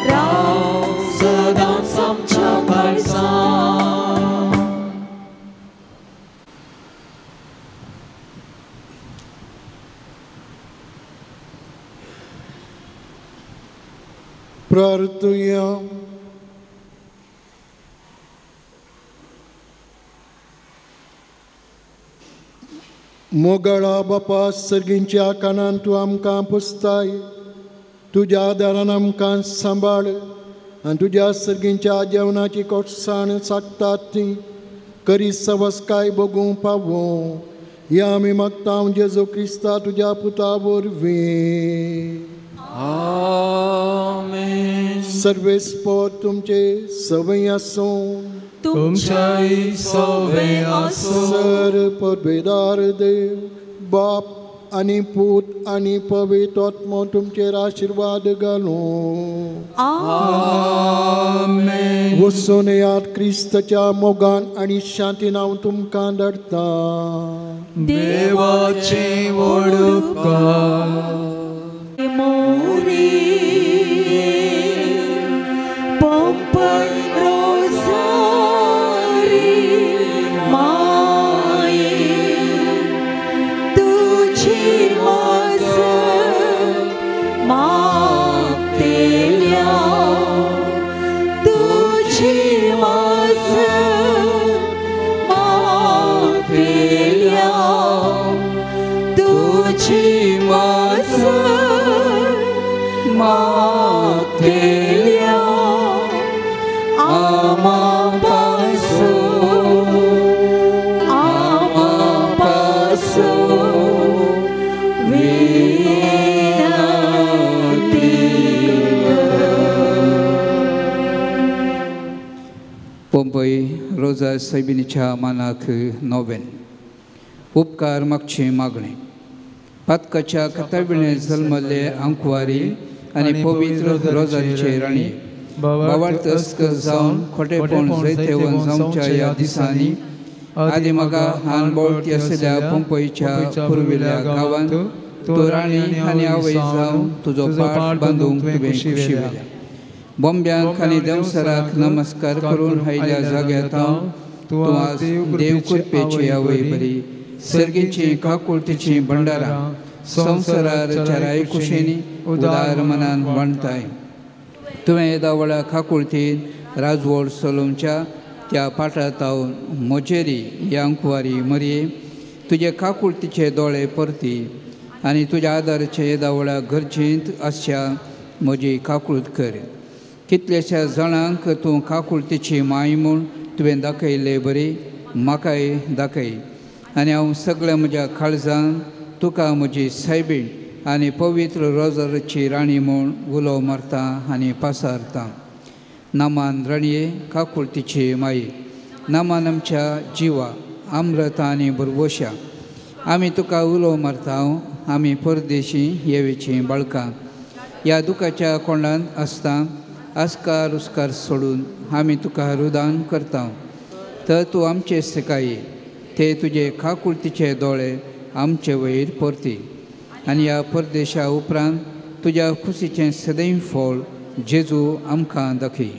राव सदांच आमच्या काळजांत. प्रार्थुया. मोगळा बापा सर्गींच्या कानान तूं आमकां पुसताय तुज्या आदारान आमकां सांबाळ आनी तुज्या सर्गींच्या जेवणाची कोटसाण साकतात ती करी सवस्काय बगूं पावूं या आमी मागता जेजू क्रिस्ता तुज्या पुता वरवीं. आमेन. सर्वेस्पर तुमचे सवय आसूं तुमच्याय सवय आसूं सर परबेदार देव बाप आनी पूत आनी पवित्र आत्मो तुमचेर आशिर्वाद घालूं. आमेन. वचून येयात क्रिस्ताच्या मोगान आनी शांतीन हांव तुमकां धाडटा. देवाचे व्हड उपकार. पोंपई रोजा सैबिनीच्या मानाक नोवेन उपकार मागचे मागणे पातकाच्या कथाविणे जल्मले अंकवारी आनी पवित्र रोजारीचे राणी बाबार्थ अस्कर जावन खोटेपण जैतेवन जावच्या ह्या दिसांनी आदी म्हाका हानबोळती आसलेल्या पंपईच्या पुर्विल्ल्या गांवांत तूं राणी आनी आवय जावन तुजो पाट बांदूंक तुवें खुशिवल्या बोंब्यांक आनी देवसराक नमस्कार करून आयल्या जाग्यार तूं आज देव कृपेची आवय बरी सर्गेची काकुळतीची भंडारा संवसारार चाराय कुशींनी उदार मनान मांडताय तुवें येदा व्हडा काकुळतीन राजवड सोलोमच्या त्या पाटार तावन मोचेरी ह्या अंकुवारी मरये तुजे काकुळतीचे दोळे परती आनी तुज्या आदाराचे येदा व्हडा गरजेंत आसच्या म्हजी काकुळट कर कितलेशा जाणांक तूं काकुळतीची माय म्हूण तुवें दाखयले बरी म्हाकाय दाखय आनी हांव सगळ्या म्हज्या काळजान तुका म्हजी सायबीण आनी पवित्र रोजारीची राणी म्हूण उलो मारता आनी पासारता नामान राणये काकुळतीची माये नामान आमच्या जिवा अमृत आनी बरवोशा आमी तुका उलो मारता आमी परदेशी येवेची बाळकां ह्या दुखाच्या कोंडांत आसता आस्कार उस्कार सोडून आमी तुका रुदान करता तर तूं आमचे सिकाये ते तुजे काकुळतीचे दोळे आमचे वयर परती आनी ह्या परदेशा उपरांत तुज्या खुशीचें सदैव फळ जेजू आमकां दाखय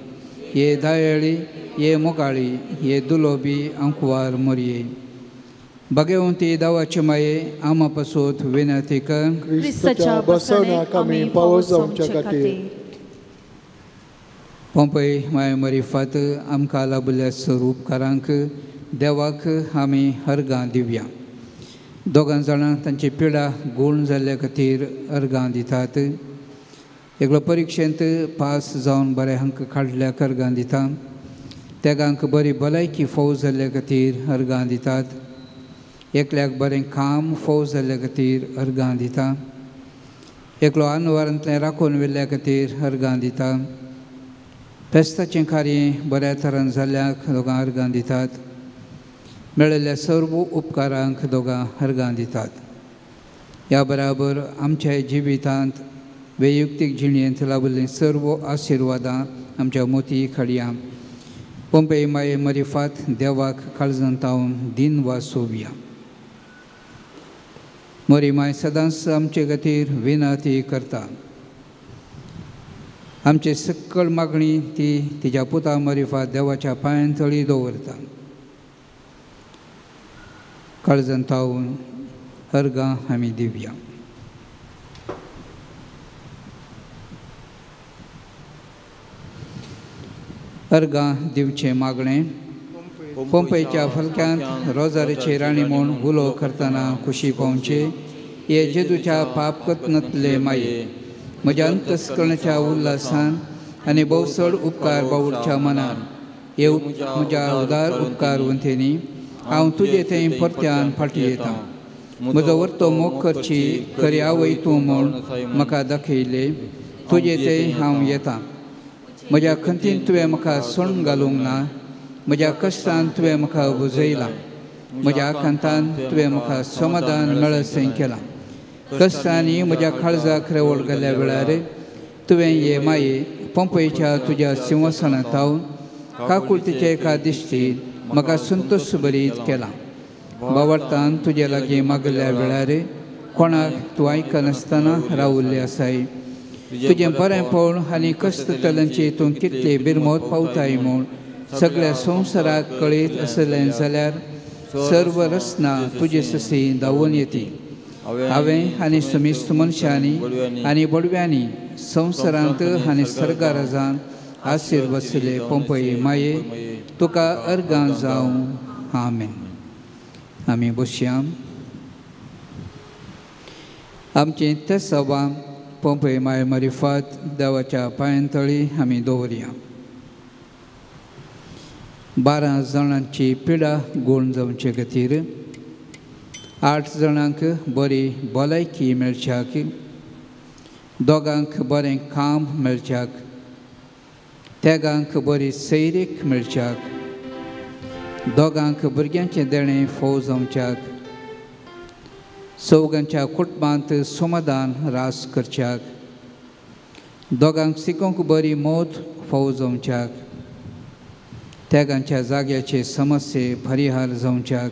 ये दायळी ये मोगाळी ये दुलोबी अंकुवार मरये भगवंती दावाचे माये आमा पासून विनंती कर क्रिस्ताच्या बसवण्याक आमी पावस जावचे खातीर पंपय माय मरी फात आमकां लाभल्या स्वरूपकारांक देवाक आमी अर्गां दिवया दोगां जाणां तांची पिडा गूण जाल्ल्या खातीर अर्गां दितात एकलो परिक्षेंत पास जावन बरे अंक काडल्याक अर्गां दिता तेगांक बरी भलायकी फौज जाल्ल्या खातीर अर्गां दितात एकल्याक बरें काम फौज जाल्ल्या खातीर अर्गां दिता एकलो आनवारांतलें राखून व्हेल्ल्या खातीर अर्गां दिता फेस्ताचें कार्य बऱ्या तरान जाल्ल्याक दोगां अर्गां दितात मेळिल्ल्या सर्व उपकारांक दोगां अर्गां दितात ह्या बराबर आमच्या जिवितांत वैयक्तीक जिणेंत लाभिल्लीं सर्व आशिर्वादां आमच्या मोती खडया पंपय माये मरिफात देवाक काळजांत तावन दिन वासोवया मोरी माय सदांच आमचे खातीर विनंती करता आमची सक्कळ मागणी ती तिच्या पुता मरिफात देवाच्या पांयंतळी दवरता काळजांत तावन अर्गां आमी दिवया अर्गां दिवचें मागणें पंपयच्या फलक्यांत रोजारीची राणी म्हूण उलो करतना खुशी पावचे हे जेजूच्या पापकत्नांतले माये म्हज्या अंतस्करणाच्या उल्हासान आनी भोवसड उपकार बावडच्या मनान हे म्हज्या उदार उपकार वंतेनी हांव तुजे थंय परत्यान फाटीं येता म्हजो वर्तो मोग करची खरी आवय तूं म्हूण म्हाका दाखयले तुजे थंय हांव येता म्हज्या खंतीन तुवें म्हाका सोण घालूंक ना म्हज्या कश्टान तुवें म्हाका बुजयलां म्हज्या आकांतान तुवें म्हाका समाधान मेळसय केलां कश्टांनी म्हज्या काळजाक रेवळ घाल्ल्या वेळार तुवें हे माये पंपयच्या तुज्या सिंहासनांत तावन काकुळतीचे एका दिश्टीन म्हाका संतोश भरीत केलां बावरतान तुजे लागीं मागल्या वेळार कोणाक तूं आयकनासतना रावुल्ले आसाय तुजें बरेंपण आनी कश्ट तलांची तूं कितली बिरमोत पावताय म्हूण सगळ्या संवसाराक कळीत आसलें जाल्यार सर्व रचना तुजे ससी दावून येती हांवें आनी समिस्त मनशांनी आनी बडव्यांनी संवसारांत आनी सर्गाराजान आशिर्वसले पंपय माये तुका अर्गां जावं आमेन आमी बसया आमची ते सभा पंपय माय मरिफात देवाच्या पांयंतळी आमी दवरया 12 जाणांची पिडा गूण जावचे खातीर 8 जाणांक बरी भलायकी मेळच्याक 2 बरें काम मेळच्याक 3 बरी सैरीक मेळच्याक 2 भुरग्यांचें देणें फौज जावच्याक 4 कुटुंबांत समाधान रास करच्याक दोगांक सिकोंक बरी मोत फावो जावच्याक त्यागांच्या जाग्याचे समस्ये परिहार जावच्याक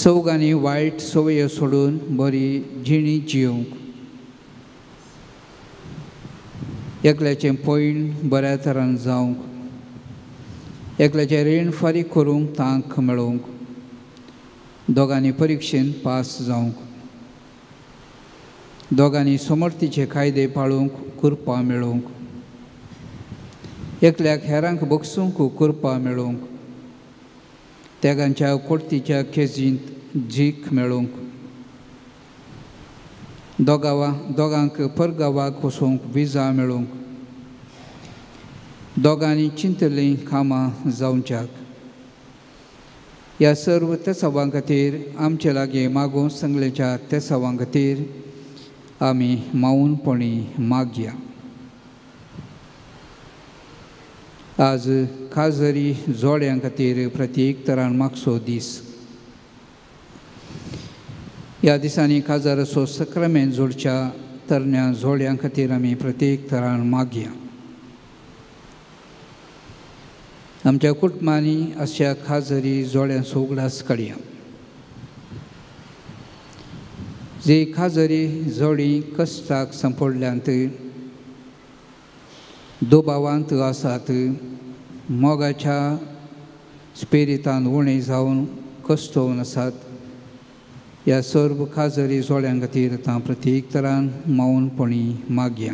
सौगांनी वायट सवयो सोडून बरी जिणी जिवंक एकल्याचें पैण बऱ्या तरान जावंक एकल्याचें रीण फारीक करूंक तांक मेळोवंक दोगांनी परिक्षेन पास जावंक दोगांनी समर्थीचे कायदे पाळूंक कुरपा मेळोवंक एकल्याक हेरांक बगसूंक कुरपा मेळोवंक त्यागांच्या कोर्तीच्या केजींत जीक मेळोवंक दोगांक परगांवाक वचूंक विजा मेळोवंक दोगांनी चिंतलीं कामां जावच्याक ह्या सर्व त्या सवां खातीर आमचे लागीं मागूं सांगलेच्या त्या सवां खातीर आमी मावूनपणी मागया. आज काजरी जोड्यां खातीर प्रत्येक तरान मागचो दीस. ह्या दिसांनी काजाराचो सक्रामेंत जोडच्या तरण्या जोड्यां खातीर आमी प्रत्येक तरान मागया. आमच्या कुटुंबांनी अशा काजरी जोड्यांचो उगडास काडया. जी काजरी जोडी कश्टाक सांपडल्यांत दुबावांत आसात मोगाच्या स्पिरितान उणें जावन कश्टोवन आसात ह्या सर्व काजरी जोड्यां खातीर आतां प्रत्येक तरान मावूनपणी मागया.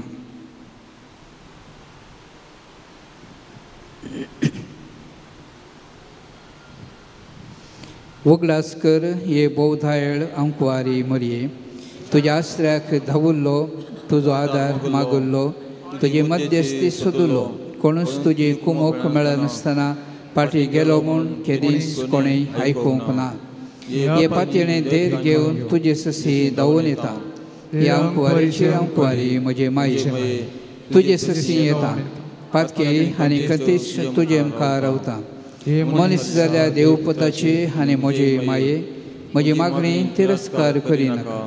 उगडास कर ये बोवधायळ अंकुवारी मरये तुज्या आश्रयाक धांवुल्लो तुजो आदार मागुल्लो तुजी मध्यस्थी सोदुलो कोणूच तुजी कुमोक मेळनासतना फाटी गेलो म्हूण केदीस कोणें आयकूंक ना. हे पातयेणें देर घेवन तुजे ससी धांवून येता. हे अंकुवारीची अंकुवारी म्हजे माये तुजे ससी येता पातके आनी कतीश तुजे मुखार रावता. मनीस जाल्यार देवपुताची आनी म्हजे माये म्हजी मागणी तिरस्कार करिनाका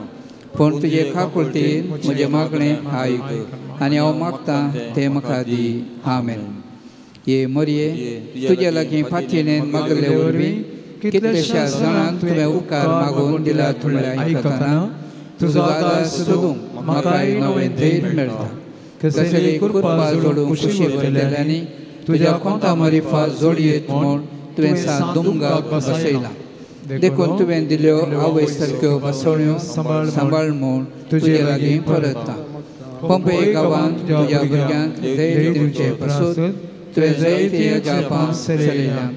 पूण तुजे काकुळटीन म्हजे मागणें आयक आनी हांव मागतां तें म्हाका दी. आमेन. ये मरये तुजे लागीं फातयेन मागले वरवीं कितलेशा जाणांक तुवें उपकार मागून दिला म्हळ्यार आयकतना तुजो आदार सोदूंक म्हाकाय नवें धैर्य मेळटा. कसली कृपा जोडूंक खुशी भरलेल्यांनी तुज्या कोंता मरिफा जोडयेत म्हूण तुवें सात दुमगाक बसयला. देखून तुवें दिल्यो आवय सारक्यो बसवण्यो सांबाळ म्हूण तुजे लागीं परतता. पंपे गांवांत तुज्या भुरग्यांक धैर्य दिवचे पासून तुवें जायती जापां चलयल्या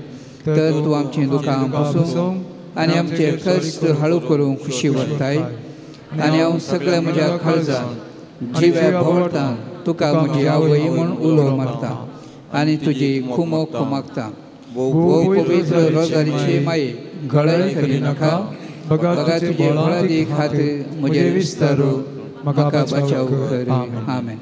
तर तूं आमचीं दुकां बसूंक आनी आमचे कश्ट हळू करूंक खुशी व्हरताय. आनी हांव सगळ्या म्हज्या काळजान जिव्या भोंवडान तुका म्हजी आवय म्हूण उलो मारता आनी तुजी कुमोक मागता. वो पवित्र रोजारीचे माये गळय करिनाका बगा तुजे मुळादी खातीर म्हजेर विस्तारू म्हाका बचाव कर. आमेन.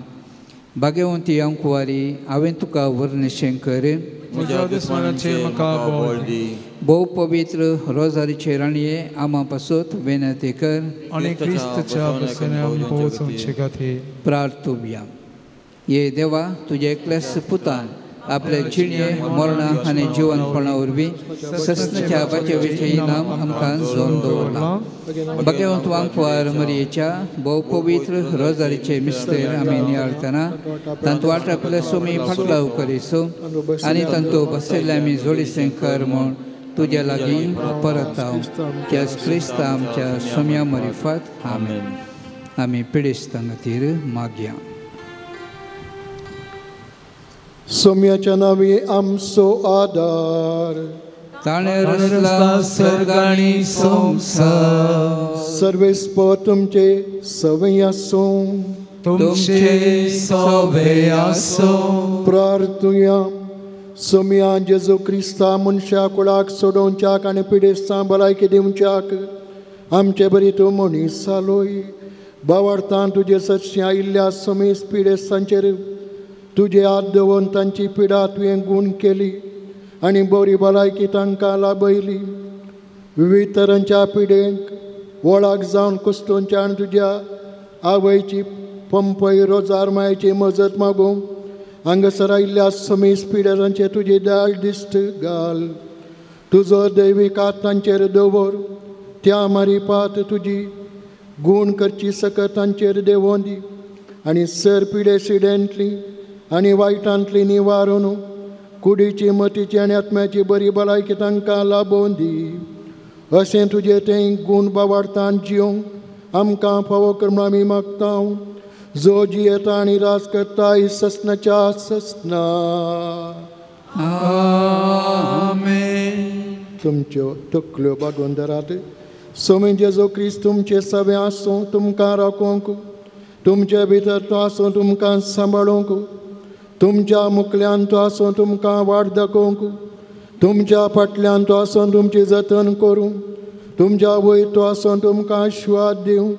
भाग्यवंती अंकुवारी हांवें तुका वर्णशें कर म्हज्या दुस्मनांचेर म्हाका बोल दी. भोव पवित्र रोजारीचे राणये आमा पासून विनंती कर आनी क्रिस्ताच्या बसण्यान पोवचोवचे खातीर प्रार्थुया. ये देवा तुजे एकल्याच पुतान आपले जिणे मरणा आनी जिवनपणा वरवीं सस्नाच्या बाचेवेचें इनाम आमकां जोन दवरलां. भाग्यवंत अंकुवार मरयेच्या भोव पवित्र रोजारीचे मिस्तेर आमी नियाळतना तांतू वांटपले सोमी फाटलाव करिसो आनी तांतू बसयल्ले आमी जोडिसें कर म्हूण तुजे लागीं परताव त्याच क्रिस्ता आमच्या सोम्या मरिफात. आमेन. आमी पिडेस्तां खातीर मागया. सोम्याच्या नांवी आमचो आदार ताणें रचला सर्ग आनी संवसार सर्वेस्पर तुमचे सवय आसूं तुमचे सवे आसूं. प्रार्थुया. सोम्या जेजू क्रिस्ता मनशा कुळाक सोडोवच्याक आनी पिडेस्तां भलायकी दिवच्याक आमचे बरी तूं मनीस जालोय. भावार्थान तुजे सत्य आयिल्ल्या समीस पिडेस्तांचेर तुजे हात दवरून तांची पिडा तुवें गूण केली आनी बरी भलायकी तांकां लाभयली. विविध तरांच्या पिडेक वळाक जावन कुस्तोवच्या आनी तुज्या आवयची पंपय रोजार मायेची मजत मागूं हांगासर आयिल्ल्या समीस पिडेरांचे तुजे दाळ दिश्ट घाल. तुजो दैवीक हातांचेर दवर त्या मारिपात तुजी गूण करची सकत तांचेर देवों दी आनी सर पिडे सिडेंतली आनी वायटांतली निवारून कुडीची मतीची आनी आत्म्याची बरी भलायकी तांकां लाबोवन दी. अशें तुजें तें गूण बावार्थान जियोंक आमकां फावो कर म्हूण आमी मागता. जो जियेता आनी राज करता ससनाच्या ससना. तुमच्यो तकल्यो बागोवन धरात. सोमी जेजो क्रिस्त तुमचे सवे आसूं तुमकां राखोंक, तुमचे भितर तो आसूं तुमकां सांबाळूंक, तुमच्या मुखल्यान तो आसूं तुमकां वाट दाखोवंक, तुमच्या फाटल्यान तो आसूं तुमची जतन करूं, तुमच्या वयर तो आसूं तुमकां आशिर्वाद दिवं.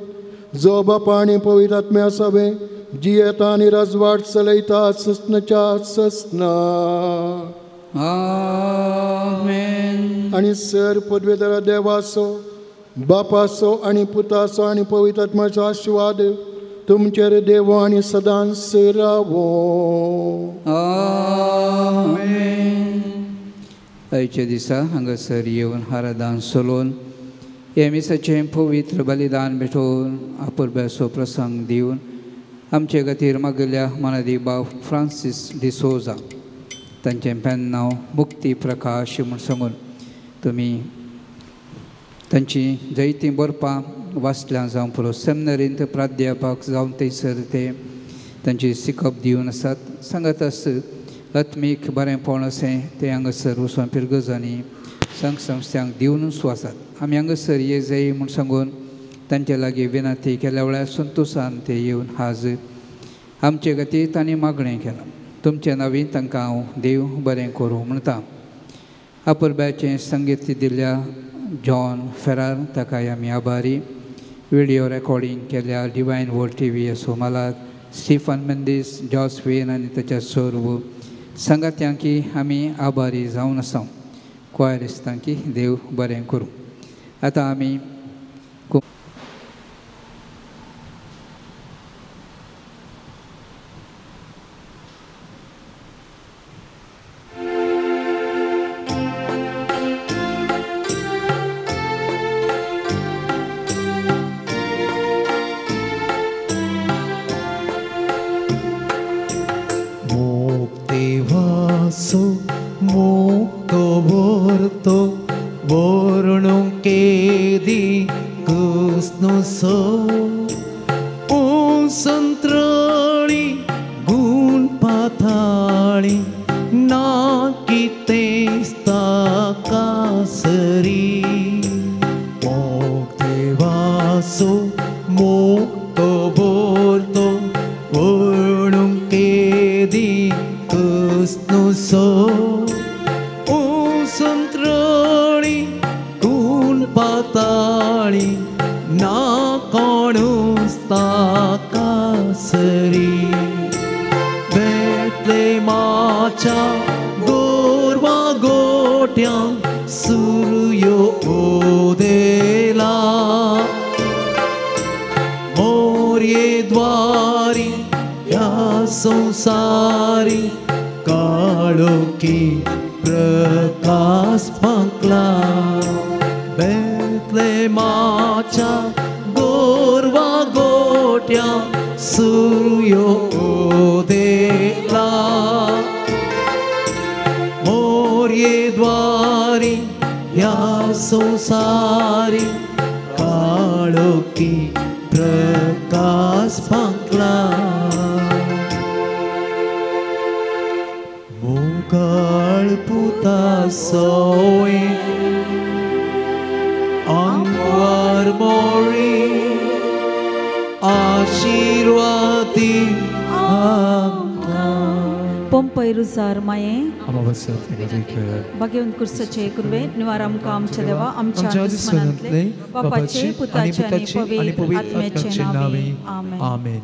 जो बापा आनी पवित्र आत्म्या सवे जियेता आनी राजवाट चलयता ससनाच्या ससना. आनी सर पदवेदार देवाचो बापाचो आनी पुताचो आनी पवित्र आत्म्याचो आशिर्वाद तुमचेर देवो आनी सदांच रावो. आयच्या दिसा हांगासर येवन हारादान चलोवन एमिसाचें पवित्र बलिदान भेटोवन आपुरब्याचो प्रसंग दिवन आमचे खातीर मागल्या मनादी बाब फ्रांसीस डिसोजा तांचें पेन नांव मुक्ती प्रकाश म्हूण सांगून तुमी तांची जायतीं बरपां वाचल्यां जावं पुरो सेमिनारींत प्राध्यापक जावन थंयसर ते तांची शिकप दिवन आसात. सांगात आस आत्मीक बरेंपण अशें ते हांगासर वचून पिरगजांनी संघ संस्थांक दिवनूच वचात. आमी हांगासर ये जाय म्हूण सांगून तांचे लागीं विनंती केल्या वेळार संतोशान ते येवन हाजीर आमचे खातीर तांणी मागणें केलां. तुमचे नांवी तांकां हांव देव बरें करूं म्हणटा. आपुरब्याचें संगीत दिल्ल्या जॉन फेरार ताकाय आमी आभारी. व्हिडिओ रेकॉर्डिंग केल्या डिवायन वर्ल्ड TV असो मालाक स्टीफन मेंदीस जॉसफीन आनी ताच्या सर्व संगात्यांकी आमी आभारी जावन आसा. क्वायरिस्तांकी देव बरें करूं. आतां आमी बागेवन कुर्साचे कुरवे निवार आमकां आमच्या देवा आमच्या दुस्मनांतले बापाचे पुताचे आनी पवित्र आत्म्याचे नांवे आमेन.